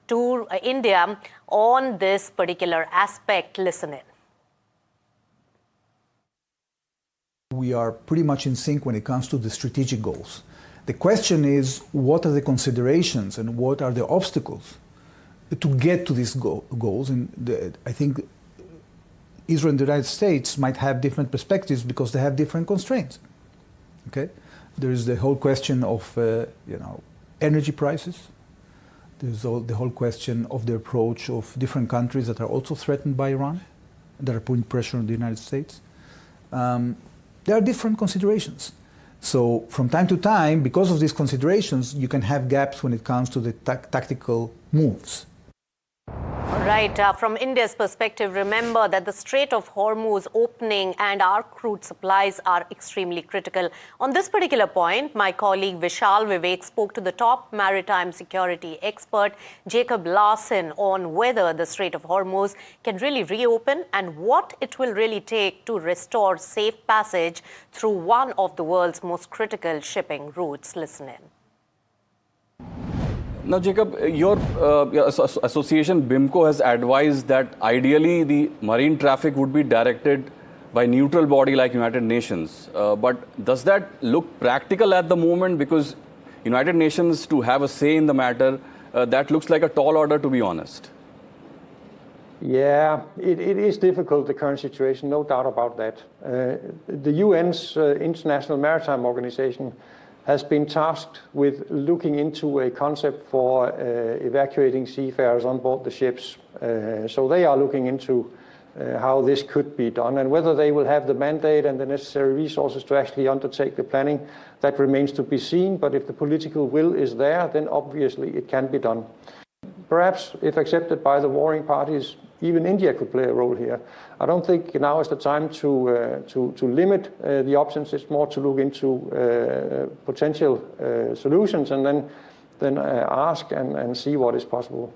to India on this particular aspect. Listen in. We are pretty much in sync when it comes to the strategic goals. The question is, what are the considerations and what are the obstacles to get to these goals? And I think Israel and the United States might have different perspectives because they have different constraints. Okay, there is the whole question of energy prices. There's the whole question of the approach of different countries that are also threatened by Iran, that are putting pressure on the United States. There are different considerations. So from time to time, because of these considerations, you can have gaps when it comes to the tactical moves. Right. From India's perspective, remember that the Strait of Hormuz opening and our crude supplies are extremely critical. On this particular point, my colleague Vishal Vivek spoke to the top maritime security expert, Jacob Larson, on whether the Strait of Hormuz can really reopen and what it will really take to restore safe passage through one of the world's most critical shipping routes. Listen in. Now, Jacob, your association BIMCO has advised that ideally the marine traffic would be directed by neutral body like United Nations. But does that look practical at the moment? Because United Nations to have a say in the matter, that looks like a tall order, to be honest. Yeah, it is difficult, the current situation, no doubt about that. The UN's International Maritime Organization has been tasked with looking into a concept for evacuating seafarers on board the ships. So they are looking into how this could be done, and whether they will have the mandate and the necessary resources to actually undertake the planning, that remains to be seen. But if the political will is there, then obviously it can be done. Perhaps, if accepted by the warring parties, even India could play a role here. I don't think now is the time to limit the options. It's more to look into potential solutions and then ask and see what is possible.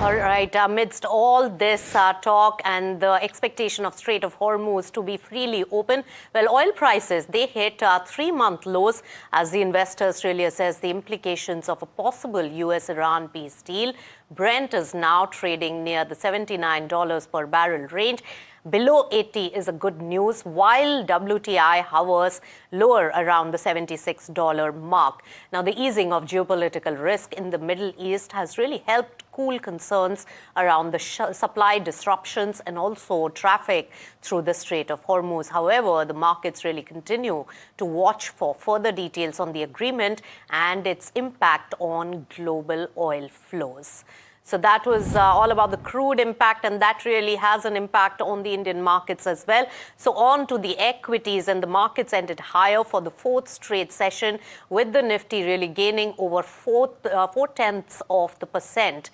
All right, amidst all this talk and the expectation of Strait of Hormuz to be freely open, well, oil prices, they hit 3-month lows as the investors really assess the implications of a possible US-Iran peace deal. Brent is now trading near the $79 per barrel range. Below 80 is a good news, while WTI hovers lower around the $76 mark. Now, the easing of geopolitical risk in the Middle East has really helped cool concerns around the supply disruptions and also traffic through the Strait of Hormuz. However, the markets really continue to watch for further details on the agreement and its impact on global oil flows. So that was all about the crude impact, and that really has an impact on the Indian markets as well. So on to the equities, and the markets ended higher for the 4th straight session, with the Nifty really gaining over 0.4%,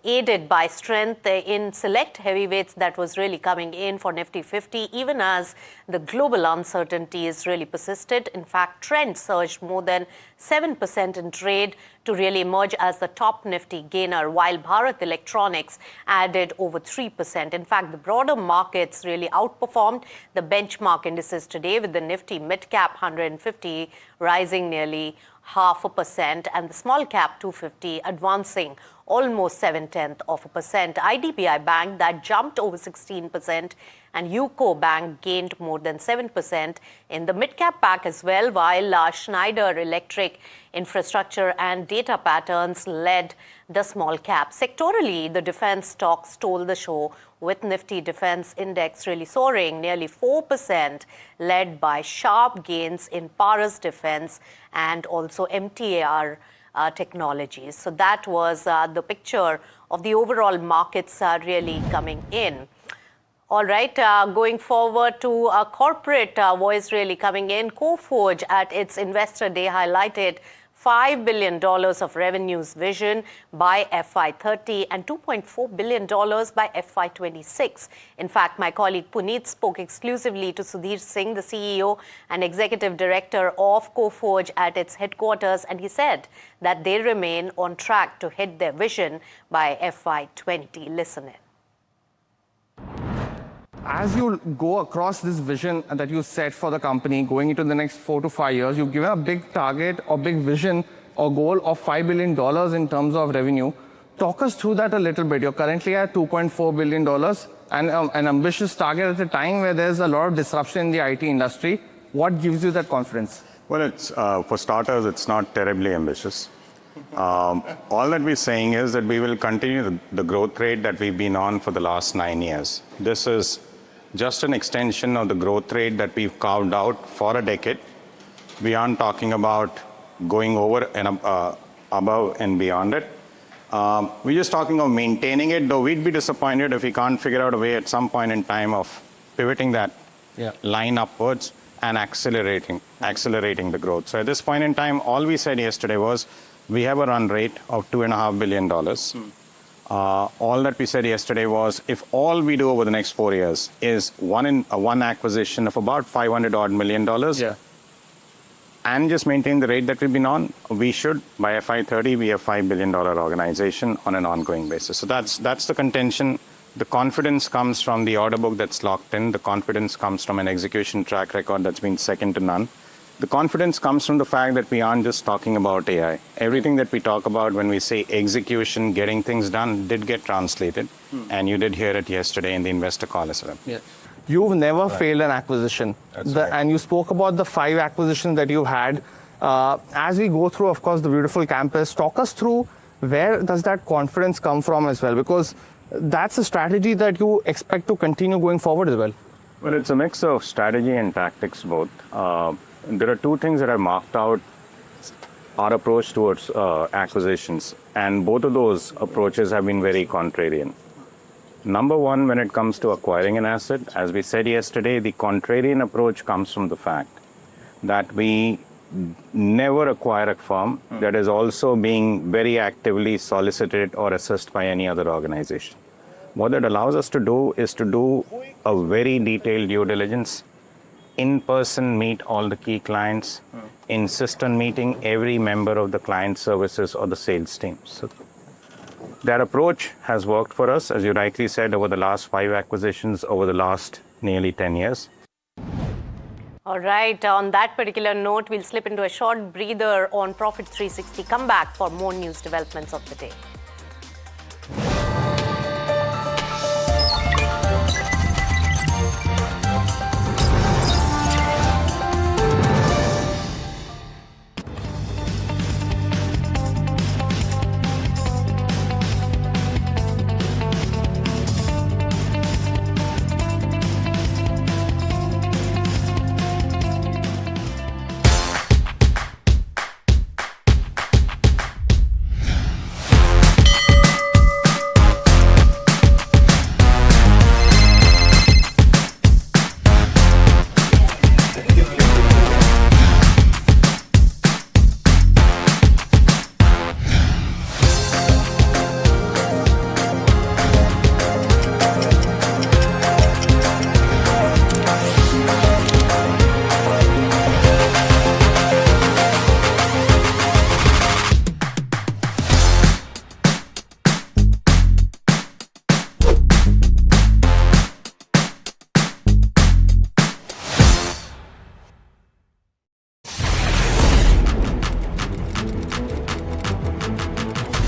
aided by strength in select heavyweights that was really coming in for Nifty 50, even as the global uncertainties really persisted. In fact, Trent surged more than 7% in trade to really emerge as the top Nifty gainer, while Bharat Electronics added over 3%. In fact, the broader markets really outperformed the benchmark indices today, with the Nifty mid-cap 150 rising nearly 0.5%, and the small cap 250 advancing almost 0.7%. IDBI Bank, that jumped over 16%, and UCO Bank gained more than 7% in the mid-cap pack as well, while Schneider Electric, Infrastructure and Data Patterns led the small cap. Sectorally, the defense stocks stole the show, with Nifty Defense Index really soaring nearly 4%, led by sharp gains in Paras Defense and also MTAR Technologies. So that was the picture of the overall markets really coming in. All right, going forward to a corporate voice really coming in. Coforge at its Investor Day highlighted $5 billion of revenues vision by FY30 and $2.4 billion by FY26. In fact, my colleague Puneet spoke exclusively to Sudhir Singh, the CEO and Executive Director of Coforge at its headquarters, and he said that they remain on track to hit their vision by FY20. Listen in. As you go across this vision that you set for the company going into the next 4 to 5 years, you've given a big target or big vision or goal of $5 billion in terms of revenue. Talk us through that a little bit. You're currently at $2.4 billion and an ambitious target at a time where there's a lot of disruption in the IT industry. What gives you that confidence? Well, it's for starters, it's not terribly ambitious. All that we're saying is that we will continue the growth rate that we've been on for the last 9 years. This is just an extension of the growth rate that we've carved out for a decade. We aren't talking about going over and above and beyond it. We're just talking of maintaining it, though we'd be disappointed if we can't figure out a way at some point in time of pivoting that line upwards and accelerating the growth. So at this point in time, all we said yesterday was we have a run rate of $2.5 billion. All that we said yesterday was if all we do over the next 4 years is one acquisition of about $500 million and just maintain the rate that we've been on, we should, by FY30, be a $5 billion organization on an ongoing basis. So that's the contention. The confidence comes from the order book that's locked in. The confidence comes from an execution track record that's been second to none. The confidence comes from the fact that we aren't just talking about AI. Everything that we talk about when we say execution, getting things done, did get translated. And you did hear it yesterday in the investor call as well. Yeah. You've never failed an acquisition. And you spoke about the 5 acquisitions that you've had. As we go through, of course, the beautiful campus, talk us through where does that confidence come from as well? Because that's a strategy that you expect to continue going forward as well? Well, it's a mix of strategy and tactics both. There are two things that I've marked out our approach towards acquisitions, and both of those approaches have been very contrarian. Number one, when it comes to acquiring an asset, as we said yesterday, the contrarian approach comes from the fact that we never acquire a firm that is also being very actively solicited or assessed by any other organization. What that allows us to do is to do a very detailed due diligence, in person meet all the key clients, insist on meeting every member of the client services or the sales team. So that approach has worked for us, as you rightly said, over the last 5 acquisitions over the last nearly 10 years. All right, on that particular note, we'll slip into a short breather on Profit 360. Come back for more news developments of the day.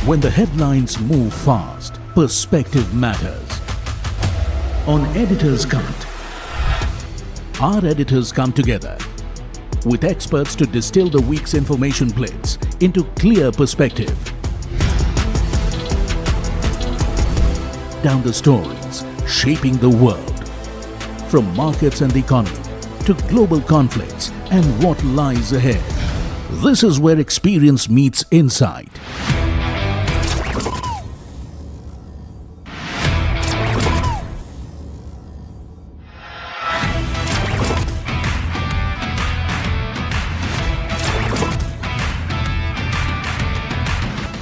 When the headlines move fast, perspective matters. On Editor's Cut, our editors come together with experts to distill the week's information plates into clear perspective. Down the stories shaping the world, from markets and the economy to global conflicts and what lies ahead. This is where experience meets insight.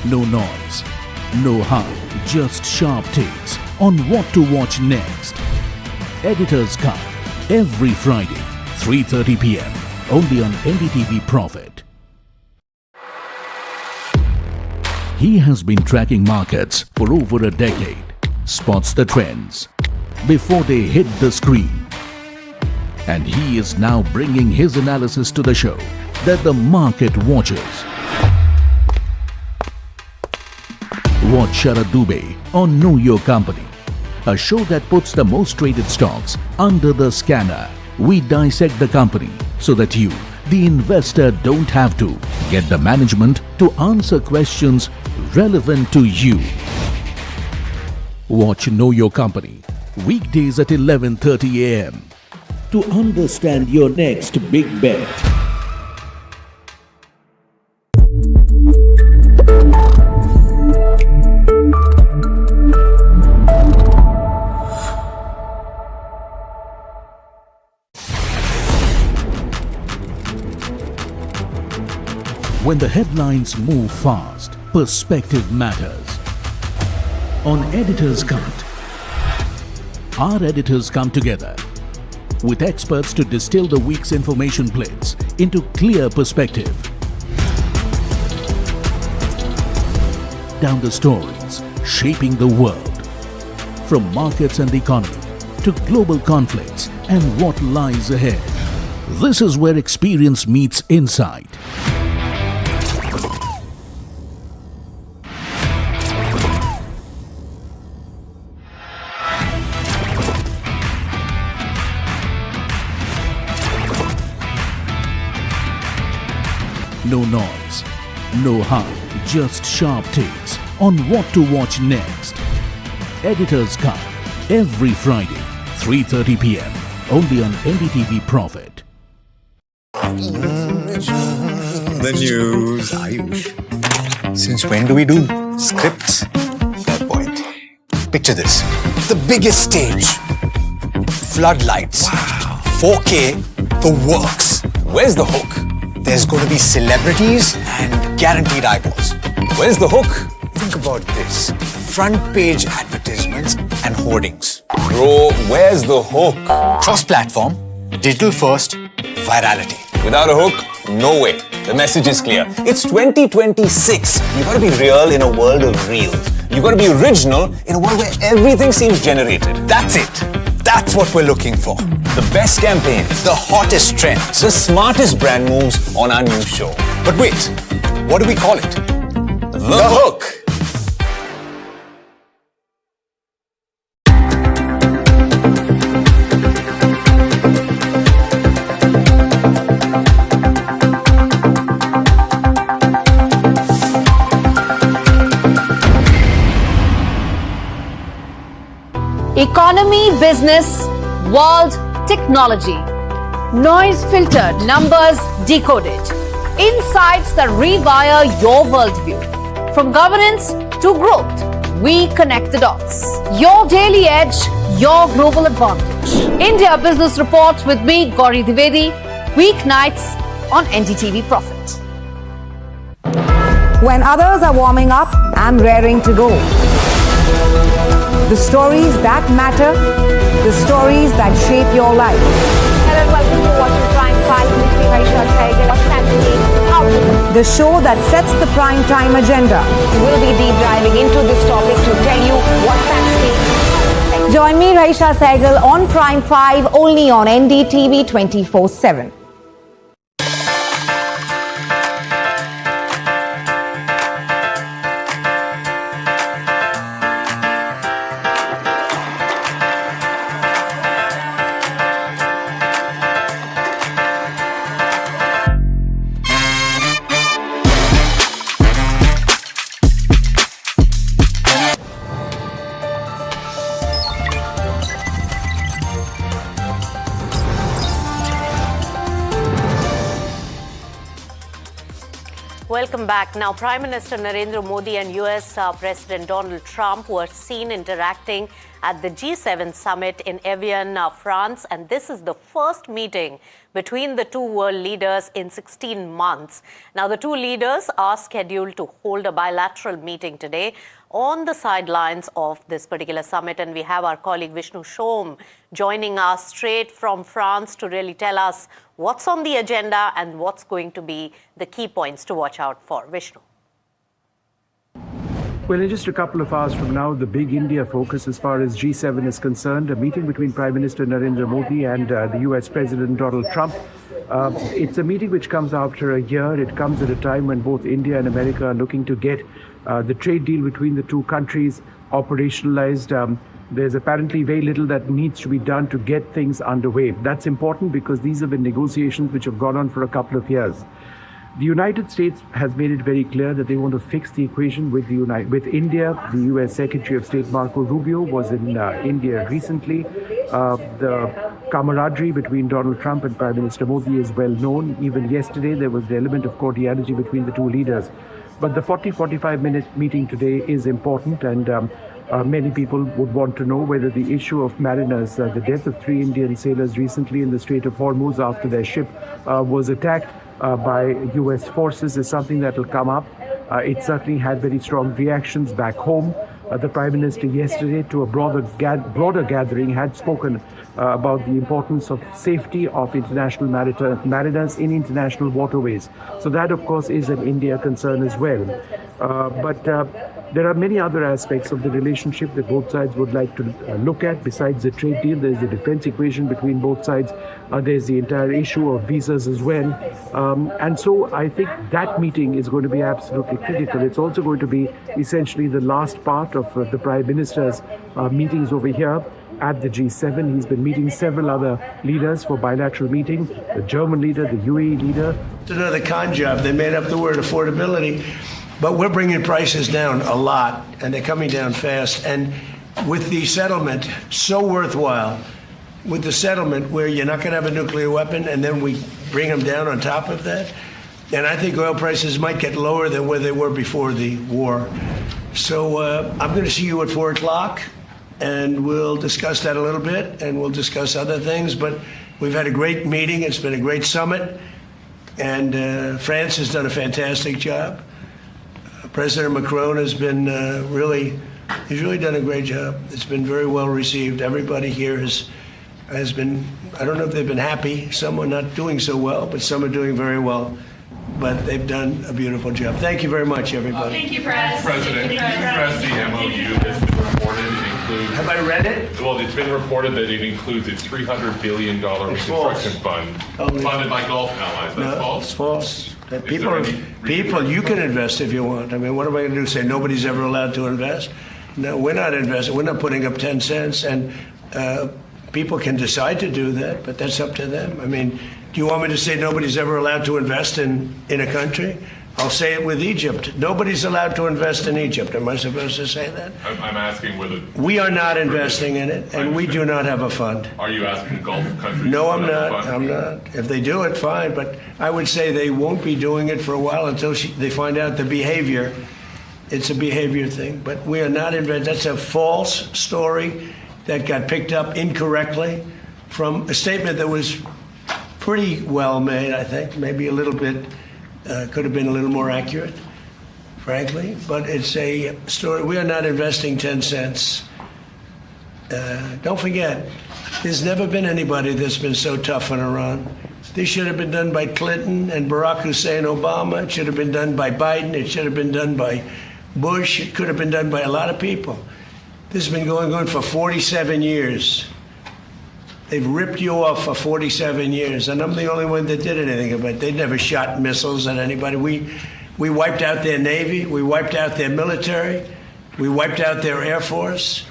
No noise, no hype, just sharp takes on what to watch next. Editor's Cut, every Friday, 3:30 p.m. only on NDTV Profit. He has been tracking markets for over a decade, spots the trends before they hit the screen. And he is now bringing his analysis to the show that the market watches. Watch Sharad Dubey on Know Your Company, a show that puts the most traded stocks under the scanner. We dissect the company so that you, the investor, don't have to. Get the management to answer questions relevant to you. Watch Know Your Company, weekdays at 11:30 a.m. to understand your next big bet. When the headlines move fast, perspective matters. On Editor's Cut, our editors come together with experts to distill the week's information plates into clear perspective. Down the stories shaping the world, from markets and the economy to global conflicts and what lies ahead. This is where experience meets insight. No noise, no hype, just sharp takes on what to watch next. Editor's Cut. Every Friday, 3:30 p.m. Only on NDTV Profit. The news, Ayush. Since when do we do scripts? Fair point. Picture this. The biggest stage. Floodlights. Wow. 4K. The works. Where's the hook? There's going to be celebrities and guaranteed eyeballs. Where's the hook? Think about this. Front page advertisements and hoardings. Bro, where's the hook? Cross-platform, digital first, virality. Without a hook, no way. The message is clear. It's 2026. You gotta be real in a world of reels. You gotta be original in a world where everything seems generated. That's it. That's what we're looking for. The best campaigns. The hottest trends. The smartest brand moves on our new show. But wait, what do we call it? The hook. Economy, business, world, technology. Noise filtered, numbers decoded. Insights that rewire your worldview. From governance to growth, we connect the dots. Your daily edge, your global advantage. India Business Report with me, Gauri Dwivedi, weeknights on NDTV Profit. When others are warming up, I'm raring to go. The stories that matter, the stories that shape your life. Hello and welcome to watching Prime 5 with me, Raisha Sehgal. What's happening? The show that sets the prime time agenda. We'll be deep diving into this topic to tell you what's at stake. Join me, Raisha Sehgal, on Prime 5 only on NDTV 24/7. Welcome back. Now, Prime Minister Narendra Modi and US President Donald Trump were seen interacting at the G7 summit in Evian, France. And this is the first meeting between the two world leaders in 16 months. Now, the two leaders are scheduled to hold a bilateral meeting today on the sidelines of this particular summit. And we have our colleague Vishnu Shom joining us straight from France to really tell us what's on the agenda and what's going to be the key points to watch out for. Vishnu. Well, in just a couple of hours from now, the big India focus as far as G7 is concerned, a meeting between Prime Minister Narendra Modi and the US President Donald Trump. It's a meeting which comes after a year. It comes at a time when both India and America are looking to get the trade deal between the two countries operationalized. There's apparently very little that needs to be done to get things underway. That's important because these have been negotiations which have gone on for a couple of years. The United States has made it very clear that they want to fix the equation with India. The US Secretary of State Marco Rubio was in India recently. The camaraderie between Donald Trump and Prime Minister Modi is well known. Even yesterday, there was the element of cordiality between the two leaders. But the 40-45 minute meeting today is important, and many people would want to know whether the issue of mariners, the death of 3 Indian sailors recently in the Strait of Hormuz after their ship was attacked by US forces, is something that will come up. It certainly had very strong reactions back home. The Prime Minister yesterday, to a broader gathering, had spoken about the importance of safety of international mariners in international waterways. So that, of course, is an India concern as well. But there are many other aspects of the relationship that both sides would like to look at. Besides the trade deal, there's the defense equation between both sides. There's the entire issue of visas as well. And so I think that meeting is going to be absolutely critical. It's also going to be essentially the last part of the Prime Minister's meetings over here at the G7. He's been meeting several other leaders for bilateral meeting, the German leader, the UAE leader. It's another con job. They made up the word affordability, but we're bringing prices down a lot, and they're coming down fast. And with the settlement, so worthwhile, with the settlement where you're not going to have a nuclear weapon and then we bring them down on top of that. And I think oil prices might get lower than where they were before the war. So I'm going to see you at 4 o'clock, and we'll discuss that a little bit, and we'll discuss other things. But we've had a great meeting. It's been a great summit. And France has done a fantastic job. President Macron has been he's really done a great job. It's been very well received. Everybody here has been, I don't know if they've been happy. Some are not doing so well, but some are doing very well. But they've done a beautiful job. Thank you very much, everybody. Thank you, President. Did you press the MOU that's been reported? It includes. Have I read it? Well, it's been reported that it includes a $300 billion reconstruction fund funded by Gulf allies. That's false? It's false. People, you can invest if you want. I mean, what am I going to do? Say nobody's ever allowed to invest? No, we're not investing. We're not putting up 10 cents. And people can decide to do that, but that's up to them. I mean, do you want me to say nobody's ever allowed to invest in a country? I'll say it with Egypt. Nobody's allowed to invest in Egypt. Am I supposed to say that? I'm asking whether. We are not investing in it, and we do not have a fund. Are you asking Gulf countries? No, I'm not. I'm not. If they do it, fine. But I would say they won't be doing it for a while until they find out the behavior. It's a behavior thing. But we are not investing. That's a false story that got picked up incorrectly from a statement that was pretty well made, I think. Maybe a little bit, could have been a little more accurate, frankly. But it's a story. We are not investing 10 cents. Don't forget, there's never been anybody that's been so tough on Iran. This should have been done by Clinton and Barack Hussein Obama. It should have been done by Biden. It should have been done by Bush. It could have been done by a lot of people. This has been going on for 47 years. They've ripped you off for 47 years, and I'm the only one that did anything about it. They never shot missiles at anybody. We wiped out their Navy. We wiped out their military. We wiped out their Air Force.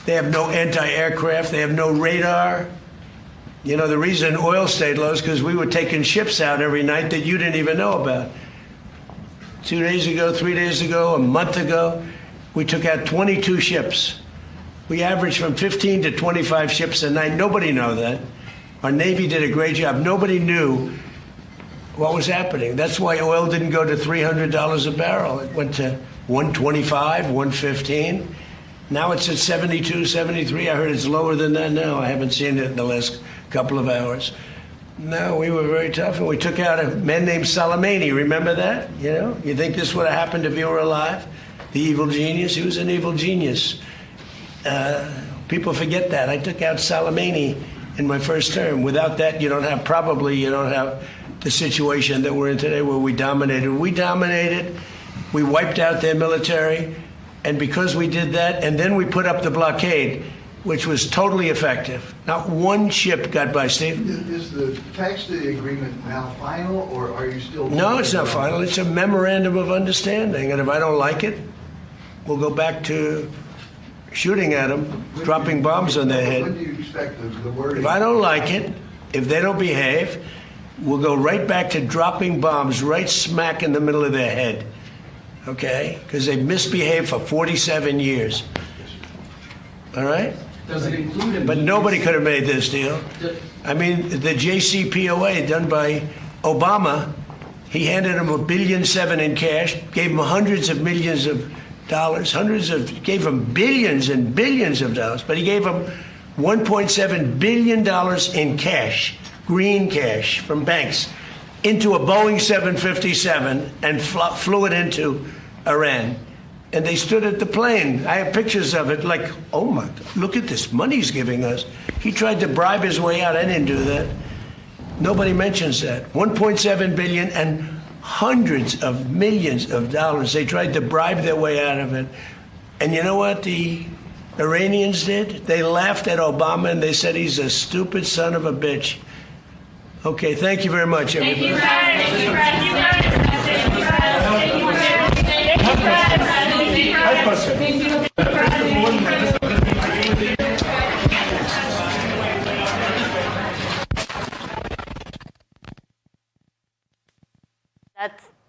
They have no anti-aircraft. They have no radar. You know, the reason oil stayed low is because we were taking ships out every night that you didn't even know about. 2 days ago, 3 days ago, a month ago, we took out 22 ships. We averaged from 15 to 25 ships a night. Nobody knew that. Our Navy did a great job. Nobody knew what was happening. That's why oil didn't go to $300 a barrel. It went to $125, $115. Now it's at 72, 73. I heard it's lower than that now. I haven't seen it in the last couple of hours. No, we were very tough, and we took out a man named Soleimani. Remember that? You know, you think this would have happened if you were alive? The evil genius. He was an evil genius. People forget that. I took out Soleimani in my first term. Without that, you don't have the situation that we're in today where we dominated. We wiped out their military. And because we did that, and then we put up the blockade, which was totally effective. Not one ship got by, Steve. Is the text of the agreement now final, or are you still... No, it's not final. It's a memorandum of understanding. And if I don't like it, we'll go back to shooting at them, dropping bombs on their head. When do you expect the wording? If I don't like it, if they don't behave, we'll go right back to dropping bombs right smack in the middle of their head. Okay? Because they've misbehaved for 47 years. All right? Does it include... But nobody could have made this deal. I mean, the JCPOA done by Obama, he handed him $1.7 billion in cash, gave him hundreds of millions of dollars, gave him billions and billions of dollars, but he gave him $1.7 billion in cash, green cash from banks, into a Boeing 757 and flew it into Iran. And they stood at the plane. I have pictures of it, like, oh my God, look at this money he's giving us. He tried to bribe his way out. I didn't do that. Nobody mentions that. $1.7 billion and hundreds of millions of dollars. They tried to bribe their way out of it. And you know what the Iranians did? They laughed at Obama and they said he's a stupid son of a bitch. Okay, thank you very much, everybody. Thank you,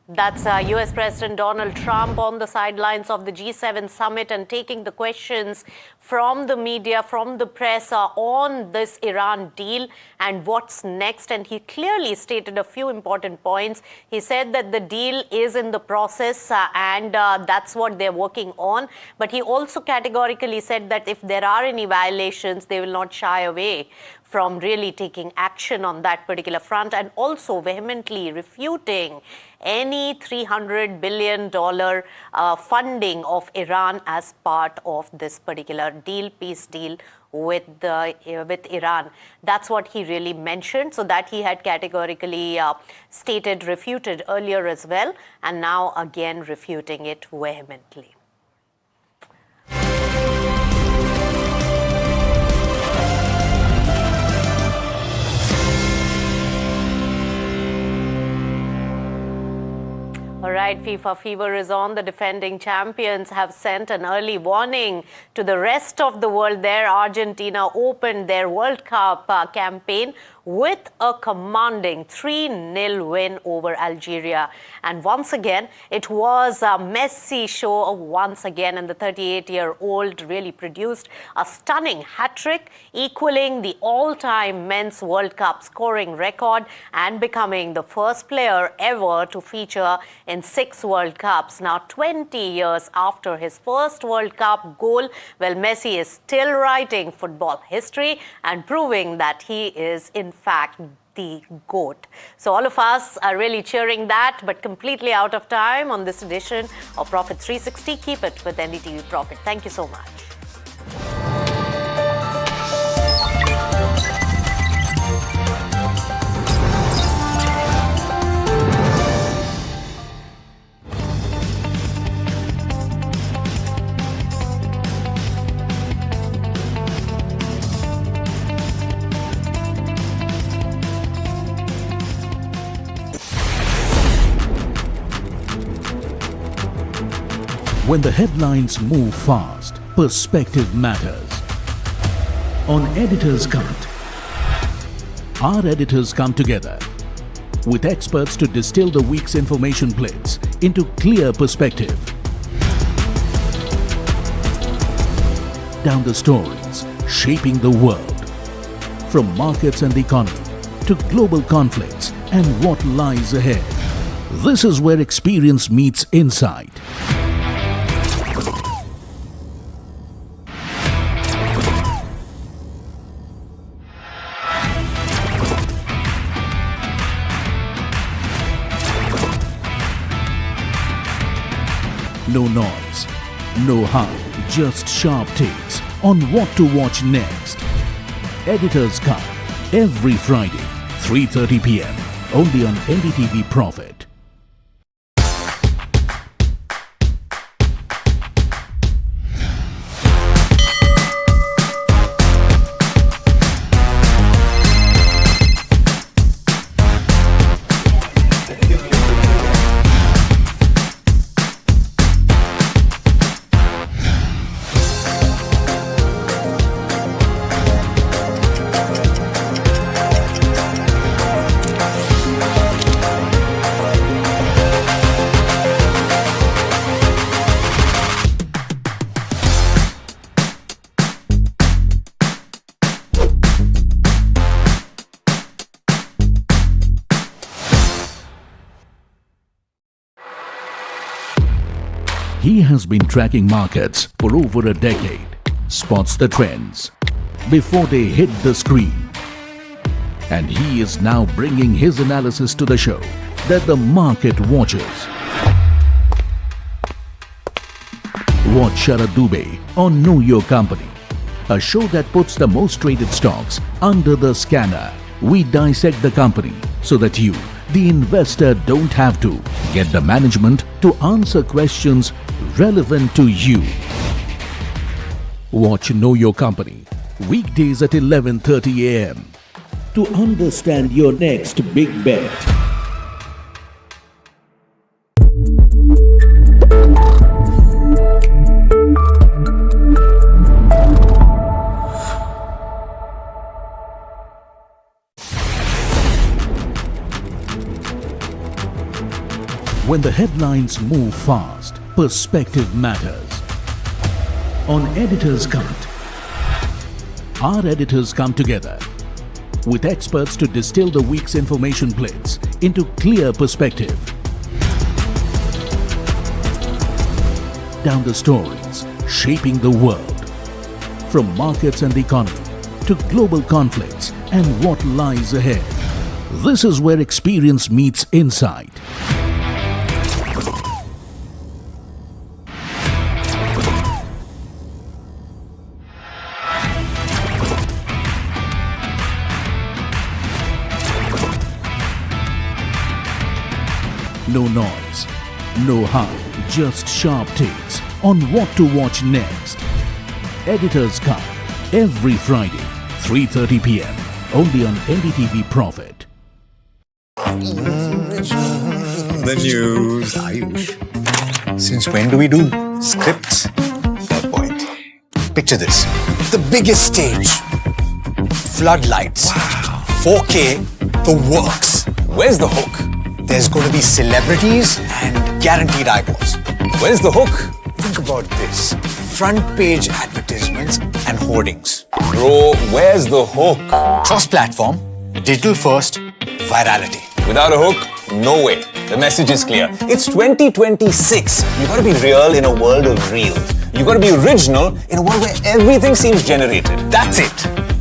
That's US President Donald Trump on the sidelines of the G7 summit and taking the questions from the media, from the press on this Iran deal and what's next. And he clearly stated a few important points. He said that the deal is in the process and that's what they're working on. But he also categorically said that if there are any violations, they will not shy away from really taking action on that particular front, and also vehemently refuting any $300 billion funding of Iran as part of this particular deal, peace deal with Iran. That's what he really mentioned. So that he had categorically stated, refuted earlier as well, and now again refuting it vehemently. All right, FIFA fever is on. The defending champions have sent an early warning to the rest of the world there. Argentina opened their World Cup campaign with a commanding 3-0 win over Algeria. And once again, it was a Messi show once again, and the 38-year-old really produced a stunning hat-trick, equaling the all-time men's World Cup scoring record and becoming the first player ever to feature in 6 World Cups. Now, 20 years after his first World Cup goal, well, Messi is still writing football history and proving that he is in fact the GOAT. So all of us are really cheering that, but completely out of time on this edition of Profit 360. Keep it with NDTV Profit. Thank you so much. When the headlines move fast, perspective matters. On Editor's Cut, our editors come together with experts to distill the week's information blitz into clear perspective. Down the stories shaping the world, from markets and the economy to global conflicts and what lies ahead. This is where experience meets insight. No noise, no hype, just sharp takes on what to watch next. Editor's Cut, every Friday, 3:30 p.m. only on NDTV Profit. He has been tracking markets for over a decade, spots the trends before they hit the screen. And he is now bringing his analysis to the show that the market watches. Watch Sharad Dubey on Know Your Company, a show that puts the most traded stocks under the scanner. We dissect the company so that you, the investor, don't have to get the management to answer questions relevant to you. Watch Know Your Company weekdays at 11:30 a.m. to understand your next big bet. When the headlines move fast, perspective matters. On Editor's Cut, our editors come together with experts to distill the week's information blitz into clear perspective. Down the stories shaping the world, from markets and the economy to global conflicts and what lies ahead. This is where experience meets insight. No noise, no hype, just sharp takes on what to watch next. Editor's Cut, every Friday, 3:30 p.m. only on NDTV Profit. The news, Ayush. Since when do we do scripts? Fair point. Picture this. The biggest stage. Floodlights. Wow. 4K, the works. Where's the hook? There's going to be celebrities and guaranteed eyeballs. Where's the hook? Think about this. Front page advertisements and hoardings. Bro, where's the hook? Cross-platform, digital first, virality. Without a hook, no way. The message is clear. It's 2026. You gotta be real in a world of reels. You gotta be original in a world where everything seems generated. That's it.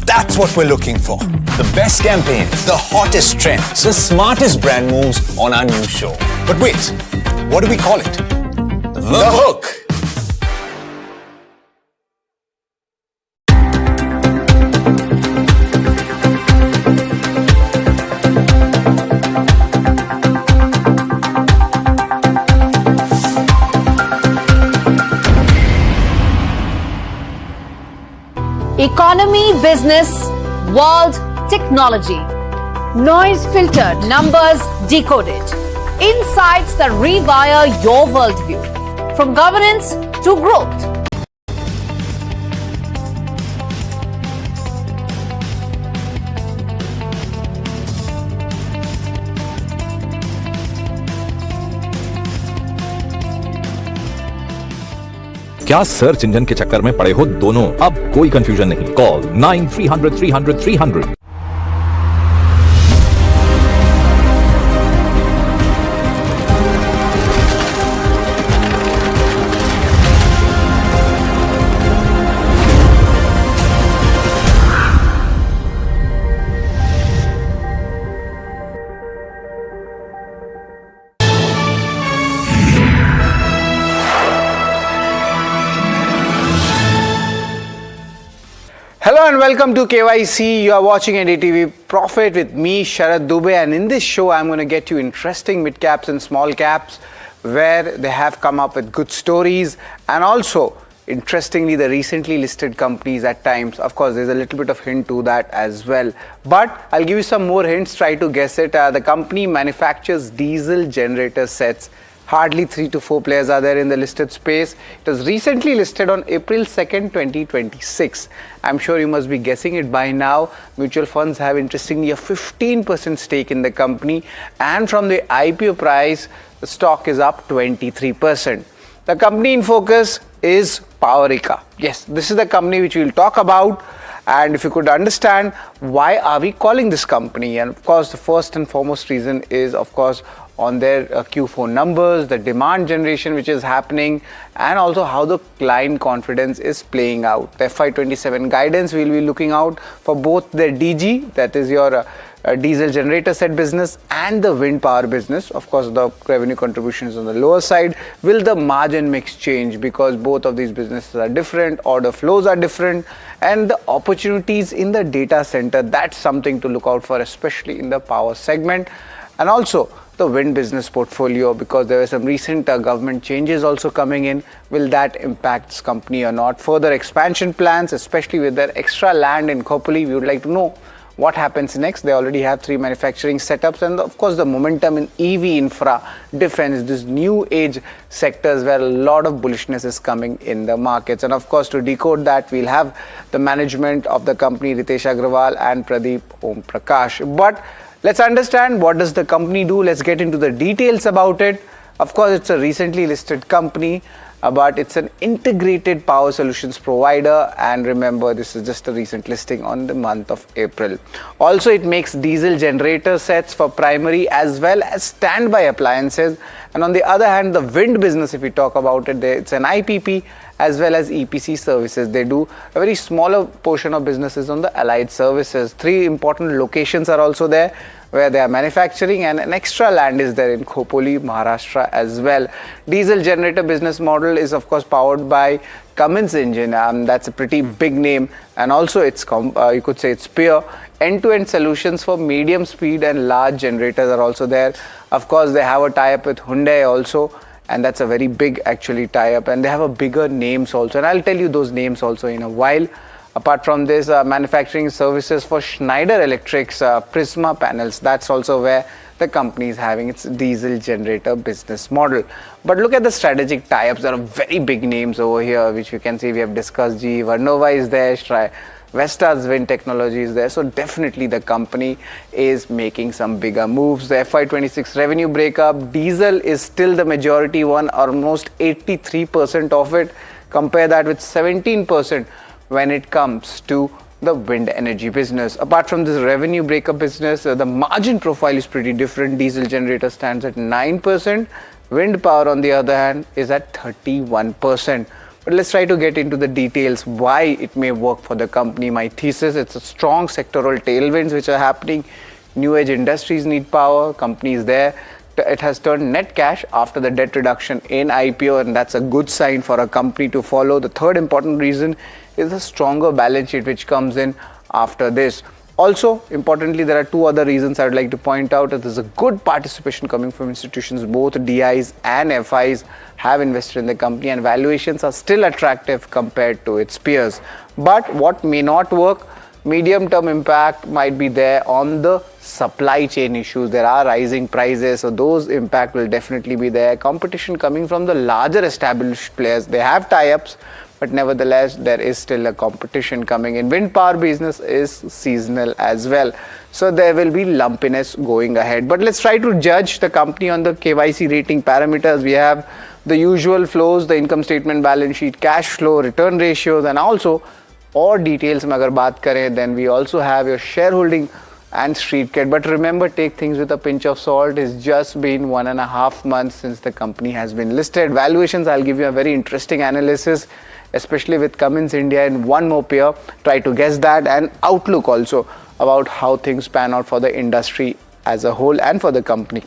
That's what we're looking for. The best campaigns, the hottest trends, the smartest brand moves on our new show. But wait, what do we call it? The hook. Economy, business, world, technology. Noise filtered, numbers decoded. Insights that rewire your worldview. From governance to growth. क्या search engine के चक्कर में पड़े हो दोनों? अब कोई confusion नहीं। Call 9300 Hello and welcome to KYC. You are watching NDTV Profit with me, Sharad Dubey, and in this show I'm going to get you interesting mid caps and small caps where they have come up with good stories, and also interestingly the recently listed companies at times. Of course, there's a little bit of hint to that as well, but I'll give you some more hints. Try to guess it. The company manufactures diesel generator sets. Hardly 3 to 4 players are there in the listed space. It was recently listed on April 2nd, 2026. I'm sure you must be guessing it by now. Mutual funds have interestingly a 15% stake in the company, and from the IPO price, the stock is up 23%. The company in focus is Powerica. Yes, this is the company which we'll talk about. And if you could understand why are we calling this company, and of course the first and foremost reason is of course on their Q4 numbers, the demand generation which is happening, and also how the client confidence is playing out. The FY27 guidance, we'll be looking out for both the DG, that is your diesel generator set business, and the wind power business. Of course, the revenue contribution is on the lower side. Will the margin mix change? Because both of these businesses are different, order flows are different, and the opportunities in the data center, that's something to look out for, especially in the power segment. And also the wind business portfolio, because there were some recent government changes also coming in. Will that impact this company or not? Further expansion plans, especially with their extra land in Khopoli, we would like to know what happens next. They already have 3 manufacturing setups, and of course the momentum in EV infra, defense, these new age sectors where a lot of bullishness is coming in the markets. And of course, to decode that, we'll have the management of the company, Ritesh Agrawal and Pradeep Om Prakash. But let's understand what does the company do. Let's get into the details about it. Of course, it's a recently listed company, but it's an integrated power solutions provider, and remember, this is just a recent listing on the month of April. Also, it makes diesel generator sets for primary as well as standby appliances, and on the other hand, the wind business, if we talk about it, it's an IPP as well as EPC services. They do a very smaller portion of businesses on the allied services. 3 important locations are also there where they are manufacturing, and an extra land is there in Khopoli, Maharashtra as well. Diesel generator business model is of course powered by Cummins engine. That's a pretty big name, and also it's you could say it's peer. End-to-end solutions for medium speed and large generators are also there. Of course, they have a tie-up with Hyundai also, and that's a very big actually tie-up, and they have a bigger names also, and I'll tell you those names also in a while. Apart from this, manufacturing services for Schneider Electric's Prisma panels, that's also where the company is having its diesel generator business model. But look at the strategic tie-ups. There are very big names over here, which you can see we have discussed. GE Vernova is there, Vestas Wind Technology is there. So definitely the company is making some bigger moves. The FY26 revenue breakup, diesel is still the majority one, almost 83% of it. Compare that with 17% when it comes to the wind energy business. Apart from this revenue breakup business, the margin profile is pretty different. Diesel generator stands at 9%. Wind power, on the other hand, is at 31%. But let's try to get into the details why it may work for the company. My thesis, it's a strong sectoral tailwinds which are happening. New age industries need power. Companies there. It has turned net cash after the debt reduction in IPO, and that's a good sign for a company to follow. The third important reason is a stronger balance sheet which comes in after this. Also, importantly, there are 2 other reasons I would like to point out. That there's a good participation coming from institutions. Both DIs and FIs have invested in the company, and valuations are still attractive compared to its peers. But what may not work, medium-term impact might be there on the supply chain issues. There are rising prices, so those impact will definitely be there. Competition coming from the larger established players. They have tie-ups, but nevertheless, there is still a competition coming in. Wind power business is seasonal as well, so there will be lumpiness going ahead. But let's try to judge the company on the KYC rating parameters. We have the usual flows, the income statement, balance sheet, cash flow, return ratios, and also और details में अगर बात करें, then we also have your shareholding and street cred. But remember, take things with a pinch of salt. It's just been 1.5 months since the company has been listed. Valuations, I'll give you a very interesting analysis, especially with Cummins India in one more peer. Try to guess that, and outlook also about how things pan out for the industry as a whole and for the company.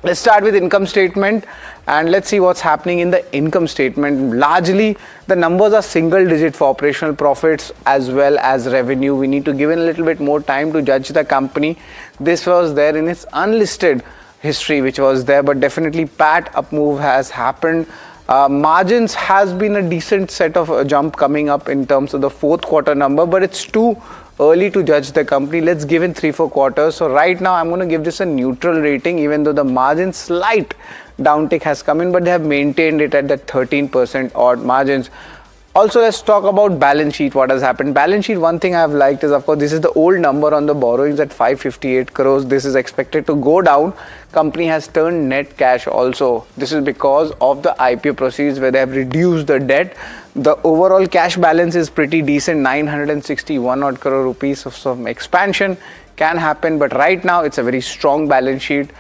Let's start with income statement, and let's see what's happening in the income statement. Largely, the numbers are single digit for operational profits as well as revenue. We need to give it a little bit more time to judge the company. This was there in its unlisted history, which was there, but definitely PAT up move has happened. Margins has been a decent set of a jump coming up in terms of the 4th quarter number, but it's too early to judge the company. Let's give in 3-4 quarters. So right now I'm going to give this a neutral rating, even though the margin slight downtick has come in, but they have maintained it at the 13% odd margins. Also, let's talk about balance sheet. What has happened? Balance sheet, one thing I have liked is, of course, this is the old number on the borrowings at 558 crores. This is expected to go down. Company has turned net cash also. This is because of the IPO proceeds where they have reduced the debt. The overall cash balance is pretty decent, 961 odd crore rupees. of some expansion can happen, but right now it's a very strong balance sheet,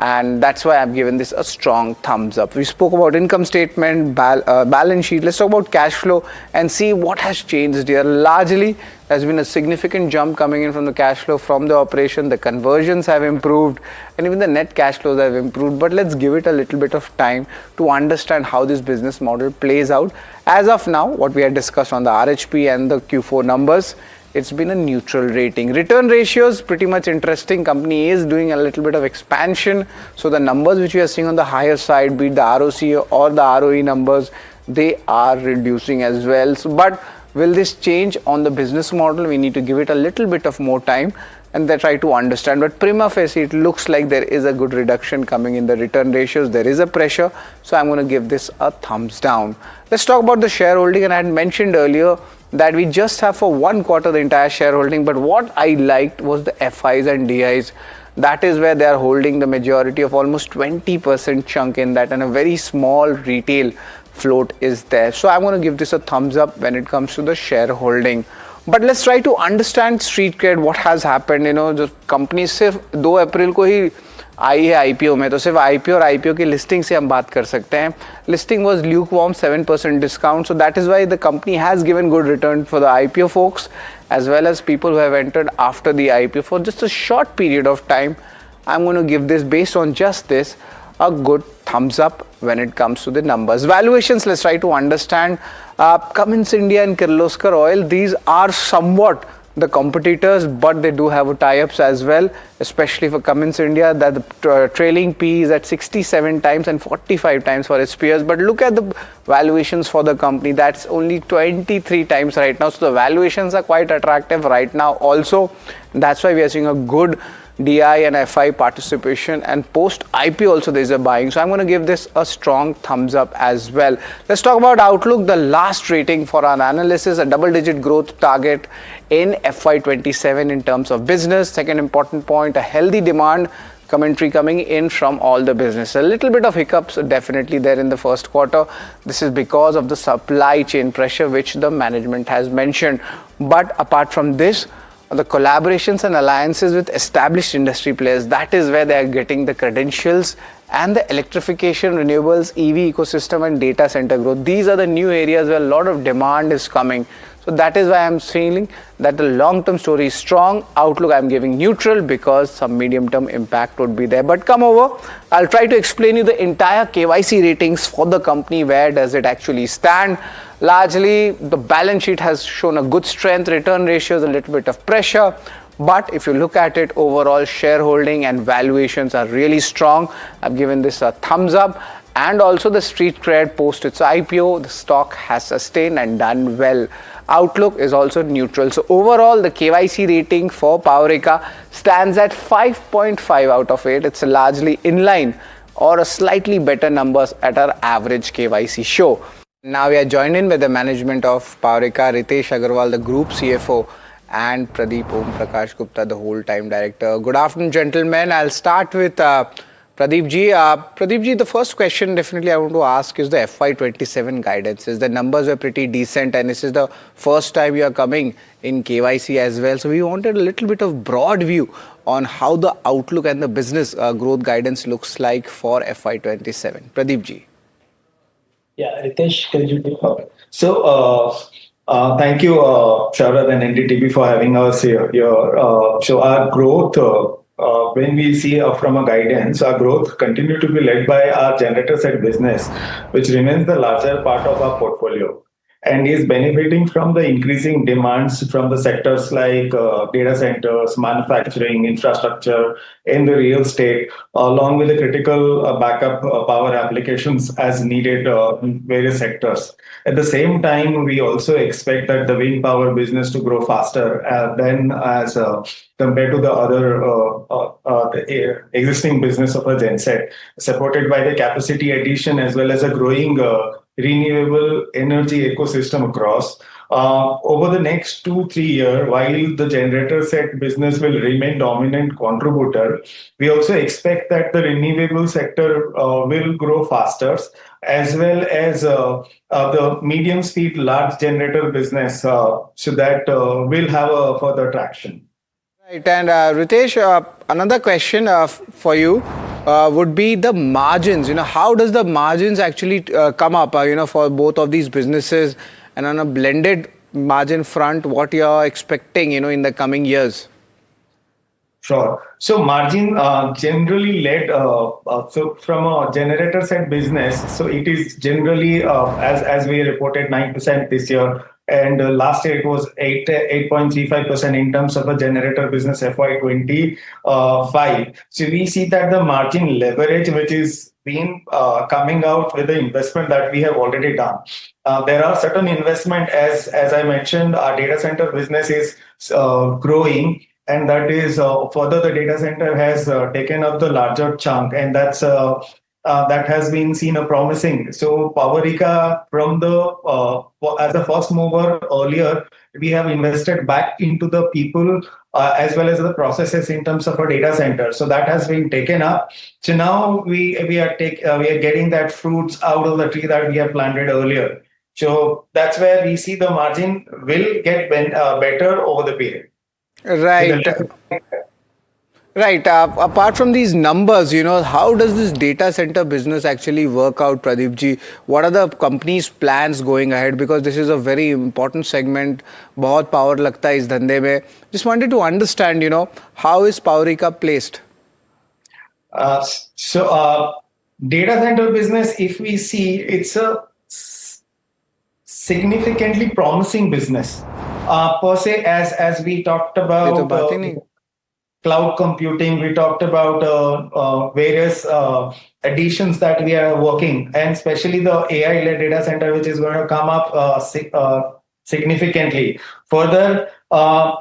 and that's why I've given this a strong thumbs up. We spoke about income statement, balance sheet. Let's talk about cash flow and see what has changed here. Largely, there's been a significant jump coming in from the cash flow from the operation. The conversions have improved, and even the net cash flows have improved. But let's give it a little bit of time to understand how this business model plays out. As of now, what we had discussed on the RHP and the Q4 numbers, it's been a neutral rating. Return ratios, pretty much interesting. Company is doing a little bit of expansion. So the numbers which we are seeing on the higher side, be it the ROC or the ROE numbers, they are reducing as well. So, but will this change on the business model? We need to give it a little bit of more time and then try to understand. But prima facie, it looks like there is a good reduction coming in the return ratios. There is a pressure. So I'm going to give this a thumbs down. Let's talk about the shareholding. And I had mentioned earlier, that we just have for 1 quarter the entire shareholding, but what I liked was the FIs and DIs. That is where they are holding the majority of almost 20% chunk in that, and a very small retail float is there. So I'm going to give this a thumbs up when it comes to the shareholding. But let's try to understand street cred, what has happened. The company सिर्फ 2 अप्रैल को ही आई है IPO में, तो सिर्फ IPO और IPO की listing से हम बात कर सकते हैं. Listing was lukewarm, 7% discount, so that is why the company has given good return for the IPO folks as well as people who have entered after the IPO for just a short period of time. I'm going to give this, based on just this, a good thumbs up when it comes to the numbers. Valuations, let's try to understand. Cummins India and Kirloskar Oil, these are somewhat the competitors, but they do have tie-ups as well, especially for Cummins India, that the trailing P is at 67 times and 45 times for its peers. But look at the valuations for the company, that's only 23 times right now. So the valuations are quite attractive right now also. That's why we are seeing a good DI and FI participation, and post IPO also there is a buying. So I'm going to give this a strong thumbs up as well. Let's talk about outlook. The last rating for our analysis, a double-digit growth target in FY27 in terms of business. Second important point, a healthy demand commentary coming in from all the business. A little bit of hiccups definitely there in the first quarter. This is because of the supply chain pressure which the management has mentioned. But apart from this, the collaborations and alliances with established industry players, that is where they are getting the credentials, and the electrification, renewables, EV ecosystem and data center growth. These are the new areas where a lot of demand is coming. So that is why I'm feeling that the long-term story is strong. Outlook I'm giving neutral because some medium-term impact would be there. But come over, I'll try to explain you the entire KYC ratings for the company. Where does it actually stand? Largely, the balance sheet has shown a good strength, return ratios, a little bit of pressure. But if you look at it, overall shareholding and valuations are really strong. I've given this a thumbs up. And also the street cred post its IPO, the stock has sustained and done well. Outlook is also neutral. So overall, the KYC rating for Powerika stands at 5.5 out of 8. It's largely in line or a slightly better numbers at our average KYC show. Now we are joined in with the management of Powerika, Ritesh Agarwal, the group CFO, and Pradeep Om Prakash Gupta, the whole-time director. Good afternoon, gentlemen. I'll start with Pradeep ji. Pradeep ji, the first question definitely I want to ask is the FY27 guidance. The numbers were pretty decent, and this is the first time you are coming in KYC as well. So we wanted a little bit of broad view on how the outlook and the business growth guidance looks like for FY27. Pradeep ji. Yeah, Ritesh, can you do it? So, thank you, Sharad and NDTV for having us here. So our growth, when we see from a guidance, our growth continue to be led by our generator set business, which remains the larger part of our portfolio and is benefiting from the increasing demands from the sectors like data centers, manufacturing, infrastructure, and the real estate, along with the critical backup power applications as needed in various sectors. At the same time, we also expect that the wind power business to grow faster than as compared to the other existing business of a genset, supported by the capacity addition as well as a growing renewable energy ecosystem across. Over the next 2-3 years, while the generator set business will remain dominant contributor, we also expect that the renewable sector will grow faster, as well as the medium speed large generator business, so that will have a further traction. Right, and Ritesh, another question for you would be the margins. How does the margins actually come up, for both of these businesses, and on a blended margin front, what you are expecting, in the coming years? Sure. So margin generally led, so from a generator set business, so it is generally, as we reported, 9% this year. And last year it was 8.35% in terms of a generator business FY25. So we see that the margin leverage, which is been coming out with the investment that we have already done. There are certain investment, as I mentioned, our data center business is growing, and that is further the data center has taken up the larger chunk, and that's that has been seen a promising. So Powerica, from the as a first mover earlier, we have invested back into the people as well as the processes in terms of a data center. So that has been taken up. So now we are getting that fruits out of the tree that we have planted earlier. So that's where we see the margin will get better over the period. Right. Right. Apart from these numbers, how does this data center business actually work out, Pradeep ji? What are the company's plans going ahead? Because this is a very important segment. बहुत power लगता है इस धंधे में. Just wanted to understand, how is Powerica placed? Data center business, if we see, it's a significantly promising business. Per se, as we talked about cloud computing, we talked about various additions that we are working, and especially the AI-led data center, which is going to come up significantly. Further,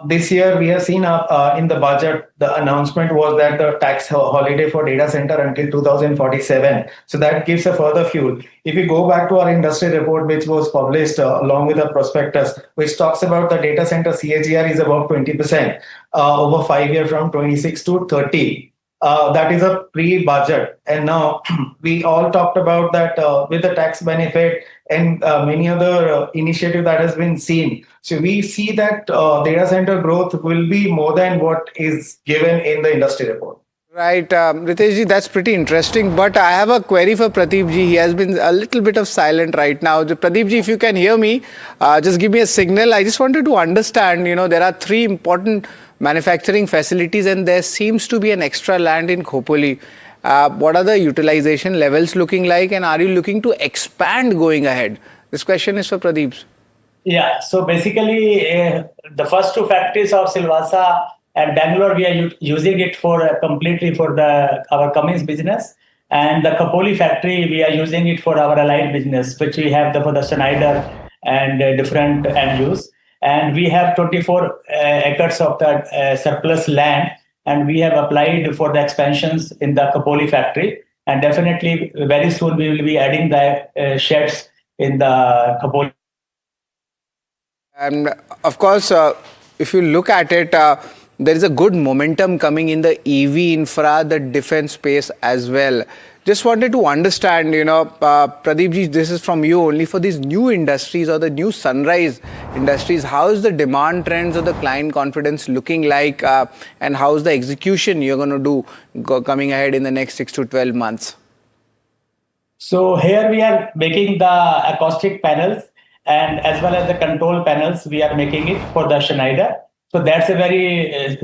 this year we have seen in the budget, the announcement was that the tax holiday for data center until 2047. So that gives a further fuel. If you go back to our industry report, which was published along with a prospectus, which talks about the data center CAGR is about 20% over 5 years from 26 to 30. That is a pre-budget. And now we all talked about that with the tax benefit and many other initiatives that has been seen. So we see that data center growth will be more than what is given in the industry report. Right, Ritesh ji, that's pretty interesting. But I have a query for Pradeep ji. He has been a little bit of silent right now. Pradeep ji, if you can hear me, just give me a signal. I just wanted to understand, there are 3 important manufacturing facilities and there seems to be an extra land in Khopoli. What are the utilization levels looking like, and are you looking to expand going ahead? This question is for Pradeep. Yeah, so basically the first 2 factories of Silvassa and Bangalore, we are using it for completely for our Cummins business, and the Khopoli factory, we are using it for our allied business, which we have for the Schneider and different end use. And we have 24 acres of that surplus land, and we have applied for the expansions in the Khopoli factory. And definitely very soon we will be adding the sheds in the Khopoli. And of course, if you look at it, there is a good momentum coming in the EV infra, the defense space as well. Just wanted to understand, Pradeep ji, this is from you only, for these new industries or the new sunrise industries, how is the demand trends or the client confidence looking like, and how is the execution you're going to do coming ahead in the next 6 to 12 months? So here we are making the acoustic panels, and as well as the control panels, we are making it for the Schneider. So that's a very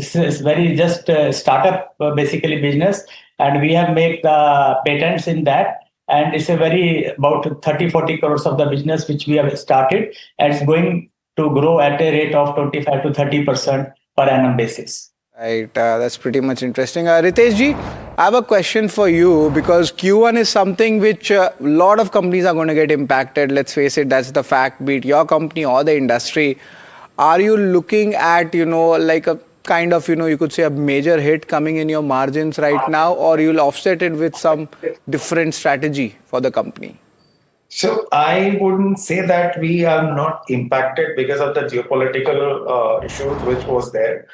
just startup basically business, and we have made the patents in that, and it's a very about 30-40 crores of the business which we have started, and it's going to grow at a rate of 25 to 30% per annum basis. Right, that's pretty much interesting. Ritesh ji, I have a question for you, because Q1 is something which a lot of companies are going to get impacted. Let's face it, that's the fact, be it your company or the industry. Are you looking at, like a kind of, you could say a major hit coming in your margins right now, or you'll offset it with some different strategy for the company? So I wouldn't say that we are not impacted because of the geopolitical issues which was there.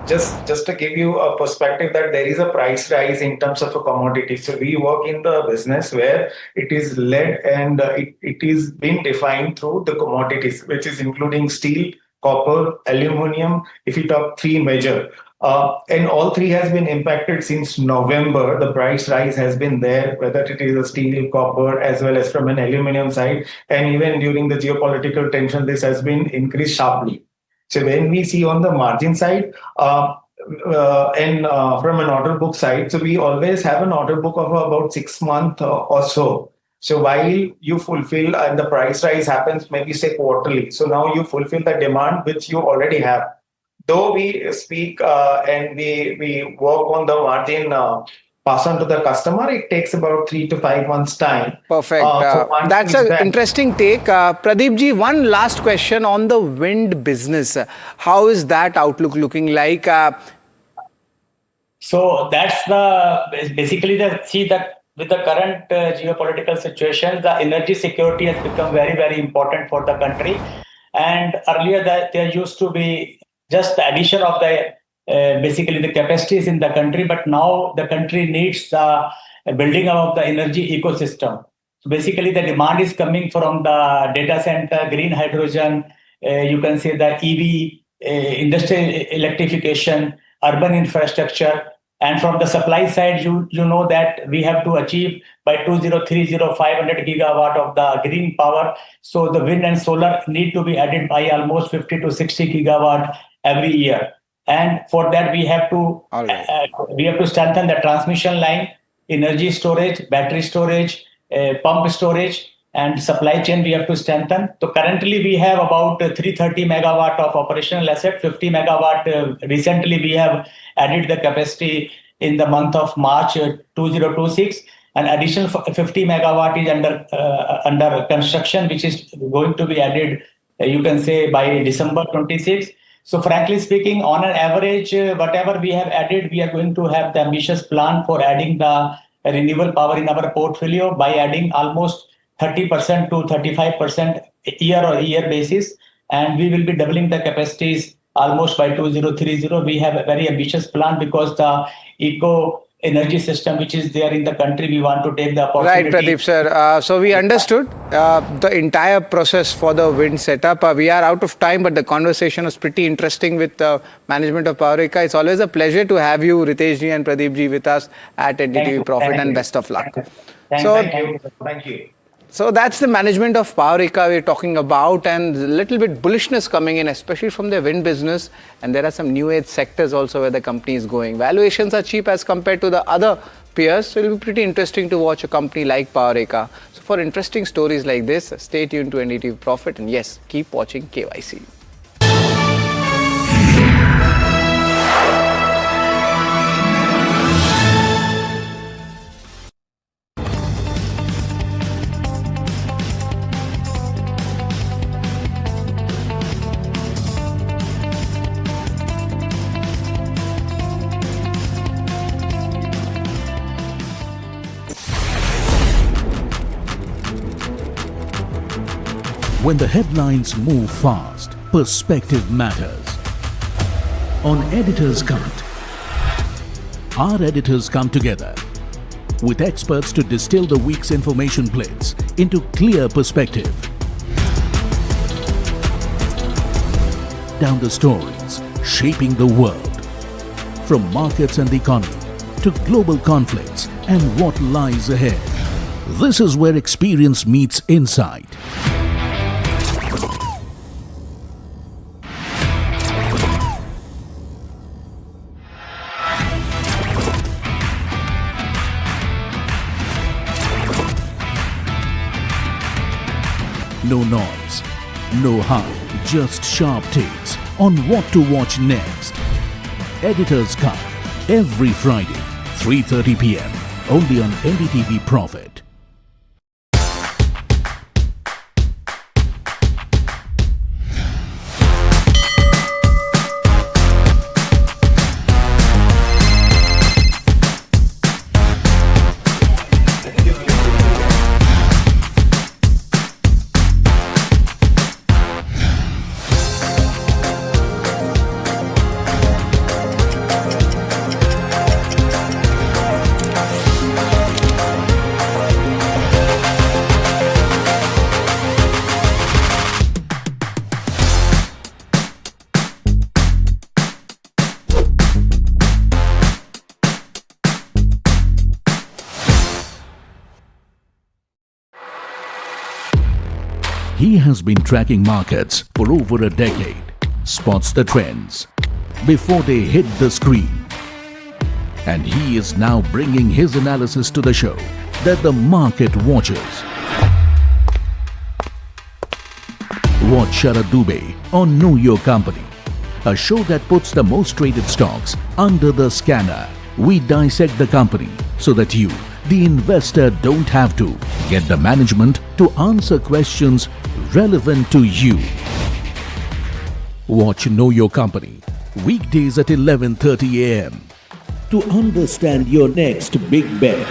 Just to give you a perspective that there is a price rise in terms of a commodity. So we work in the business where it is led and it is being defined through the commodities, which is including steel, copper, aluminum, if you talk 3 major. And all 3 has been impacted since November. The price rise has been there, whether it is a steel, copper, as well as from an aluminum side. And even during the geopolitical tension, this has been increased sharply. So when we see on the margin side, and from an order book side, so we always have an order book of about 6 months or so. So while you fulfill and the price rise happens, maybe say quarterly. So now you fulfill the demand which you already have. Though we speak and we work on the margin pass on to the customer, it takes about 3 to 5 months time. Perfect. That's an interesting take. Pradeep ji, one last question on the wind business. How is that outlook looking like? So that's basically the with the current geopolitical situation, the energy security has become very, very important for the country. And earlier there used to be just the addition of the basically the capacities in the country, but now the country needs the building up of the energy ecosystem. So basically the demand is coming from the data center, green hydrogen, you can say the EV, industrial electrification, urban infrastructure. And from the supply side, you know that we have to achieve by 2030 500 gigawatt of the green power. So the wind and solar need to be added by almost 50 to 60 gigawatt every year. And for that, we have to strengthen the transmission line, energy storage, battery storage, pump storage, and supply chain we have to strengthen. So currently we have about 330 megawatt of operational asset, 50 megawatt. Recently we have added the capacity in the month of March 2026. An additional 50 megawatt is under construction, which is going to be added, you can say, by December 26. So frankly speaking, on an average, whatever we have added, we are going to have the ambitious plan for adding the renewable power in our portfolio by adding almost 30% to 35% year-on-year basis. And we will be doubling the capacities almost by 2030. We have a very ambitious plan because the energy system which is there in the country, we want to take the opportunity. Right, Pradeep sir. So we understood the entire process for the wind setup. We are out of time, but the conversation was pretty interesting with the management of Powerika. It's always a pleasure to have you, Ritesh ji and Pradeep ji, with us at NDTV Profit, and best of luck. Thank you. So that's the management of Powerika we're talking about, and a little bit bullishness coming in, especially from the wind business. And there are some new age sectors also where the company is going. Valuations are cheap as compared to the other peers. So it'll be pretty interesting to watch a company like Powerika. So for interesting stories like this, stay tuned to NDTV Profit, and yes, keep watching KYC. When the headlines move fast, perspective matters. On Editor's Cut, our editors come together with experts to distill the week's information blitz into clear perspective. Down the stories shaping the world, from markets and the economy to global conflicts and what lies ahead. This is where experience meets insight. No noise, no hype, just sharp takes on what to watch next. Editor's Cut, every Friday, 3:30 p.m. only on NDTV Profit. He has been tracking markets for over a decade, spots the trends before they hit the screen. And he is now bringing his analysis to the show that the market watches. Watch Sharad Dubey on Know Your Company, a show that puts the most traded stocks under the scanner. We dissect the company so that you, the investor, don't have to get the management to answer questions relevant to you. Watch Know Your Company weekdays at 11:30 a.m. to understand your next big bet.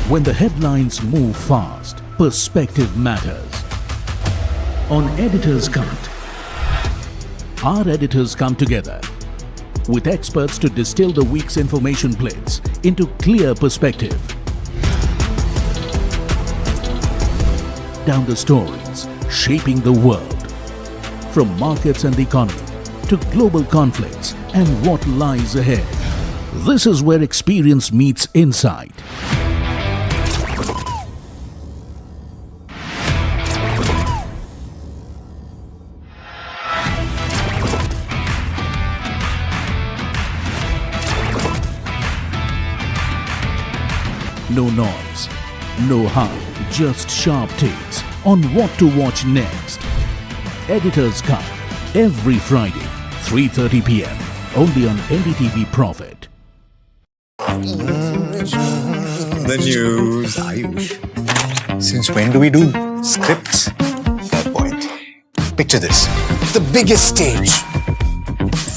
When the headlines move fast, perspective matters. On Editor's Cut, our editors come together with experts to distill the week's information blitz into clear perspective. Down the stories shaping the world, from markets and the economy to global conflicts and what lies ahead. This is where experience meets insight. No noise, no hype, just sharp takes on what to watch next. Editor's Cut, every Friday, 3:30 p.m. only on NDTV Profit. The news, Ayush. Since when do we do scripts? Fair point. Picture this. The biggest stage.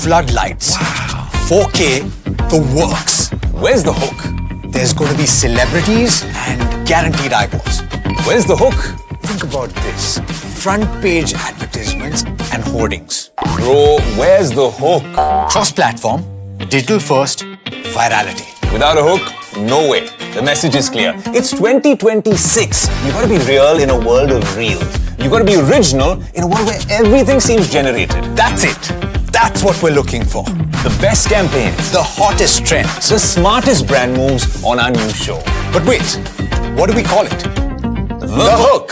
Floodlights. Wow. 4K, the works. Where's the hook? There's going to be celebrities and guaranteed eyeballs. Where's the hook? Think about this. Front page advertisements and hoardings. Bro, where's the hook? Cross-platform, digital first, virality. Without a hook, no way. The message is clear. It's 2026. You gotta be real in a world of reels. You gotta be original in a world where everything seems generated. That's it. That's what we're looking for. The best campaigns, the hottest trends, the smartest brand moves on our new show. But wait, what do we call it? The hook.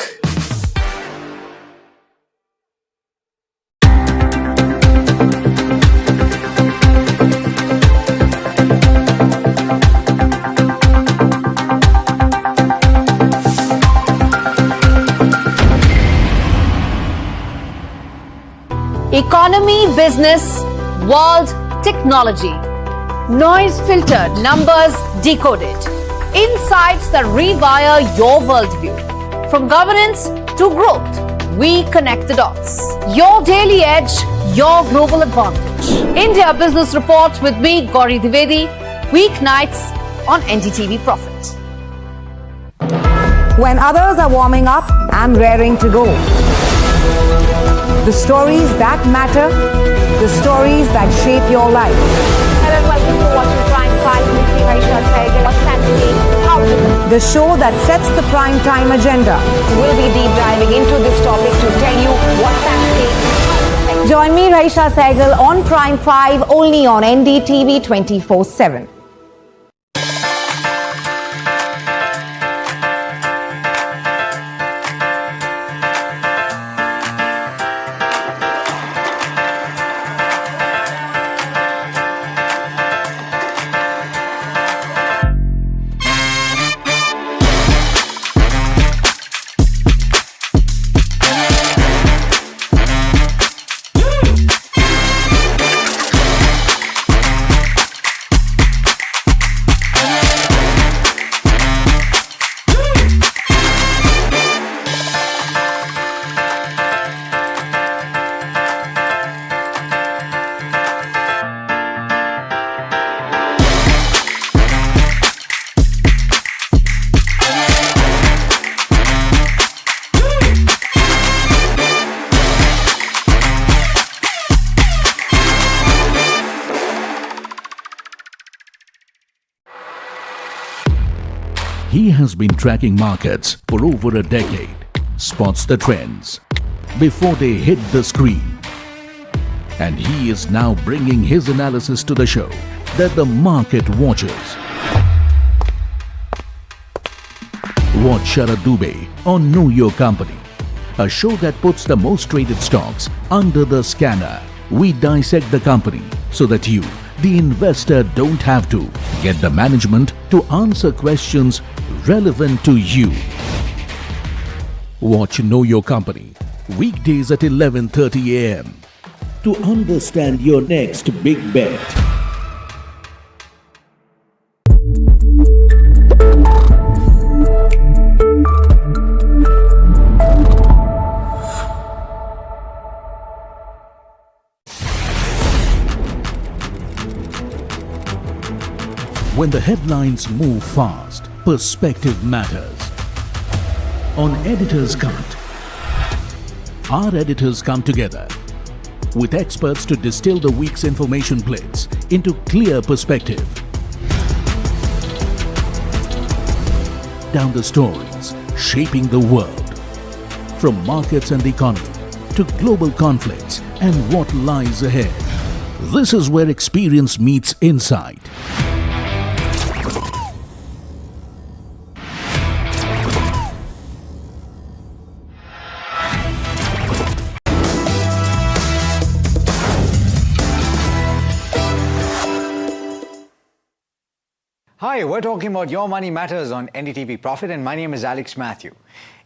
Economy, business, world, technology. Noise filtered, numbers decoded. Insights that rewire your worldview. From governance to growth, we connect the dots. Your daily edge, your global advantage. India Business Report with me, Gauri Dwivedi, weeknights on NDTV Profit. When others are warming up, I'm raring to go. The stories that matter, the stories that shape your life. Hello and welcome to watching Prime 5 with me, Raisha Sehgal. What's happening? How to The show that sets the prime time agenda. We'll be deep diving into this topic to tell you what's at stake. Join me, Raisha Sehgal, on Prime 5 only on NDTV 24/7. He has been tracking markets for over a decade, spots the trends before they hit the screen. And he is now bringing his analysis to the show that the market watches. Watch Sharad Dubey on Know Your Company, a show that puts the most traded stocks under the scanner. We dissect the company so that you, the investor, don't have to. Get the management to answer questions relevant to you. Watch Know Your Company, weekdays at 11:30 a.m. to understand your next big bet. When the headlines move fast, perspective matters. On Editor's Cut, our editors come together with experts to distill the week's information blitz into clear perspective. Down the stories shaping the world, from markets and the economy to global conflicts and what lies ahead. This is where experience meets insight. Hi, we're talking about Your Money Matters on NDTV Profit, and my name is Alex Matthew.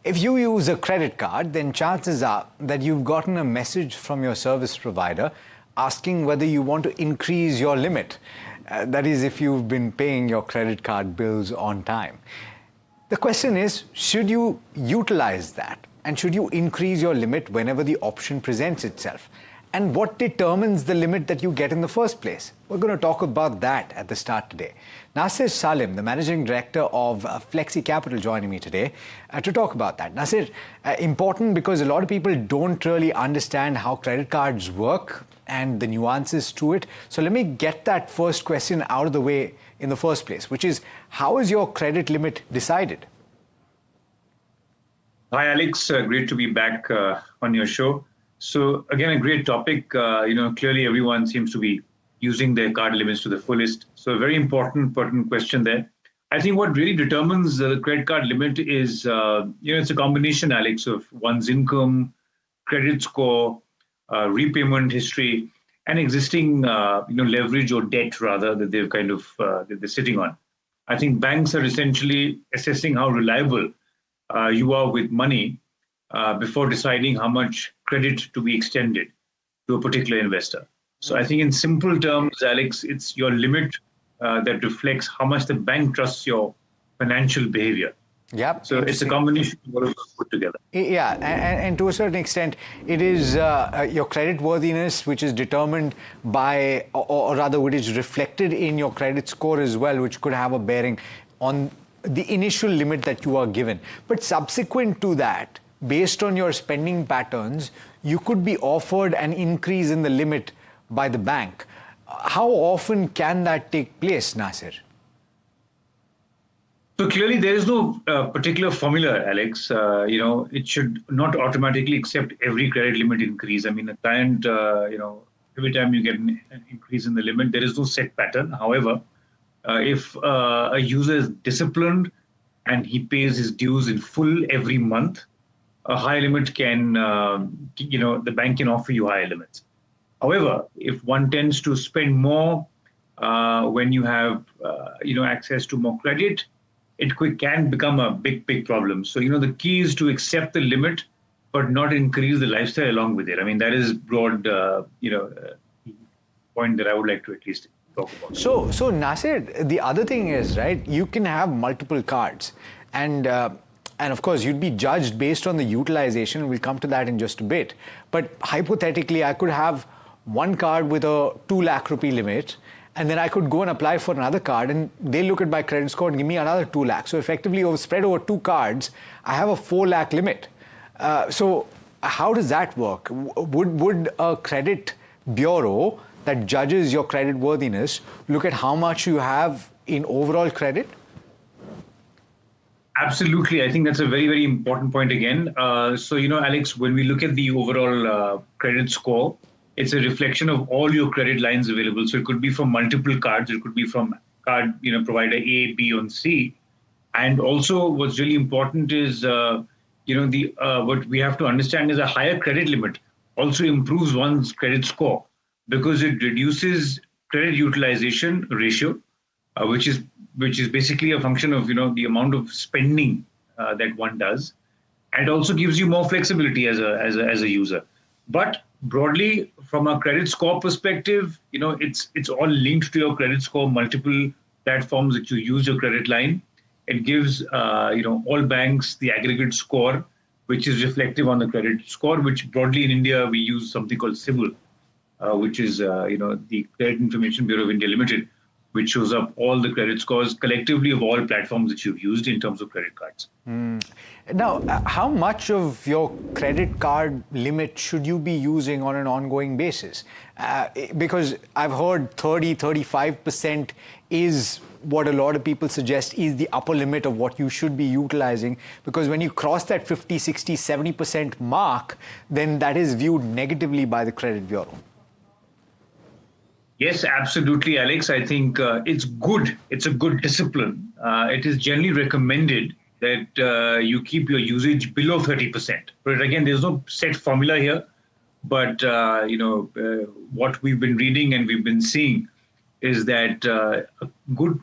If you use a credit card, then chances are that you've gotten a message from your service provider asking whether you want to increase your limit. That is, if you've been paying your credit card bills on time. The question is, should you utilize that? And should you increase your limit whenever the option presents itself? And what determines the limit that you get in the first place? We're going to talk about that at the start today. Nasir Salim, the Managing Director of Flexi Capital, joining me today to talk about that. Nasir, important because a lot of people don't really understand how credit cards work and the nuances to it. So let me get that first question out of the way in the first place, which is, how is your credit limit decided? Hi, Alex. Great to be back on your show. So again, a great topic. Clearly everyone seems to be using their card limits to the fullest. So a very important question there. I think what really determines the credit card limit is, it's a combination, Alex, of one's income, credit score, repayment history, and existing, leverage or debt rather that they've that they're sitting on. I think banks are essentially assessing how reliable you are with money before deciding how much credit to be extended to a particular investor. So I think in simple terms, Alex, it's your limit that reflects how much the bank trusts your financial behavior. Yep. So it's a combination of all of those put together. Yeah, and to a certain extent, it is your credit worthiness, which is determined by, or rather, which is reflected in your credit score as well, which could have a bearing on the initial limit that you are given. But subsequent to that, based on your spending patterns, you could be offered an increase in the limit by the bank. How often can that take place, Nasir? So clearly there is no particular formula, Alex. It should not automatically accept every credit limit increase. I mean, a client, every time you get an increase in the limit, there is no set pattern. However, if a user is disciplined and he pays his dues in full every month, a higher limit can, the bank can offer you higher limits. However, if one tends to spend more when you have, access to more credit, it can become a big problem. So, the key is to accept the limit, but not increase the lifestyle along with it. I mean, that is broad, point that I would like to at least talk about. So Nasir, the other thing is, right, you can have multiple cards and of course, you'd be judged based on the utilization. We'll come to that in just a bit. But hypothetically, I could have one card with a 2 lakh rupee limit, and then I could go and apply for another card, and they look at my credit score and give me another 2 lakhs. So effectively, spread over 2 cards, I have a 4 lakh limit. So how does that work? Would a credit bureau that judges your credit worthiness look at how much you have in overall credit? Absolutely. I think that's a very, very important point again. So, Alex, when we look at the overall credit score, it's a reflection of all your credit lines available. So it could be from multiple cards. It could be from card, provider A, B, and C. And also what's really important is, what we have to understand is a higher credit limit also improves one's credit score because it reduces credit utilization ratio, which is basically a function of, the amount of spending that one does, and also gives you more flexibility as a user. But broadly, from a credit score perspective, it's all linked to your credit score, multiple platforms that you use your credit line. It gives, all banks the aggregate score, which is reflective on the credit score, which broadly in India, we use something called CIBIL, which is, the Credit Information Bureau of India Limited. which shows up all the credit scores collectively of all platforms that you've used in terms of credit cards. Now, how much of your credit card limit should you be using on an ongoing basis? Because I've heard 30-35% is what a lot of people suggest is the upper limit of what you should be utilizing, because when you cross that 50, 60, 70% mark, then that is viewed negatively by the credit bureau. Yes, absolutely, Alex. I think it's good. It's a good discipline. It is generally recommended that you keep your usage below 30%. But again, there's no set formula here. But what we've been reading and we've been seeing is that a good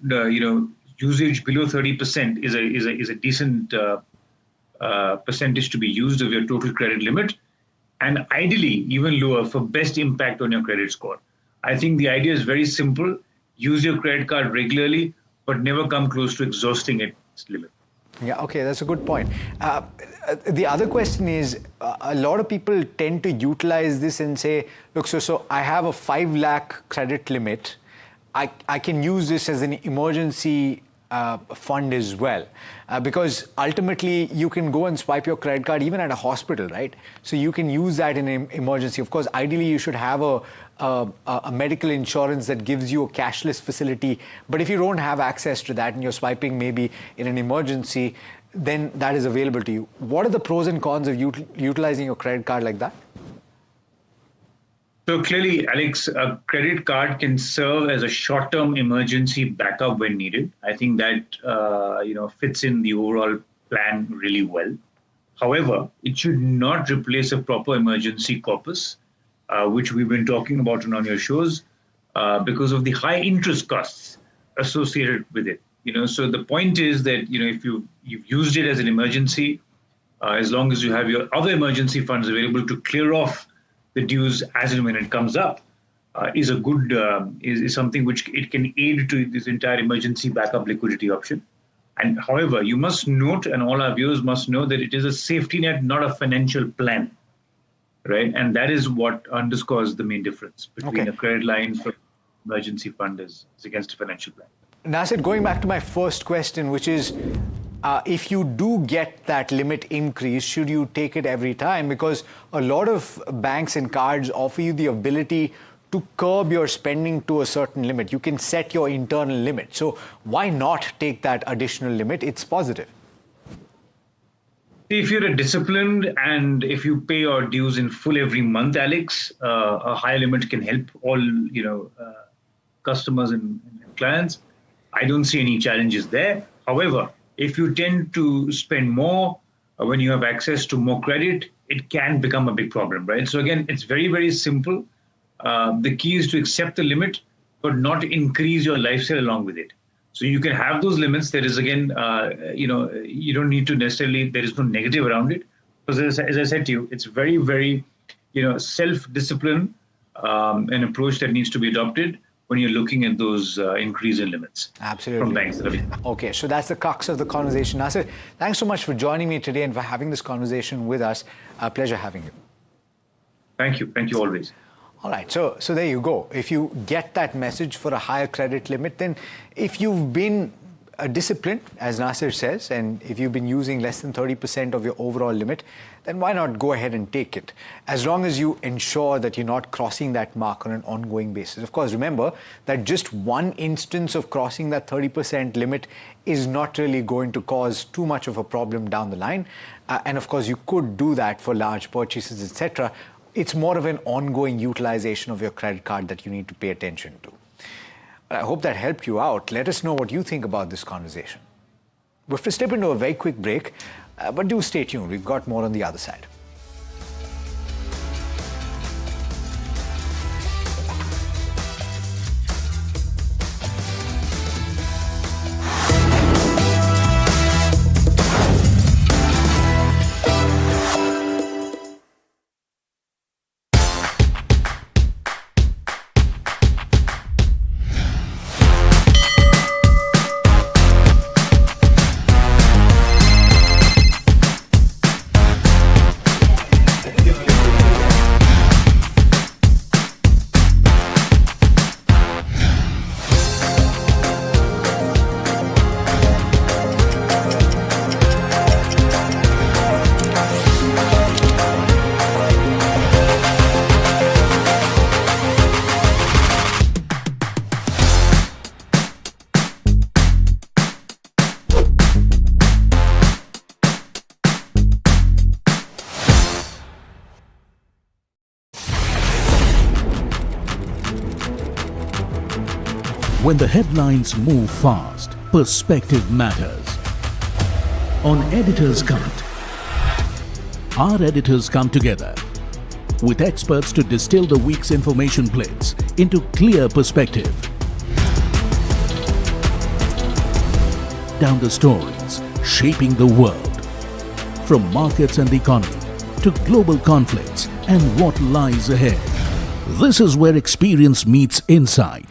usage below 30% is a decent percentage to be used of your total credit limit, and ideally even lower for best impact on your credit score. I think the idea is very simple. Use your credit card regularly, but never come close to exhausting its limit. Yeah, okay, that's a good point. The other question is, a lot of people tend to utilize this and say, look, so I have a 5 lakh credit limit. I can use this as an emergency fund as well, because ultimately you can go and swipe your credit card even at a hospital, right? So you can use that in an emergency. Of course, ideally you should have a medical insurance that gives you a cashless facility. But if you don't have access to that and you're swiping maybe in an emergency, then that is available to you. What are the pros and cons of utilizing your credit card like that? So clearly, Alex, a credit card can serve as a short-term emergency backup when needed. I think that fits in the overall plan really well. However, it should not replace a proper emergency corpus, which we've been talking about on your shows, because of the high interest costs associated with it. So the point is that if you've used it as an emergency, as long as you have your other emergency funds available to clear off the dues as and when it comes up, is a good is something which it can aid to this entire emergency backup liquidity option. And however, you must note, and all our viewers must know, that it is a safety net, not a financial plan, right? And that is what underscores the main difference between a credit line for emergency fund is against a financial plan. Nasir, going back to my first question, which is, if you do get that limit increase, should you take it every time? Because a lot of banks and cards offer you the ability to curb your spending to a certain limit. You can set your internal limit. So why not take that additional limit? It's positive. If you're disciplined and if you pay your dues in full every month, Alex, a higher limit can help all customers and clients. I don't see any challenges there. However, if you tend to spend more when you have access to more credit, it can become a big problem, right? So again, it's very, very simple. The key is to accept the limit, but not increase your lifestyle along with it. So you can have those limits. There is, again, you don't need to necessarily, there is no negative around it. Because as I said to you, it's very, very, self-discipline, an approach that needs to be adopted when you're looking at those increase in limits. Absolutely. From banks. Okay, so that's the crux of the conversation. Nasir, thanks so much for joining me today and for having this conversation with us. A pleasure having you. Thank you. Thank you always. All right, so there you go. If you get that message for a higher credit limit, then if you've been disciplined, as Nasir says, and if you've been using less than 30% of your overall limit, then why not go ahead and take it? As long as you ensure that you're not crossing that mark on an ongoing basis. Of course, remember that just one instance of crossing that 30% limit is not really going to cause too much of a problem down the line. And of course, you could do that for large purchases, etc. It's more of an ongoing utilization of your credit card that you need to pay attention to. I hope that helped you out. Let us know what you think about this conversation. We have to step into a very quick break, but do stay tuned. We've got more on the other side. When the headlines move fast, perspective matters. On Editor's Cut, our editors come together with experts to distill the week's information plates into clear perspective. Down the stories shaping the world, from markets and the economy to global conflicts and what lies ahead. This is where experience meets insight.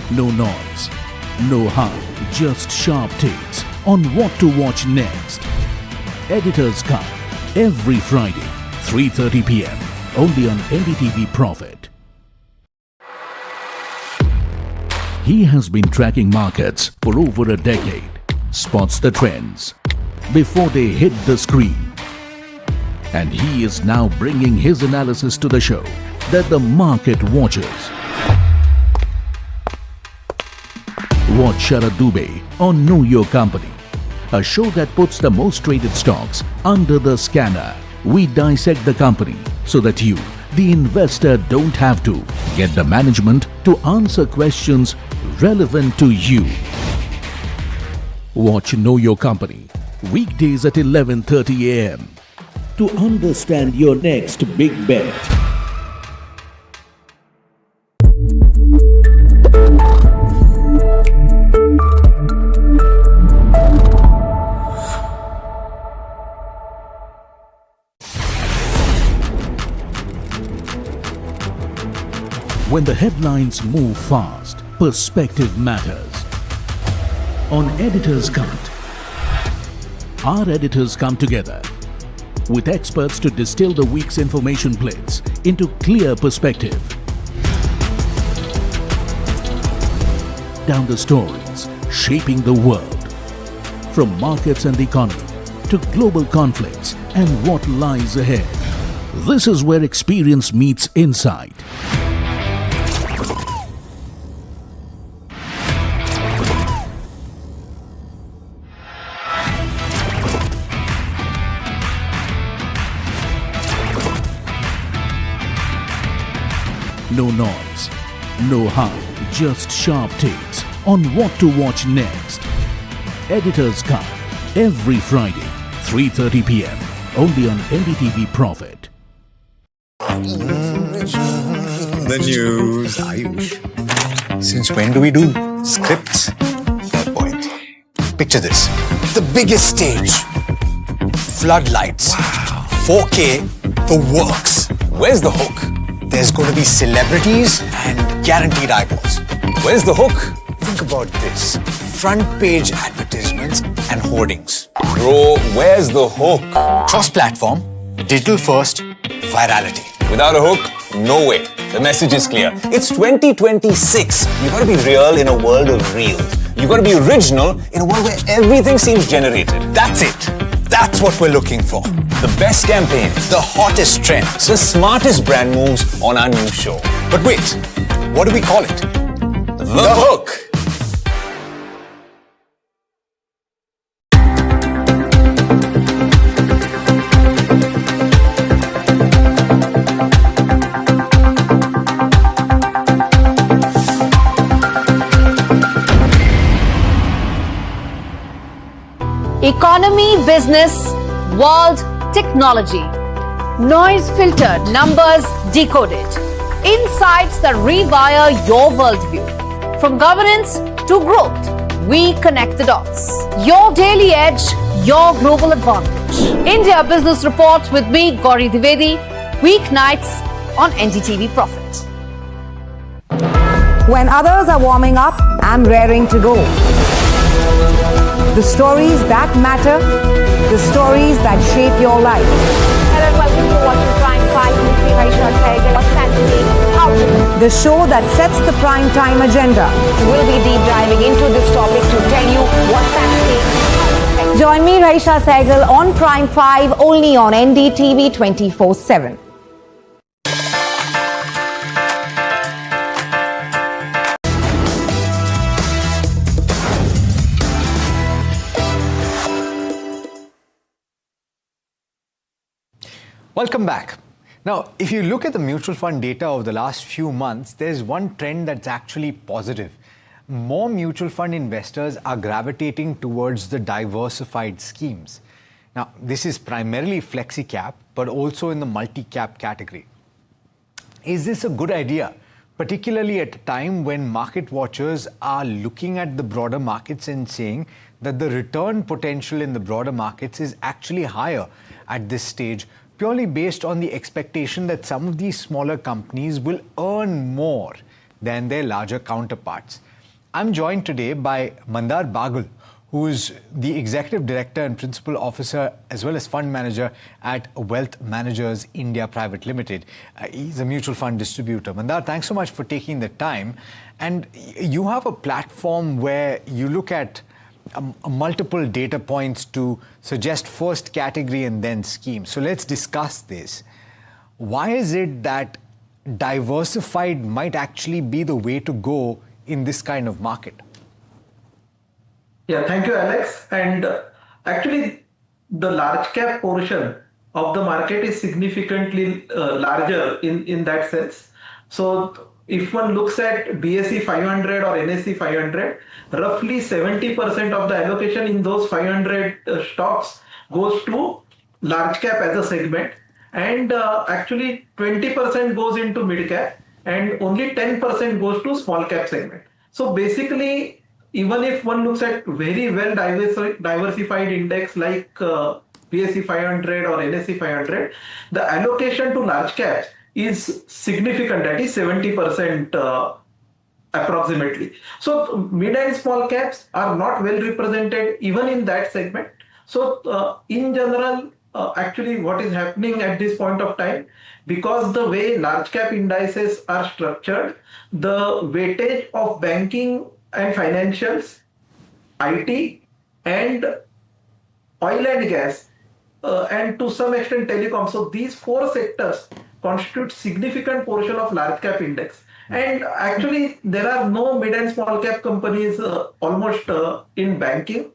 No noise, no hype, just sharp takes on what to watch next. Editor's Cut, every Friday, 3:30 p.m. only on NDTV Profit. He has been tracking markets for over a decade, spots the trends before they hit the screen. And he is now bringing his analysis to the show that the market watches. Watch Sharad Dubey on Know Your Company, a show that puts the most traded stocks under the scanner. We dissect the company so that you, the investor, don't have to get the management to answer questions relevant to you. Watch Know Your Company weekdays at 11:30 a.m. to understand your next big bet. When the headlines move fast, perspective matters. On Editor's Cut, our editors come together with experts to distill the week's information plates into clear perspective. Down the stories shaping the world, from markets and the economy to global conflicts and what lies ahead. This is where experience meets insight. No noise, no hype, just sharp takes on what to watch next. Editor's Cut, every Friday, 3:30 p.m. only on NDTV Profit. The news, Ayush. Since when do we do scripts? Fair point. Picture this. The biggest stage. Floodlights. Wow. 4K, the works. Where's the hook? There's going to be celebrities and guaranteed eyeballs. Where's the hook? Think about this. Front page advertisements and hoardings. Bro, where's the hook? Cross-platform, digital first, virality. Without a hook, no way. The message is clear. It's 2026. You gotta be real in a world of reels. You gotta be original in a world where everything seems generated. That's it. That's what we're looking for. The best campaigns, the hottest trends, the smartest brand moves on our new show. But wait, what do we call it? The hook. Economy, business, world, technology. Noise filtered, numbers decoded. Insights that rewire your worldview. From governance to growth, we connect the dots. Your daily edge, your global advantage. India Business Report with me, Gauri Dwivedi, weeknights on NDTV Profit. When others are warming up, I'm raring to go. The stories that matter, the stories that shape your life. Hello and welcome to watching Prime 5 with me, Raisha Sehgal. What's Saturday? How to The show that sets the prime time agenda. We'll be deep diving into this topic to tell you what's at stake. Join me, Raisha Sehgal, on Prime 5 only on NDTV 24/7. Welcome back. Now, if you look at the mutual fund data over the last few months, there's one trend that's actually positive. More mutual fund investors are gravitating towards the diversified schemes. Now, this is primarily flexi-cap, but also in the multi-cap category. Is this a good idea, particularly at a time when market watchers are looking at the broader markets and saying that the return potential in the broader markets is actually higher at this stage, purely based on the expectation that some of these smaller companies will earn more than their larger counterparts? I'm joined today by Mandar Bagal, who is the Executive Director and Principal Officer as well as Fund Manager at Wealth Managers India Private Limited. He's a mutual fund distributor. Mandar, thanks so much for taking the time. And you have a platform where you look at multiple data points to suggest first category and then scheme. So let's discuss this. Why is it that diversified might actually be the way to go in this kind of market? Yeah, thank you, Alex. And actually, the large cap portion of the market is significantly larger in that sense. So if one looks at BSE 500 or NSE 500, roughly 70% of the allocation in those 500 stocks goes to large cap as a segment, and actually 20% goes into mid cap, and only 10% goes to small cap segment. So basically, even if one looks at very well diversified index like BSE 500 or NSE 500, the allocation to large caps is significant, that is 70% approximately. So mid and small caps are not well represented even in that segment. So in general, actually what is happening at this point of time, because the way large cap indices are structured, the weightage of banking and financials, IT, and oil and gas, and to some extent telecom. So these four sectors constitute significant portion of large cap index. And actually there are no mid and small cap companies almost in banking.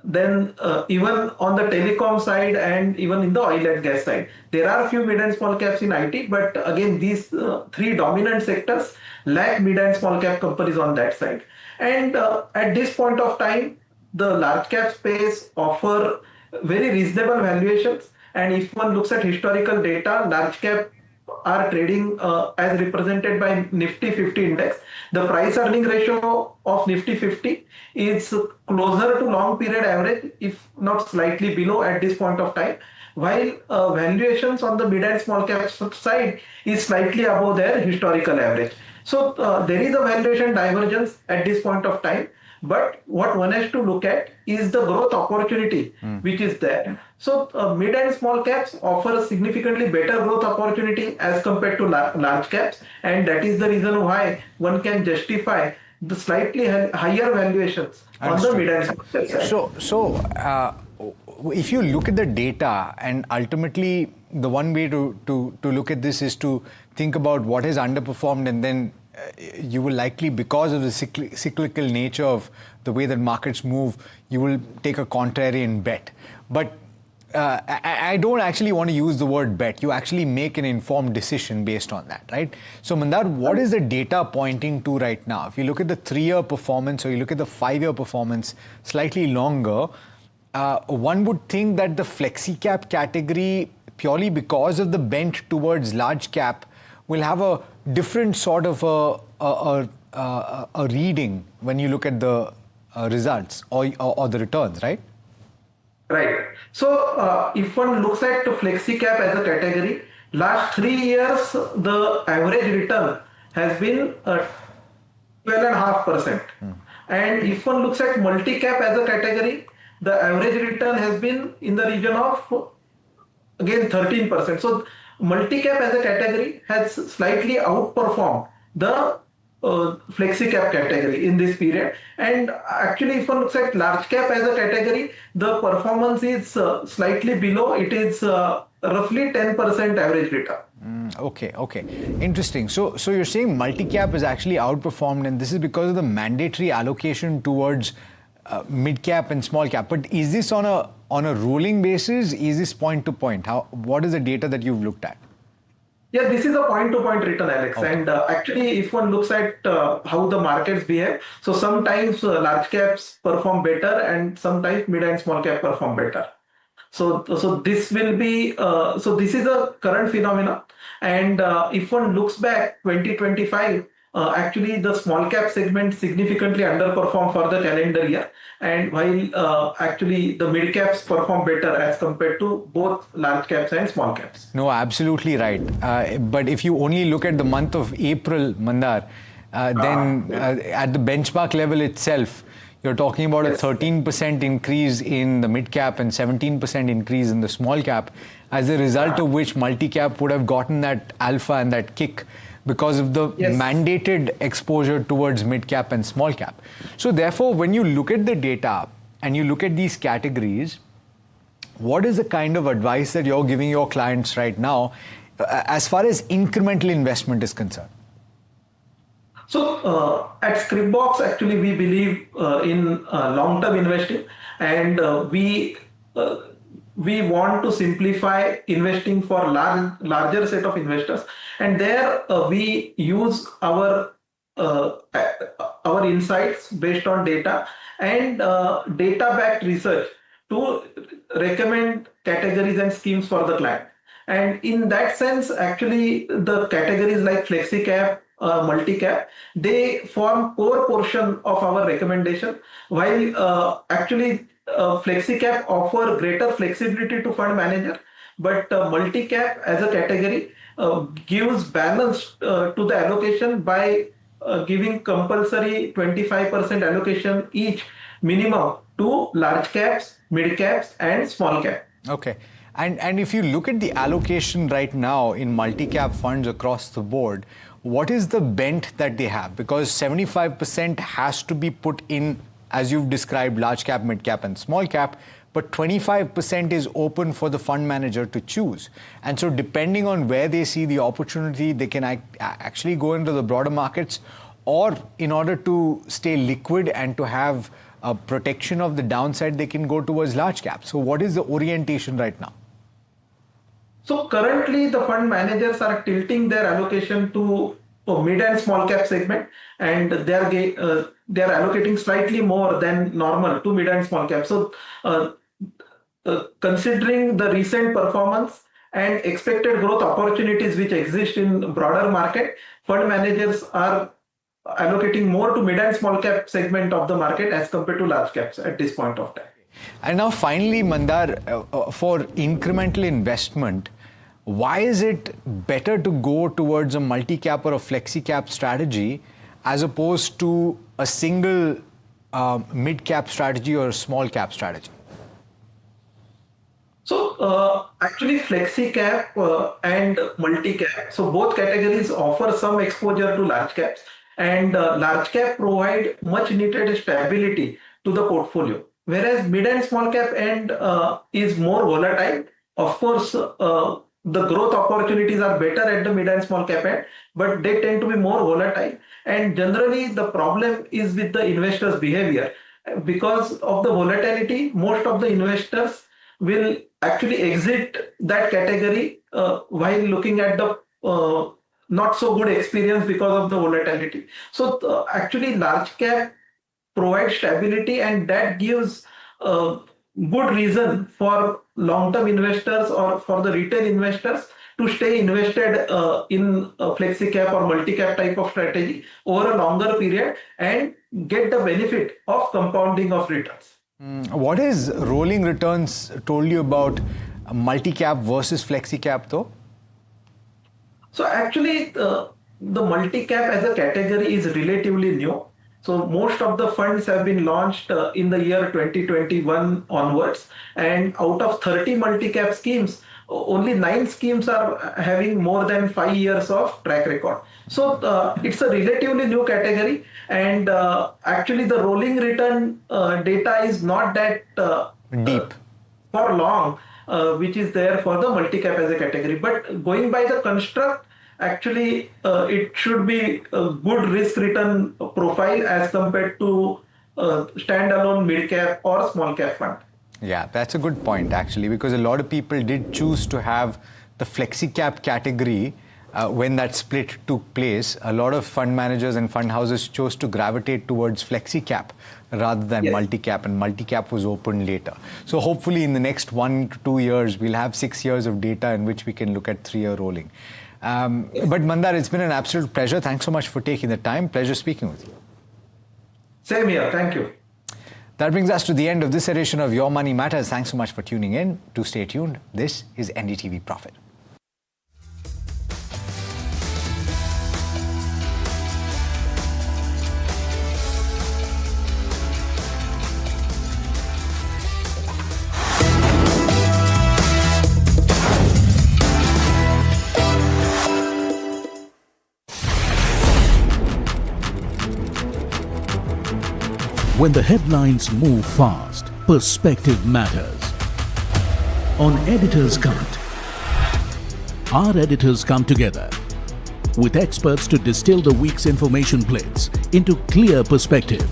Then even on the telecom side and even in the oil and gas side, there are a few mid and small caps in IT, but again these three dominant sectors lack mid and small cap companies on that side. And at this point of time, the large cap space offer very reasonable valuations. And if one looks at historical data, large cap are trading as represented by Nifty 50 index. The price earning ratio of Nifty 50 is closer to long period average, if not slightly below at this point of time, while valuations on the mid and small cap side is slightly above their historical average. So there is a valuation divergence at this point of time. But what one has to look at is the growth opportunity which is there. So mid and small caps offer a significantly better growth opportunity as compared to large caps, and that is the reason why one can justify the slightly higher valuations on the mid and small caps. So if you look at the data, and ultimately the one way to look at this is to think about what has underperformed, and then you will likely, because of the cyclical nature of the way that markets move, you will take a contrarian bet. But I don't actually want to use the word bet. You actually make an informed decision based on that, right? So Mandar, what is the data pointing to right now? If you look at the 3-year performance or you look at the 5-year performance slightly longer, one would think that the flexi cap category, purely because of the bent towards large cap, will have a different sort of a reading when you look at the results or the returns, right? Right. So if one looks at flexi cap as a category, last 3 years the average return has been 12.5%. And if one looks at multi cap as a category, the average return has been in the region of again 13%. So multi-cap as a category has slightly outperformed the flexi cap category in this period. And actually, if one looks at large cap as a category, the performance is slightly below. It is roughly 10% average return. Okay. Interesting. So you're saying multi-cap is actually outperformed, and this is because of the mandatory allocation towards mid cap and small cap. But is this on a rolling basis? Is this point to point? What is the data that you've looked at? Yeah, this is a point-to-point return, Alex. Okay. And actually, if one looks at how the markets behave, so sometimes large caps perform better, and sometimes mid and small cap perform better. So this will be this is a current phenomenon. And if one looks back 2025, actually the small cap segment significantly underperformed for the calendar year, and while actually the mid caps perform better as compared to both large caps and small caps. No, absolutely right. But if you only look at the month of April, Mandar, then at the benchmark level itself, you're talking about a 13% increase in the mid cap and 17% increase in the small cap, as a result of which multi-cap would have gotten that alpha and that kick because of the mandated exposure towards mid cap and small cap. So therefore, when you look at the data and you look at these categories, what is the kind of advice that you're giving your clients right now as far as incremental investment is concerned? So at Scriptbox, actually, we believe in long-term investing, and we want to simplify investing for larger set of investors. And there we use our insights based on data and data-backed research to recommend categories and schemes for the client. And in that sense, actually, the categories like FlexiCap, multi-cap, they form core portion of our recommendation, while actually FlexiCap offer greater flexibility to fund manager, but multi-cap as a category gives balance to the allocation by giving compulsory 25% allocation each minimum to large caps, mid caps and small cap. Okay. And if you look at the allocation right now in multi-cap funds across the board, what is the bent that they have? Because 75% has to be put in, as you've described, large cap, mid cap and small cap, but 25% is open for the fund manager to choose. And so depending on where they see the opportunity, they can actually go into the broader markets, or in order to stay liquid and to have a protection of the downside, they can go towards large cap. So what is the orientation right now? So currently the fund managers are tilting their allocation to mid and small cap segment, and they are allocating slightly more than normal to mid and small cap. So considering the recent performance and expected growth opportunities which exist in broader market, fund managers are allocating more to mid and small cap segment of the market as compared to large caps at this point of time. And now finally, Mandar, for incremental investment, why is it better to go towards a multi-cap or a flexi-cap strategy as opposed to a single mid-cap strategy or a small-cap strategy? So actually flexi-cap and multi-cap, so both categories offer some exposure to large caps, and large cap provide much needed stability to the portfolio, whereas mid and small cap end is more volatile. Of course, the growth opportunities are better at the mid and small cap end, but they tend to be more volatile. And generally, the problem is with the investors' behavior. Because of the volatility, most of the investors will actually exit that category while looking at the not so good experience because of the volatility. So actually, large cap provides stability, and that gives good reason for long-term investors or for the retail investors to stay invested in a flexi-cap or multi-cap type of strategy over a longer period and get the benefit of compounding of returns. What has rolling returns told you about multi-cap versus flexi-cap though? So actually, the multi-cap as a category is relatively new. So most of the funds have been launched in the year 2021 onwards, and out of 30 multi-cap schemes, only 9 schemes are having more than 5 years of track record. So it's a relatively new category, and actually the rolling return data is not that deep for long, which is there for the multi-cap as a category. But going by the construct, actually it should be a good risk return profile as compared to standalone mid-cap or small-cap fund. Yeah, that's a good point actually, because a lot of people did choose to have the flexi cap category when that split took place. A lot of fund managers and fund houses chose to gravitate towards flexi cap rather than multi-cap, and multi-cap was opened later. So hopefully in the next 1 to 2 years, we'll have 6 years of data in which we can look at 3-year rolling. But Mandar, it's been an absolute pleasure. Thanks so much for taking the time. Pleasure speaking with you. Same here. Thank you. That brings us to the end of this edition of Your Money Matters. Thanks so much for tuning in. Do stay tuned. This is NDTV Profit. When the headlines move fast, perspective matters. On Editor's Cut, our editors come together with experts to distill the week's information blitz into clear perspective.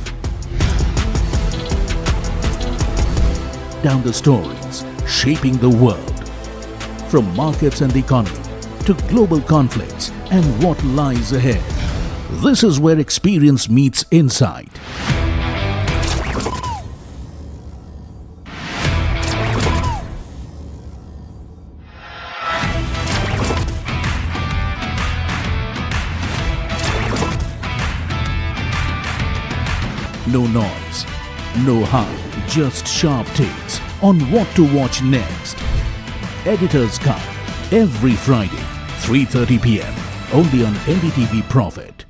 Down the stories shaping the world, from markets and the economy to global conflicts and what lies ahead. This is where experience meets insight. No noise, no hype, just sharp takes on what to watch next. Editor's Cut, every Friday, 3:30 p.m. only on NDTV Profit.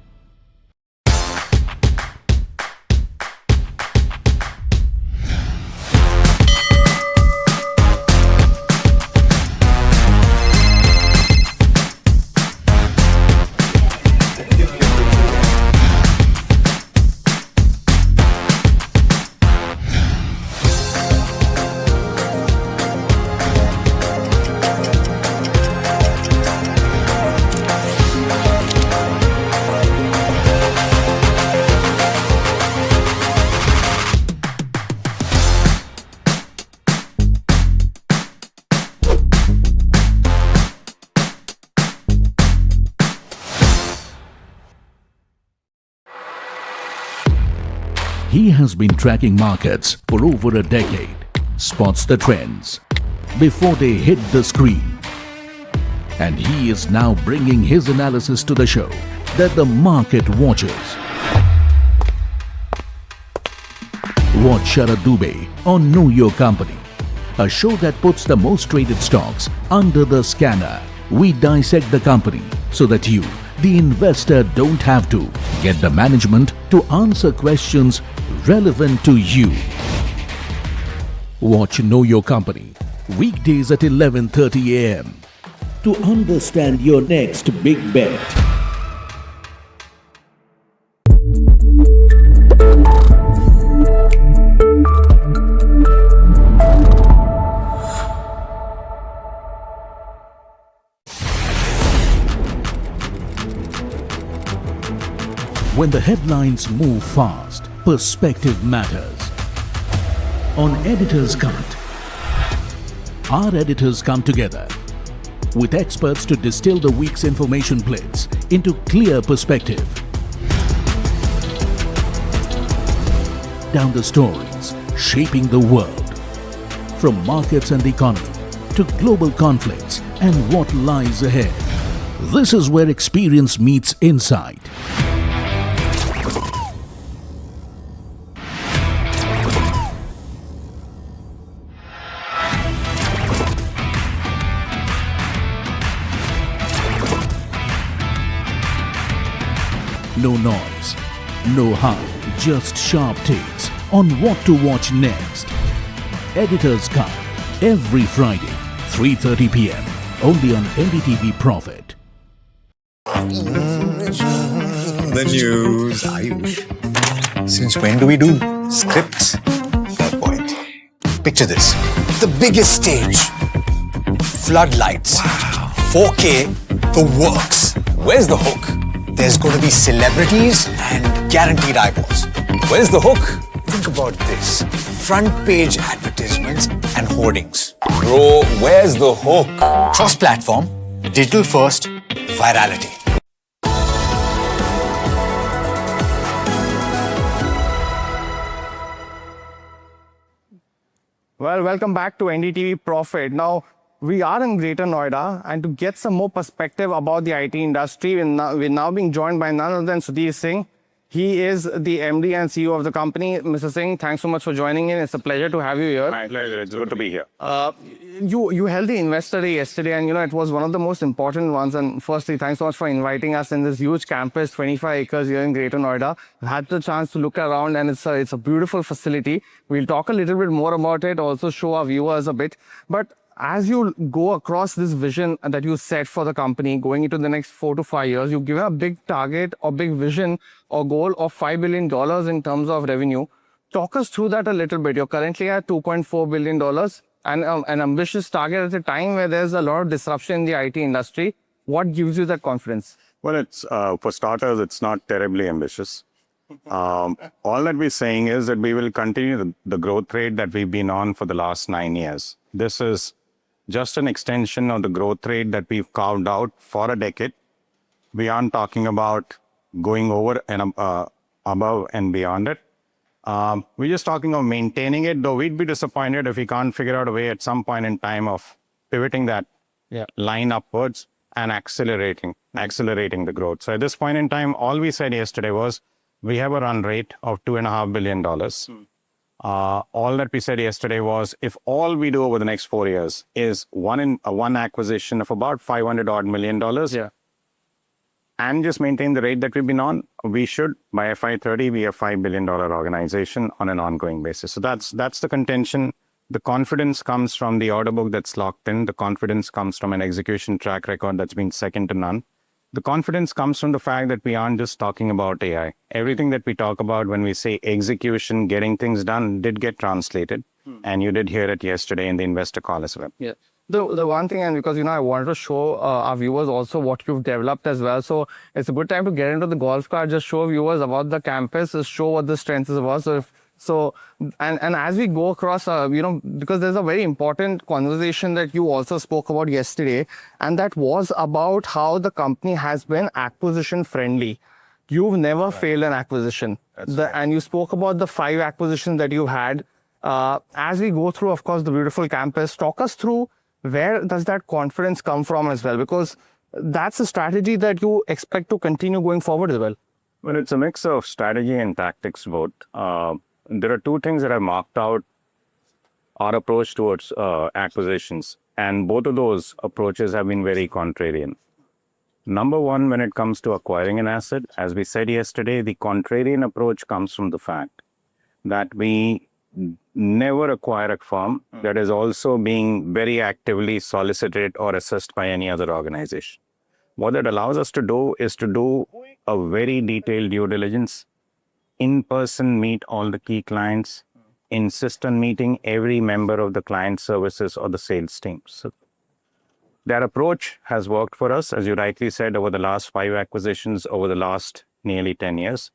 He has been tracking markets for over a decade, spots the trends before they hit the screen. And he is now bringing his analysis to the show that the market watches. Watch Sharad Dubey on Know Your Company, a show that puts the most traded stocks under the scanner. We dissect the company so that you, the investor, don't have to get the management to answer questions relevant to you. Watch Know Your Company weekdays at 11:30 a.m. to understand your next big bet. When the headlines move fast, perspective matters. On Editor's Cut, our editors come together with experts to distill the week's information blitz into clear perspective. Down the stories shaping the world, from markets and the economy to global conflicts and what lies ahead. This is where experience meets insight. No noise, no hype, just sharp takes on what to watch next. Editor's Cut, every Friday, 3:30 p.m. only on NDTV Profit. The news, Ayush. Since when do we do scripts? Fair point. Picture this. The biggest stage. Floodlights. Wow. 4K, the works. Where's the hook? There's going to be celebrities and guaranteed eyeballs. Where's the hook? think about this. Front page advertisements and hoardings. Bro, where's the hook? Cross-platform, digital first, virality. Well, welcome back to NDTV Profit. Now, we are in Greater Noida, and to get some more perspective about the IT industry, we're now being joined by none other than Sudhir Singh. He is the MD and CEO of the company. Mr. Singh, thanks so much for joining in. It's a pleasure to have you here. My pleasure. It's good to be here. You held the Investor Day yesterday, and it was one of the most important ones. And firstly, thanks so much for inviting us in this huge campus, 25 acres here in Greater Noida. I've had the chance to look around, and it's a beautiful facility. We'll talk a little bit more about it, also show our viewers a bit. But as you go across this vision that you set for the company going into the next 4 to 5 years, you've given a big target or big vision or goal of $5 billion in terms of revenue. Talk us through that a little bit. You're currently at $2.4 billion and an ambitious target at a time where there's a lot of disruption in the IT industry. What gives you that confidence? Well, it's for starters, it's not terribly ambitious. All that we're saying is that we will continue the growth rate that we've been on for the last 9 years. This is just an extension of the growth rate that we've carved out for a decade. We aren't talking about going over and above and beyond it. We're just talking of maintaining it, though we'd be disappointed if we can't figure out a way at some point in time of pivoting that line upwards and accelerating the growth. So at this point in time, all we said yesterday was we have a run rate of $2.5 billion. All that we said yesterday was if all we do over the next 4 years is one acquisition of about $500 million and just maintain the rate that we've been on, we should by FY30 be a $5 billion organization on an ongoing basis. So that's the contention. The confidence comes from the order book that's locked in. The confidence comes from an execution track record that's been second to none. The confidence comes from the fact that we aren't just talking about AI. Everything that we talk about when we say execution, getting things done, did get translated. And you did hear it yesterday in the investor call as well. Yeah. The one thing, and because, I wanted to show our viewers also what you've developed as well. So it's a good time to get into the golf cart, just show viewers about the campus, just show what the strength is about. And as we go across, because there's a very important conversation that you also spoke about yesterday, and that was about how the company has been acquisition friendly. You've never failed an acquisition. And you spoke about the 5 acquisitions that you've had. As we go through, of course, the beautiful campus, talk us through where does that confidence come from as well? Because that's a strategy that you expect to continue going forward as well. Well, it's a mix of strategy and tactics both. There are 2 things that I've marked out our approach towards acquisitions. And both of those approaches have been very contrarian. Number one, when it comes to acquiring an asset, as we said yesterday, the contrarian approach comes from the fact that we never acquire a firm that is also being very actively solicited or assessed by any other organization. What that allows us to do is to do a very detailed due diligence, in person meet all the key clients, insist on meeting every member of the client services or the sales teams. So that approach has worked for us, as you rightly said, over the last 5 acquisitions over the last nearly 10 years.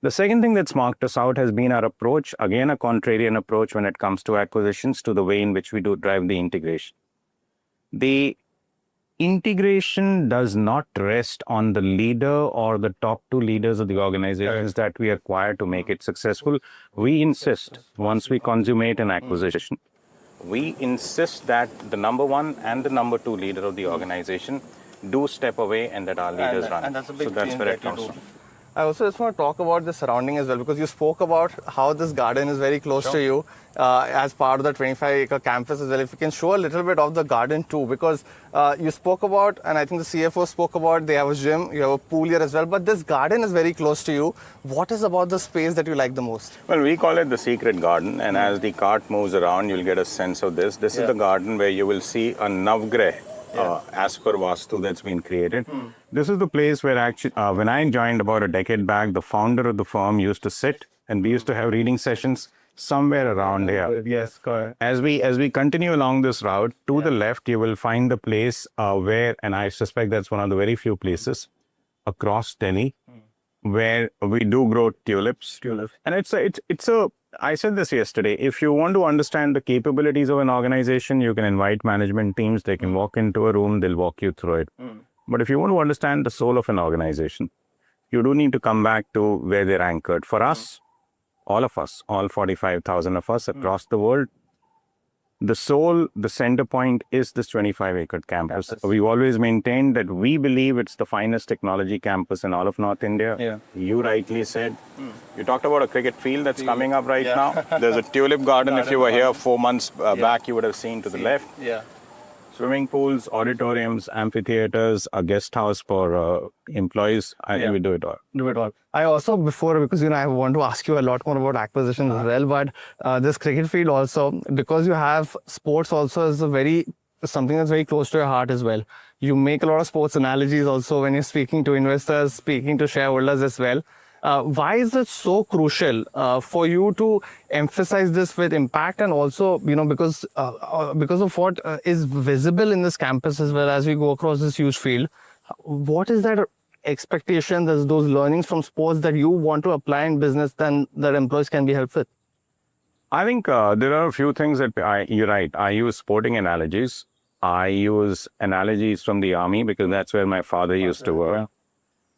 The second thing that's marked us out has been our approach, again, a contrarian approach when it comes to acquisitions, to the way in which we do drive the integration. The integration does not rest on the leader or the top 2 leaders of the organizations that we acquire to make it successful. We insist, once we consummate an acquisition, we insist that the number 1 and the number 2 leader of the organization do step away and that our leaders run. And that's a big so that's change where it that you comes do. from. I also just want to talk about the surrounding as well, because you spoke about how this garden is very close to you as part of the 25-acre campus as well. If you can show a little bit of the garden too, because you spoke about, and I think the CFO spoke about, they have a gym, you have a pool here as well, but this garden is very close to you. What is about the space that you like the most? Well, we call it the secret garden, and as the cart moves around, you'll get a sense of this. This is the garden where you will see a Navgrah, as per Vastu, that's been created. This is the place where actually, when I joined about a decade back, the founder of the firm used to sit, and we used to have reading sessions somewhere around here. Yes, correct. As we continue along this route, to the left, you will find the place where, and I suspect that's one of the very few places across Delhi, where we do grow tulips. And it's I said this yesterday. If you want to understand the capabilities of an organization, you can invite management teams. They can walk into a room, they'll walk you through it. But if you want to understand the soul of an organization, you do need to come back to where they're anchored. For us, all of us, all 45,000 of us across the world, the soul, the center point is this 25-acre campus. We've always maintained that we believe it's the finest technology campus in all of North India. Yeah. You rightly said. You talked about a cricket field that's coming up right now. There's a tulip garden. If you were here 4 months back, you would have seen to the left. Yeah. Swimming pools, auditoriums, amphitheaters, a guest house for employees. I think we do it all. Do it all. I also, because I want to ask you a lot more about acquisitions as well, but this cricket field also, because you have sports also is something that's very close to your heart as well. You make a lot of sports analogies also when you're speaking to investors, speaking to shareholders as well. Why is it so crucial for you to emphasize this with impact, and also, because of what is visible in this campus as well as we go across this huge field? What is that expectation, those learnings from sports that you want to apply in business then that employees can be helped with? I think there are a few things that you're right. I use sporting analogies. I use analogies from the army because that's where my father used to work.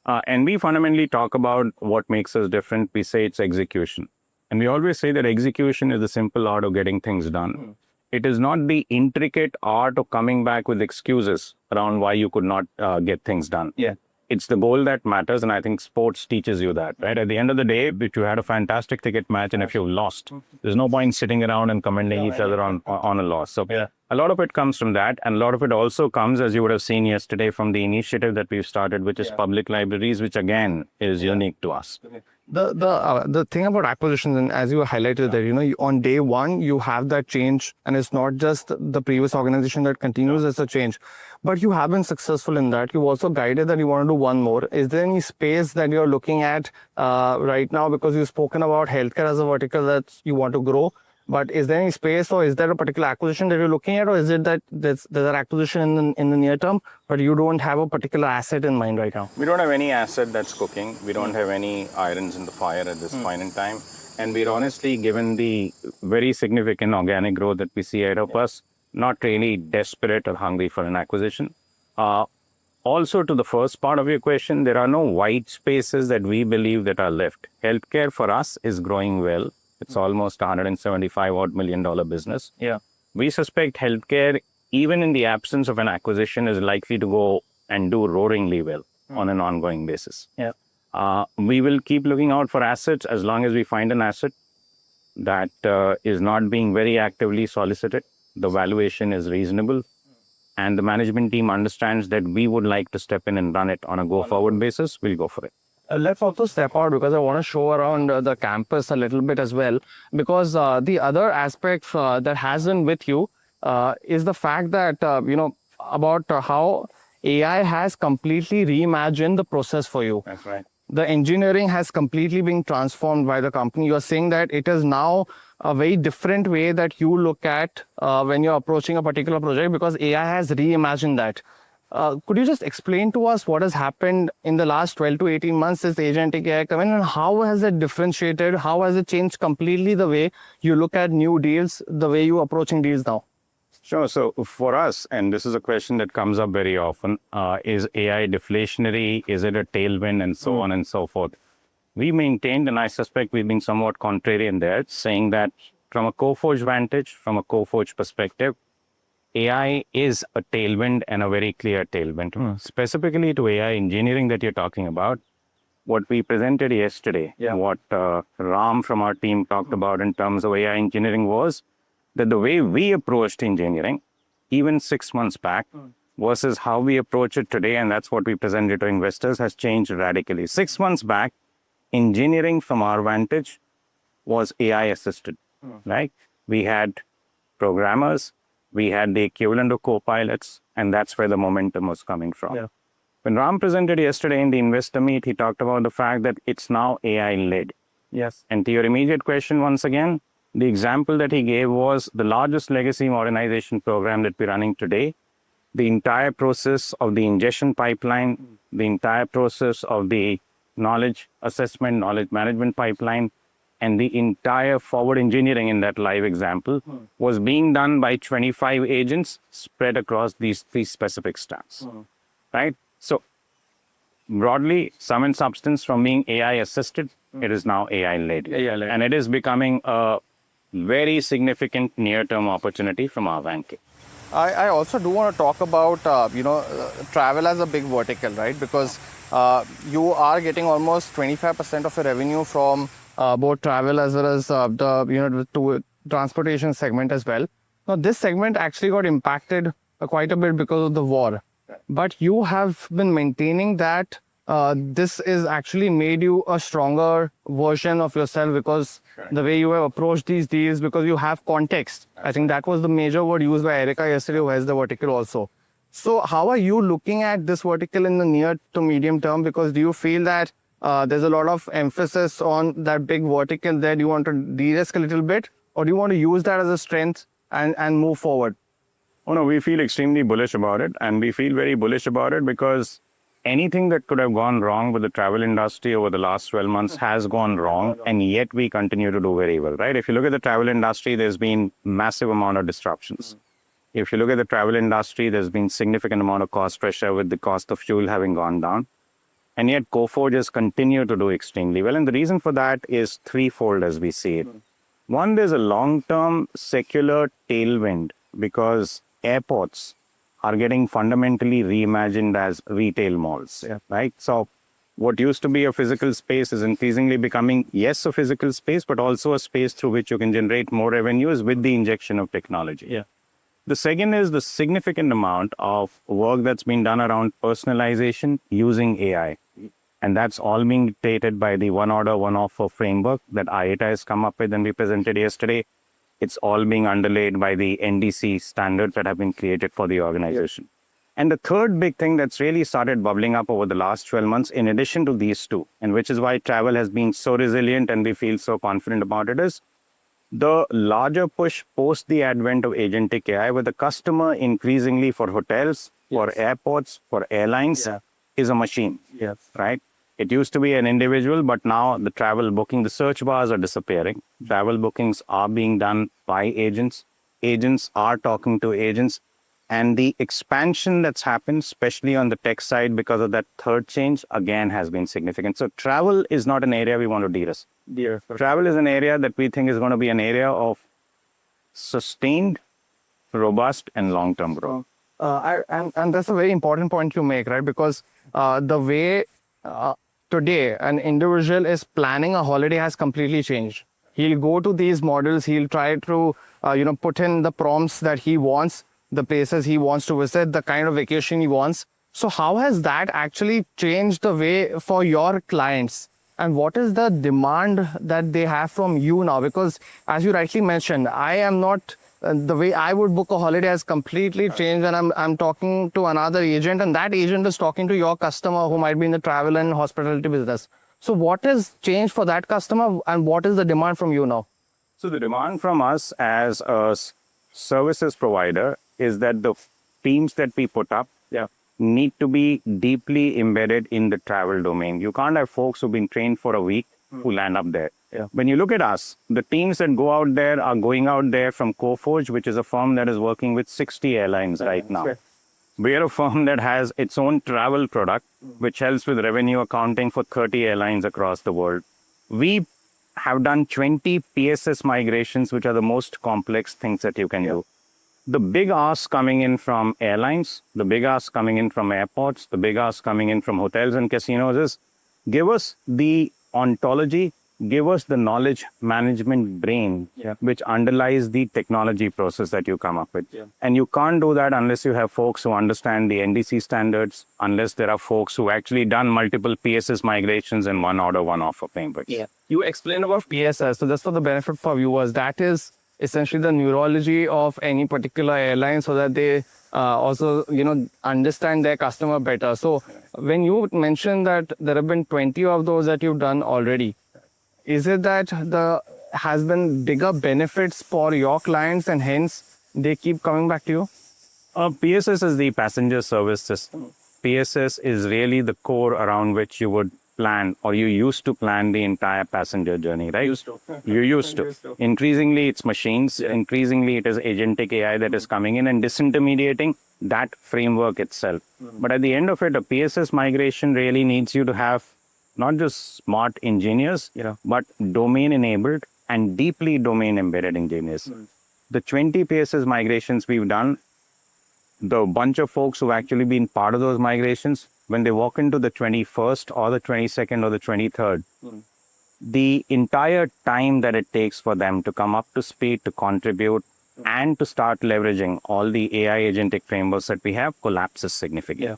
And we fundamentally talk about what makes us different. We say it's execution. And we always say that execution is the simple art of getting things done. It is not the intricate art of coming back with excuses around why you could not get things done. Yeah. It's the goal that matters, and I think sports teaches you that, right? At the end of the day, if you had a fantastic cricket match and if you've lost, there's no point sitting around and commending each other on a loss. So a lot of it comes from that, and a lot of it also comes, as you would have seen yesterday, from the initiative that we've started, which is public libraries, which again is unique to us. The thing about acquisitions, and as you highlighted that, on day one, you have that change, and it's not just the previous organization that continues as a change, but you have been successful in that. You've also guided that you want to do one more. Is there any space that you're looking at right now? Because you've spoken about healthcare as a vertical that you want to grow. But is there any space, or is there a particular acquisition that you're looking at, or is it that there's an acquisition in the near term, but you don't have a particular asset in mind right now? We don't have any asset that's cooking. We don't have any irons in the fire at this point in time. And we're honestly, given the very significant organic growth that we see ahead of us, not really desperate or hungry for an acquisition. Also, to the first part of your question, there are no white spaces that we believe that are left. Healthcare for us is growing well. It's almost $175 million business. Yeah. We suspect healthcare, even in the absence of an acquisition, is likely to go and do roaringly well on an ongoing basis. Yeah. We will keep looking out for assets as long as we find an asset that is not being very actively solicited. The valuation is reasonable, and the management team understands that we would like to step in and run it on a go-forward basis. We'll go for it. Let's also step out, because I want to show around the campus a little bit as well, because the other aspect that has been with you is the fact that, about how AI has completely reimagined the process for you. That's right. The engineering has completely been transformed by the company. You're saying that it is now a very different way that you look at when you're approaching a particular project, because AI has reimagined that. Could you just explain to us what has happened in the last 12 to 18 months since agentic AI come in, and how has it differentiated? How has it changed completely the way you look at new deals, the way you're approaching deals now? Sure. So for us, and this is a question that comes up very often, is AI deflationary? Is it a tailwind? And so on and so forth. We maintained, and I suspect we've been somewhat contrarian there, saying that from a Coforge vantage, from a Coforge perspective, AI is a tailwind, and a very clear tailwind. Specifically to AI engineering that you're talking about, what we presented yesterday, what Ram from our team talked about in terms of AI engineering was that the way we approached engineering, even 6 months back, versus how we approach it today, and that's what we presented to investors, has changed radically. 6 months back, engineering from our vantage was AI assisted, right? We had programmers, we had the equivalent of co-pilots, and that's where the momentum was coming from. Yeah. When Ram presented yesterday in the investor meet, he talked about the fact that it's now AI-led. Yes. And to your immediate question, once again, the example that he gave was the largest legacy modernization program that we're running today. The entire process of the ingestion pipeline, the entire process of the knowledge assessment, knowledge management pipeline, and the entire forward engineering in that live example was being done by 25 agents spread across these 3 specific stacks, right? So broadly, sum and substance, from being AI assisted, it is now AI led. And it is becoming a very significant near-term opportunity from our vantage. I also do want to talk about, travel as a big vertical, right? Because you are getting almost 25% of your revenue from both travel as well as the transportation segment as well. Now, this segment actually got impacted quite a bit because of the war. But you have been maintaining that this is actually made you a stronger version of yourself, because the way you have approached these deals, because you have context. I think that was the major word used by Erica yesterday, who has the vertical also. So how are you looking at this vertical in the near to medium term? Because do you feel that there's a lot of emphasis on that big vertical that you want to de-risk a little bit, or do you want to use that as a strength and move forward? Oh no, we feel extremely bullish about it, and we feel very bullish about it because anything that could have gone wrong with the travel industry over the last 12 months has gone wrong, and yet we continue to do very well, right? If you look at the travel industry, there's been massive amount of disruptions. If you look at the travel industry, there's been significant amount of cost pressure with the cost of fuel having gone down. And yet Coforge has continued to do extremely well. And the reason for that is threefold as we see it. One, there's a long-term secular tailwind because airports are getting fundamentally reimagined as retail malls, right? So what used to be a physical space is increasingly becoming, yes, a physical space, but also a space through which you can generate more revenues with the injection of technology. The second is the significant amount of work that's been done around personalization using AI. And that's all being dictated by the one order, one offer framework that IATA has come up with and we presented yesterday. It's all being underlaid by the NDC standards that have been created for the organization. And the third big thing that's really started bubbling up over the last 12 months, in addition to these two, and which is why travel has been so resilient and we feel so confident about it, is the larger push post the advent of agentic AI, where the customer increasingly for hotels, for airports, for airlines is a machine, right? It used to be an individual, but now the travel booking, the search bars are disappearing. Travel bookings are being done by agents. Agents are talking to agents. And the expansion that's happened, especially on the tech side, because of that third change, again, has been significant. So travel is not an area we want to de-risk. Travel is an area that we think is going to be an area of sustained, robust, and long-term growth. And that's a very important point you make, right? Because the way today an individual is planning a holiday has completely changed. He'll go to these models, he'll try to put in the prompts that he wants, the places he wants to visit, the kind of vacation he wants. So how has that actually changed the way for your clients? And what is the demand that they have from you now? Because as you rightly mentioned, I am not, the way I would book a holiday has completely changed, and I'm talking to another agent, and that agent is talking to your customer who might be in the travel and hospitality business. So what has changed for that customer, and what is the demand from you now? So the demand from us as a services provider is that the teams that we put up need to be deeply embedded in the travel domain. You can't have folks who've been trained for a week who land up there. When you look at us, the teams that go out there are going out there from Coforge, which is a firm that is working with 60 airlines right now. We are a firm that has its own travel product, which helps with revenue accounting for 30 airlines across the world. We have done 20 PSS migrations, which are the most complex things that you can do. The big ask coming in from airlines, the big ask coming in from airports, the big ask coming in from hotels and casinos is, give us the ontology, give us the knowledge management brain, which underlies the technology process that you come up with. And you can't do that unless you have folks who understand the NDC standards, unless there are folks who actually done multiple PSS migrations in one order, one offer framework. You explained about PSS. So just for the benefit for viewers, that is essentially the neurology of any particular airline, so that they also, understand their customer better. So when you mentioned that there have been 20 of those that you've done already, is it that has been bigger benefits for your clients and hence they keep coming back to you? PSS is the passenger service system. PSS is really the core around which you would plan, or you used to plan the entire passenger journey, right? You used to. Increasingly, it's machines. Increasingly, it is agentic AI that is coming in and disintermediating that framework itself. But at the end of it, a PSS migration really needs you to have not just smart engineers, but domain-enabled and deeply domain-embedded engineers. The 20 PSS migrations we've done, the bunch of folks who've actually been part of those migrations, when they walk into the 21st or the 22nd or the 23rd, the entire time that it takes for them to come up to speed, to contribute, and to start leveraging all the AI agentic frameworks that we have collapses significantly.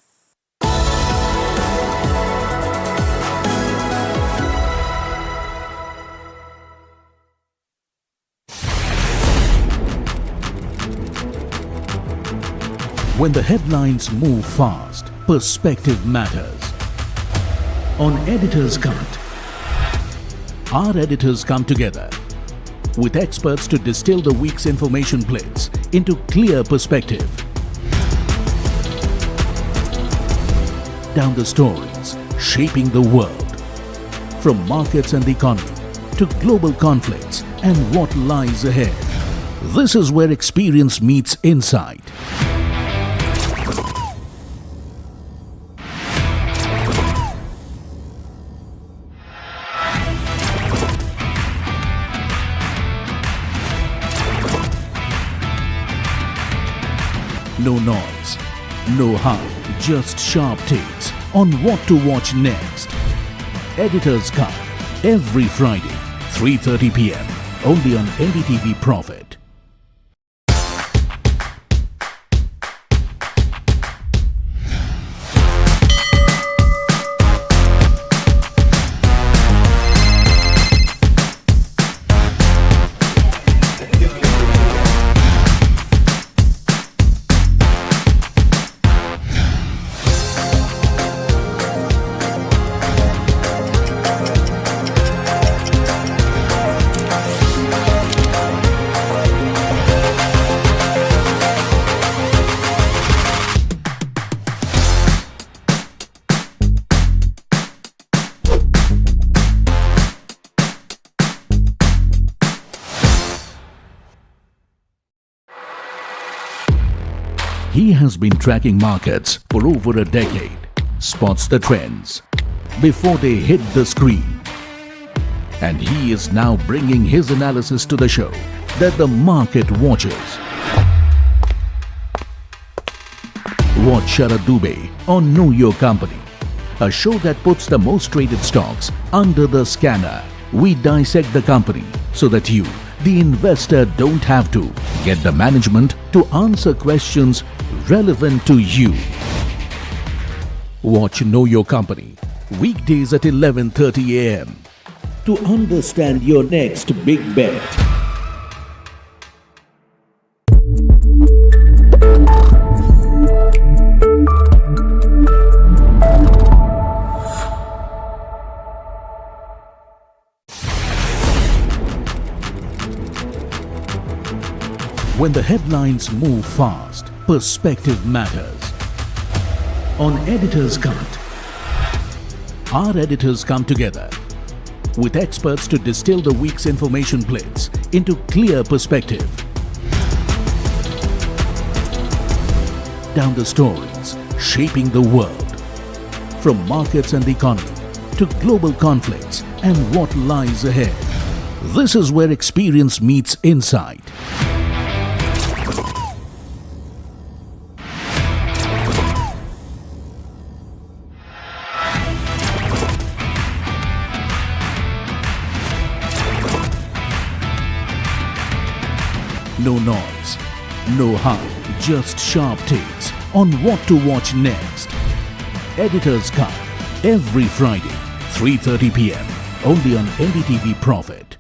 When the headlines move fast, perspective matters. On Editor's Cut, our editors come together with experts to distill the week's information plates into clear perspective. Down the stories shaping the world, from markets and the economy to global conflicts and what lies ahead. This is where experience meets insight. No noise, no hype, just sharp takes on what to watch next. Editor's Cut, every Friday, 3:30 p.m. only on NDTV Profit. He has been tracking markets for over a decade, spots the trends before they hit the screen. And he is now bringing his analysis to the show that the market watches. Watch Sharad Dubey on Know Your Company, a show that puts the most traded stocks under the scanner. We dissect the company so that you, the investor, don't have to. Get the management to answer questions relevant to you. Watch Know Your Company weekdays at 11:30 a.m. to understand your next big bet. When the headlines move fast, perspective matters. On Editor's Cut, our editors come together with experts to distill the week's information plates into clear perspective. Down the stories shaping the world, from markets and the economy to global conflicts and what lies ahead. This is where experience meets insight. No noise, no hype, just sharp takes on what to watch next. Editor's Cut, every Friday, 3:30 p.m. only on NDTV Profit.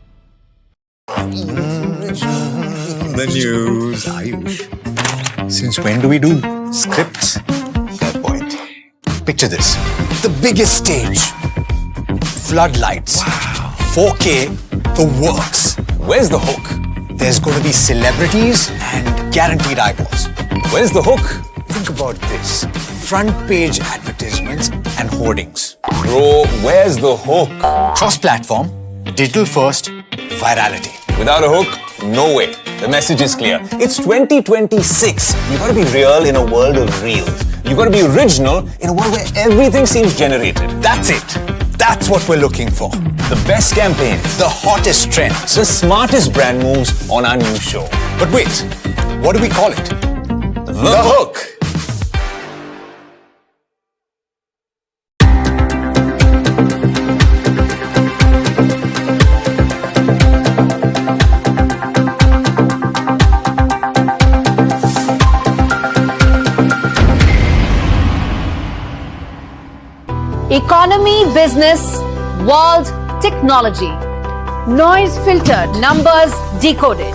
The news, Ayush. Since when do we do scripts? Fair point. Picture this. The biggest stage. Floodlights. Wow. 4K, the works. Where's the hook? There's going to be celebrities and guaranteed eyeballs. Where's the hook? Think about this. Front page advertisements and hoardings. Bro, where's the hook? Cross-platform, digital-first, virality. Without a hook, no way. The message is clear. It's 2026. You gotta be real in a world of reels. You gotta be original in a world where everything seems generated. That's it. That's what we're looking for. The best campaigns, The hottest trends. the smartest brand moves on our new show. But wait, what do we call it? The Hook. Economy, business, world, technology. Noise filtered, numbers decoded.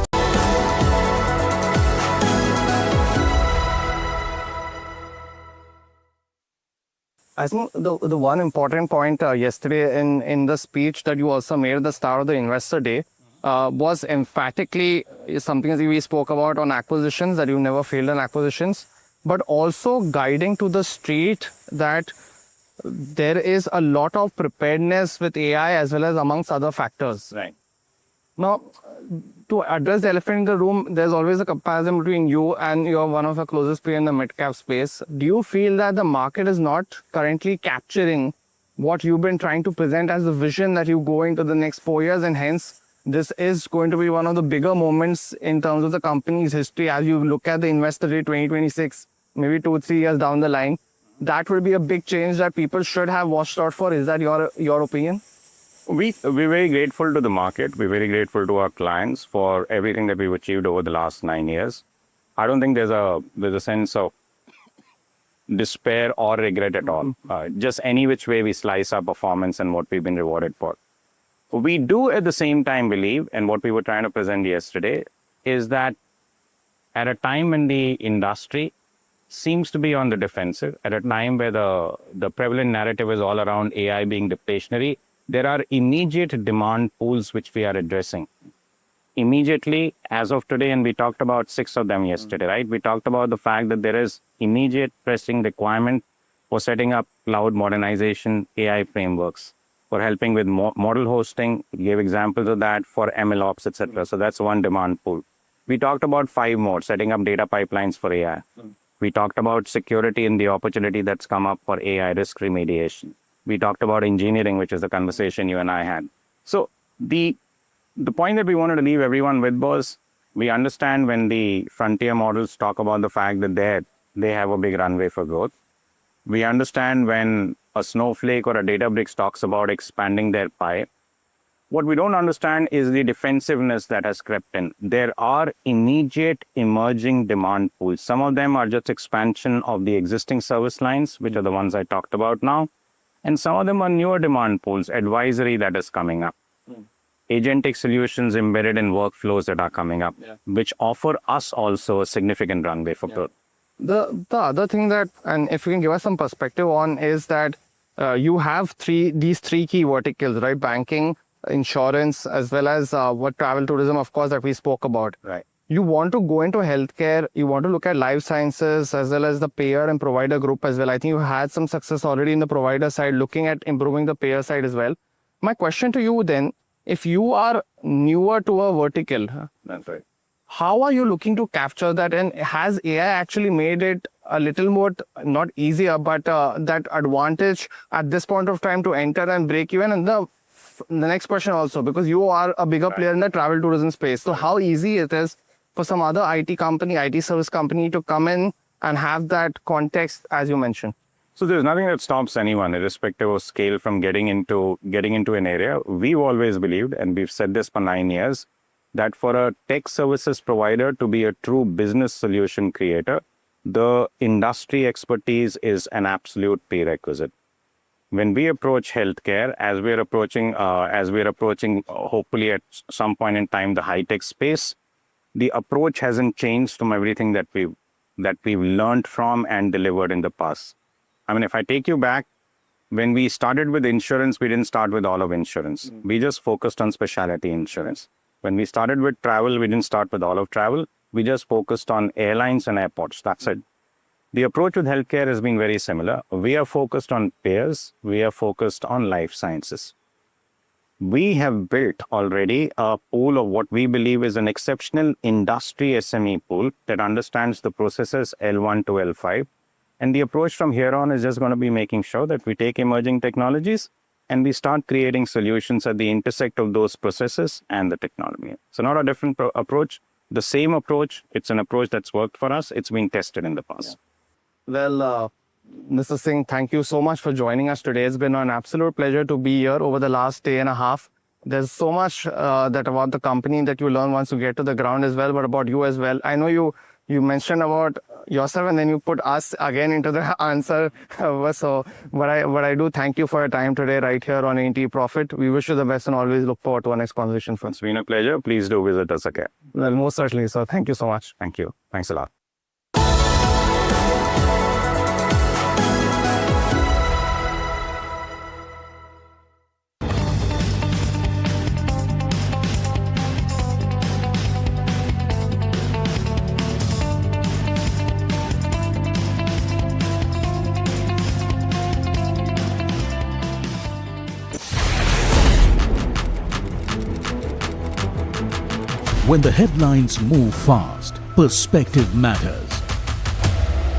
I think the one important point yesterday in the speech that you also made at the start of the Investor Day was emphatically something that we spoke about on acquisitions, that you never failed in acquisitions, but also guiding to the street that there is a lot of preparedness with AI as well as amongst other factors. Right. Now, to address the elephant in the room, there's always a comparison between you and you're one of the closest peers in the mid-cap space. Do you feel that the market is not currently capturing what you've been trying to present as the vision that you go into the next 4 years, and hence this is going to be one of the bigger moments in terms of the company's history as you look at the Investor Day 2026, maybe 2-3 years down the line? That will be a big change that people should have watched out for. Is that your opinion? We're very grateful to the market. We're very grateful to our clients for everything that we've achieved over the last 9 years. I don't think there's a sense of despair or regret at all. Just any which way we slice our performance and what we've been rewarded for. We do at the same time believe, and what we were trying to present yesterday, is that at a time when the industry seems to be on the defensive, at a time where the prevalent narrative is all around AI being deflationary, there are immediate demand pools which we are addressing. Immediately, as of today, and we talked about 6 of them yesterday, right? We talked about the fact that there is immediate pressing requirement for setting up cloud modernization, AI frameworks, for helping with model hosting. We gave examples of that for MLOps, etc. So that's one demand pool. We talked about 5 more, setting up data pipelines for AI. We talked about security and the opportunity that's come up for AI risk remediation. We talked about engineering, which is the conversation you and I had. So the point that we wanted to leave everyone with was, we understand when the frontier models talk about the fact that they have a big runway for growth. We understand when a Snowflake or a Databricks talks about expanding their pie. What we don't understand is the defensiveness that has crept in. There are immediate emerging demand pools. Some of them are just expansion of the existing service lines, which are the ones I talked about now. And some of them are newer demand pools, advisory that is coming up. Agentic solutions embedded in workflows that are coming up, which offer us also a significant runway for growth. The other thing that, and if you can give us some perspective on, is that you have these three key verticals, right? Banking, insurance, as well as what travel tourism, of course, that we spoke about. Right. You want to go into healthcare, you want to look at life sciences, as well as the payer and provider group as well. I think you had some success already in the provider side, looking at improving the payer side as well. My question to you then, if you are newer to a vertical, that's right, how are you looking to capture that? And has AI actually made it a little more, not easier, but that advantage at this point of time to enter and break even? And the next question also, because you are a bigger player in the travel tourism space. So how easy it is for some other IT company, IT service company to come in and have that context, as you mentioned? So there's nothing that stops anyone, irrespective of scale, from getting into an area. We've always believed, and we've said this for 9 years, that for a tech services provider to be a true business solution creator, the industry expertise is an absolute prerequisite. When we approach healthcare, as we're approaching, hopefully at some point in time, the high-tech space, the approach hasn't changed from everything that we've learned from and delivered in the past. I mean, if I take you back, when we started with insurance, we didn't start with all of insurance. We just focused on specialty insurance. When we started with travel, we didn't start with all of travel. We just focused on airlines and airports. That's it. The approach with healthcare has been very similar. We are focused on payers. We are focused on life sciences. We have built already a pool of what we believe is an exceptional industry SME pool that understands the processes L1 to L5. And the approach from here on is just going to be making sure that we take emerging technologies and we start creating solutions at the intersect of those processes and the technology. So not a different approach, the same approach. It's an approach that's worked for us. It's been tested in the past. Well, Mr. Singh, thank you so much for joining us today. It's been an absolute pleasure to be here over the last day and a half. There's so much that about the company that you learn once you get to the ground as well, but about you as well. I know you mentioned about yourself and then you put us again into the answer. But I do thank you for your time today right here on NDTV Profit. We wish you the best and always look forward to our next conversation. It's been a pleasure. Please do visit us again. Well, most certainly, sir. Thank you so much. Thank you. Thanks a lot. When the headlines move fast, perspective matters.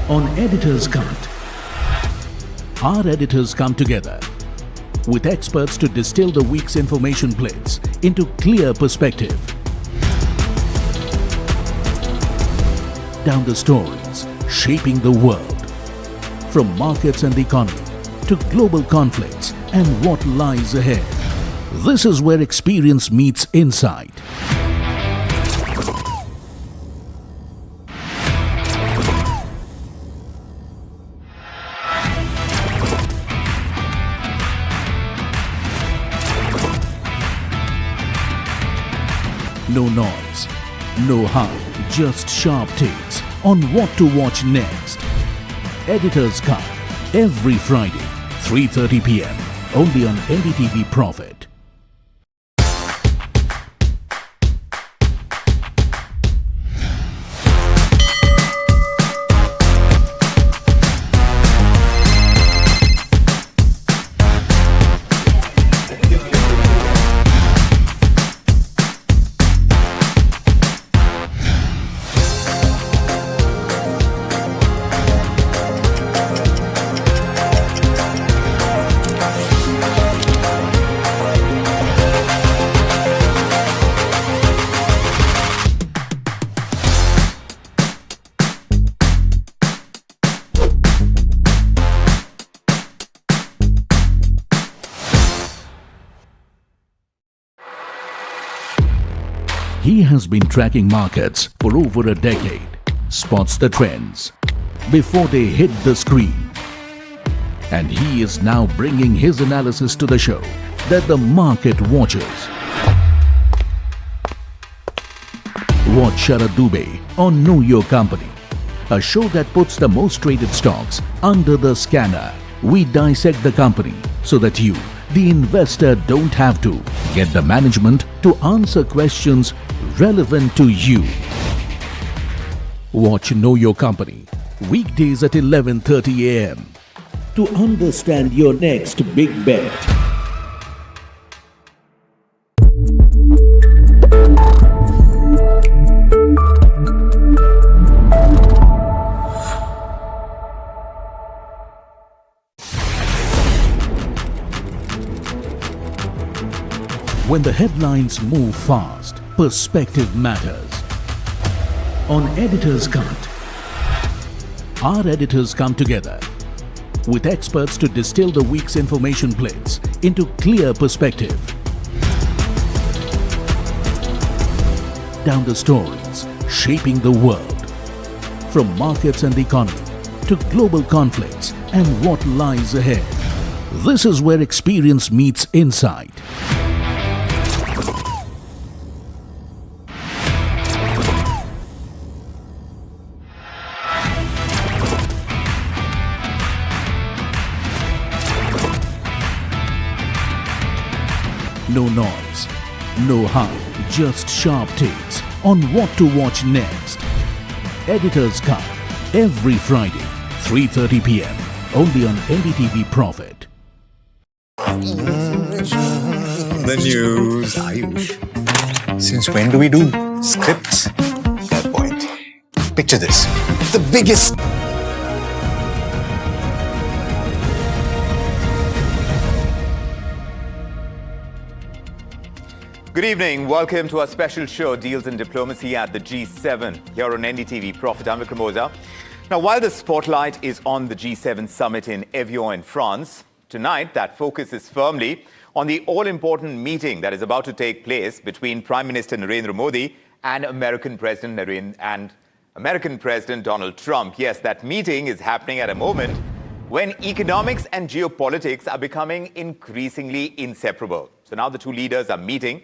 On Editor's Cut, our editors come together with experts to distill the week's information blitz into clear perspective. Down the stories shaping the world, from markets and the economy to global conflicts and what lies ahead. This is where experience meets insight. No noise, no hype, just sharp takes on what to watch next. Editor's Cut, every Friday, 3:30 p.m. only on NDTV Profit. He has been tracking markets for over a decade, spots the trends before they hit the screen. And he is now bringing his analysis to the show that the market watches. Watch Sharad Dubey on Know Your Company, a show that puts the most traded stocks under the scanner. We dissect the company so that you, the investor, don't have to get the management to answer questions relevant to you. Watch Know Your Company weekdays at 11:30 a.m. to understand your next big bet. When the headlines move fast, perspective matters. On Editor's Cut, our editors come together with experts to distill the week's information blitz into clear perspective. Down the stories shaping the world, from markets and the economy to global conflicts and what lies ahead. This is where experience meets insight. No noise, no hype, just sharp takes on what to watch next. Editor's Cut, every Friday, 3:30 p.m. only on NDTV Profit. The news, Ayush. Since when do we do scripts? Fair point. Picture this. The biggest... Good evening. Welcome to our special show, Deals and Diplomacy at the G7, here on NDTV Profit. I'm Vikram Oza. Now, while the spotlight is on the G7 summit in Evian in France, tonight that focus is firmly on the all-important meeting that is about to take place between Prime Minister Narendra Modi and American President Donald Trump. Yes, that meeting is happening at a moment when economics and geopolitics are becoming increasingly inseparable. So now the two leaders are meeting.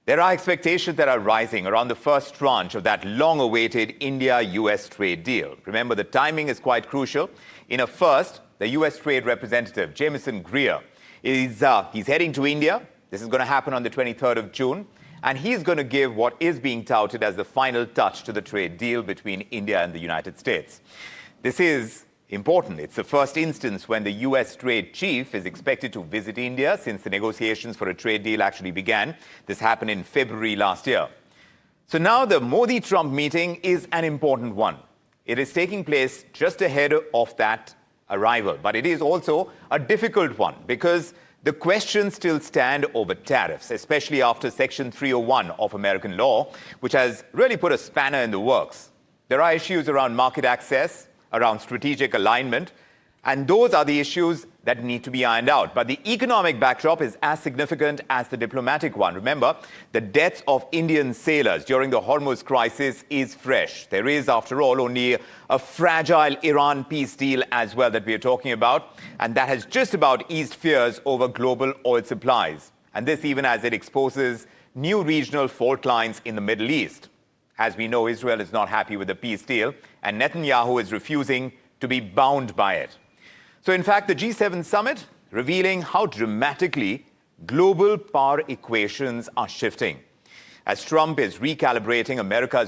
There are expectations that are rising around the first tranche of that long-awaited India-US trade deal. Remember, the timing is quite crucial. In a first, the US Trade Representative, Jameson Greer, he's heading to India. This is going to happen on the 23rd of June. And he's going to give what is being touted as the final touch to the trade deal between India and the United States. This is important. It's the first instance when the US trade chief is expected to visit India since the negotiations for a trade deal actually began. This happened in February last year. So now the Modi-Trump meeting is an important one. It is taking place just ahead of that arrival, but it is also a difficult one because the questions still stand over tariffs, especially after Section 301 of American law, which has really put a spanner in the works. There are issues around market access, around strategic alignment, and those are the issues that need to be ironed out. But the economic backdrop is as significant as the diplomatic one. Remember, the deaths of Indian sailors during the Hormuz crisis is fresh. There is, after all, only a fragile Iran peace deal as well that we are talking about, and that has just about eased fears over global oil supplies. And this even as it exposes new regional fault lines in the Middle East. As we know, Israel is not happy with the peace deal, and Netanyahu is refusing to be bound by it. So, in fact, the G7 summit revealing how dramatically global power equations are shifting as Trump is recalibrating America's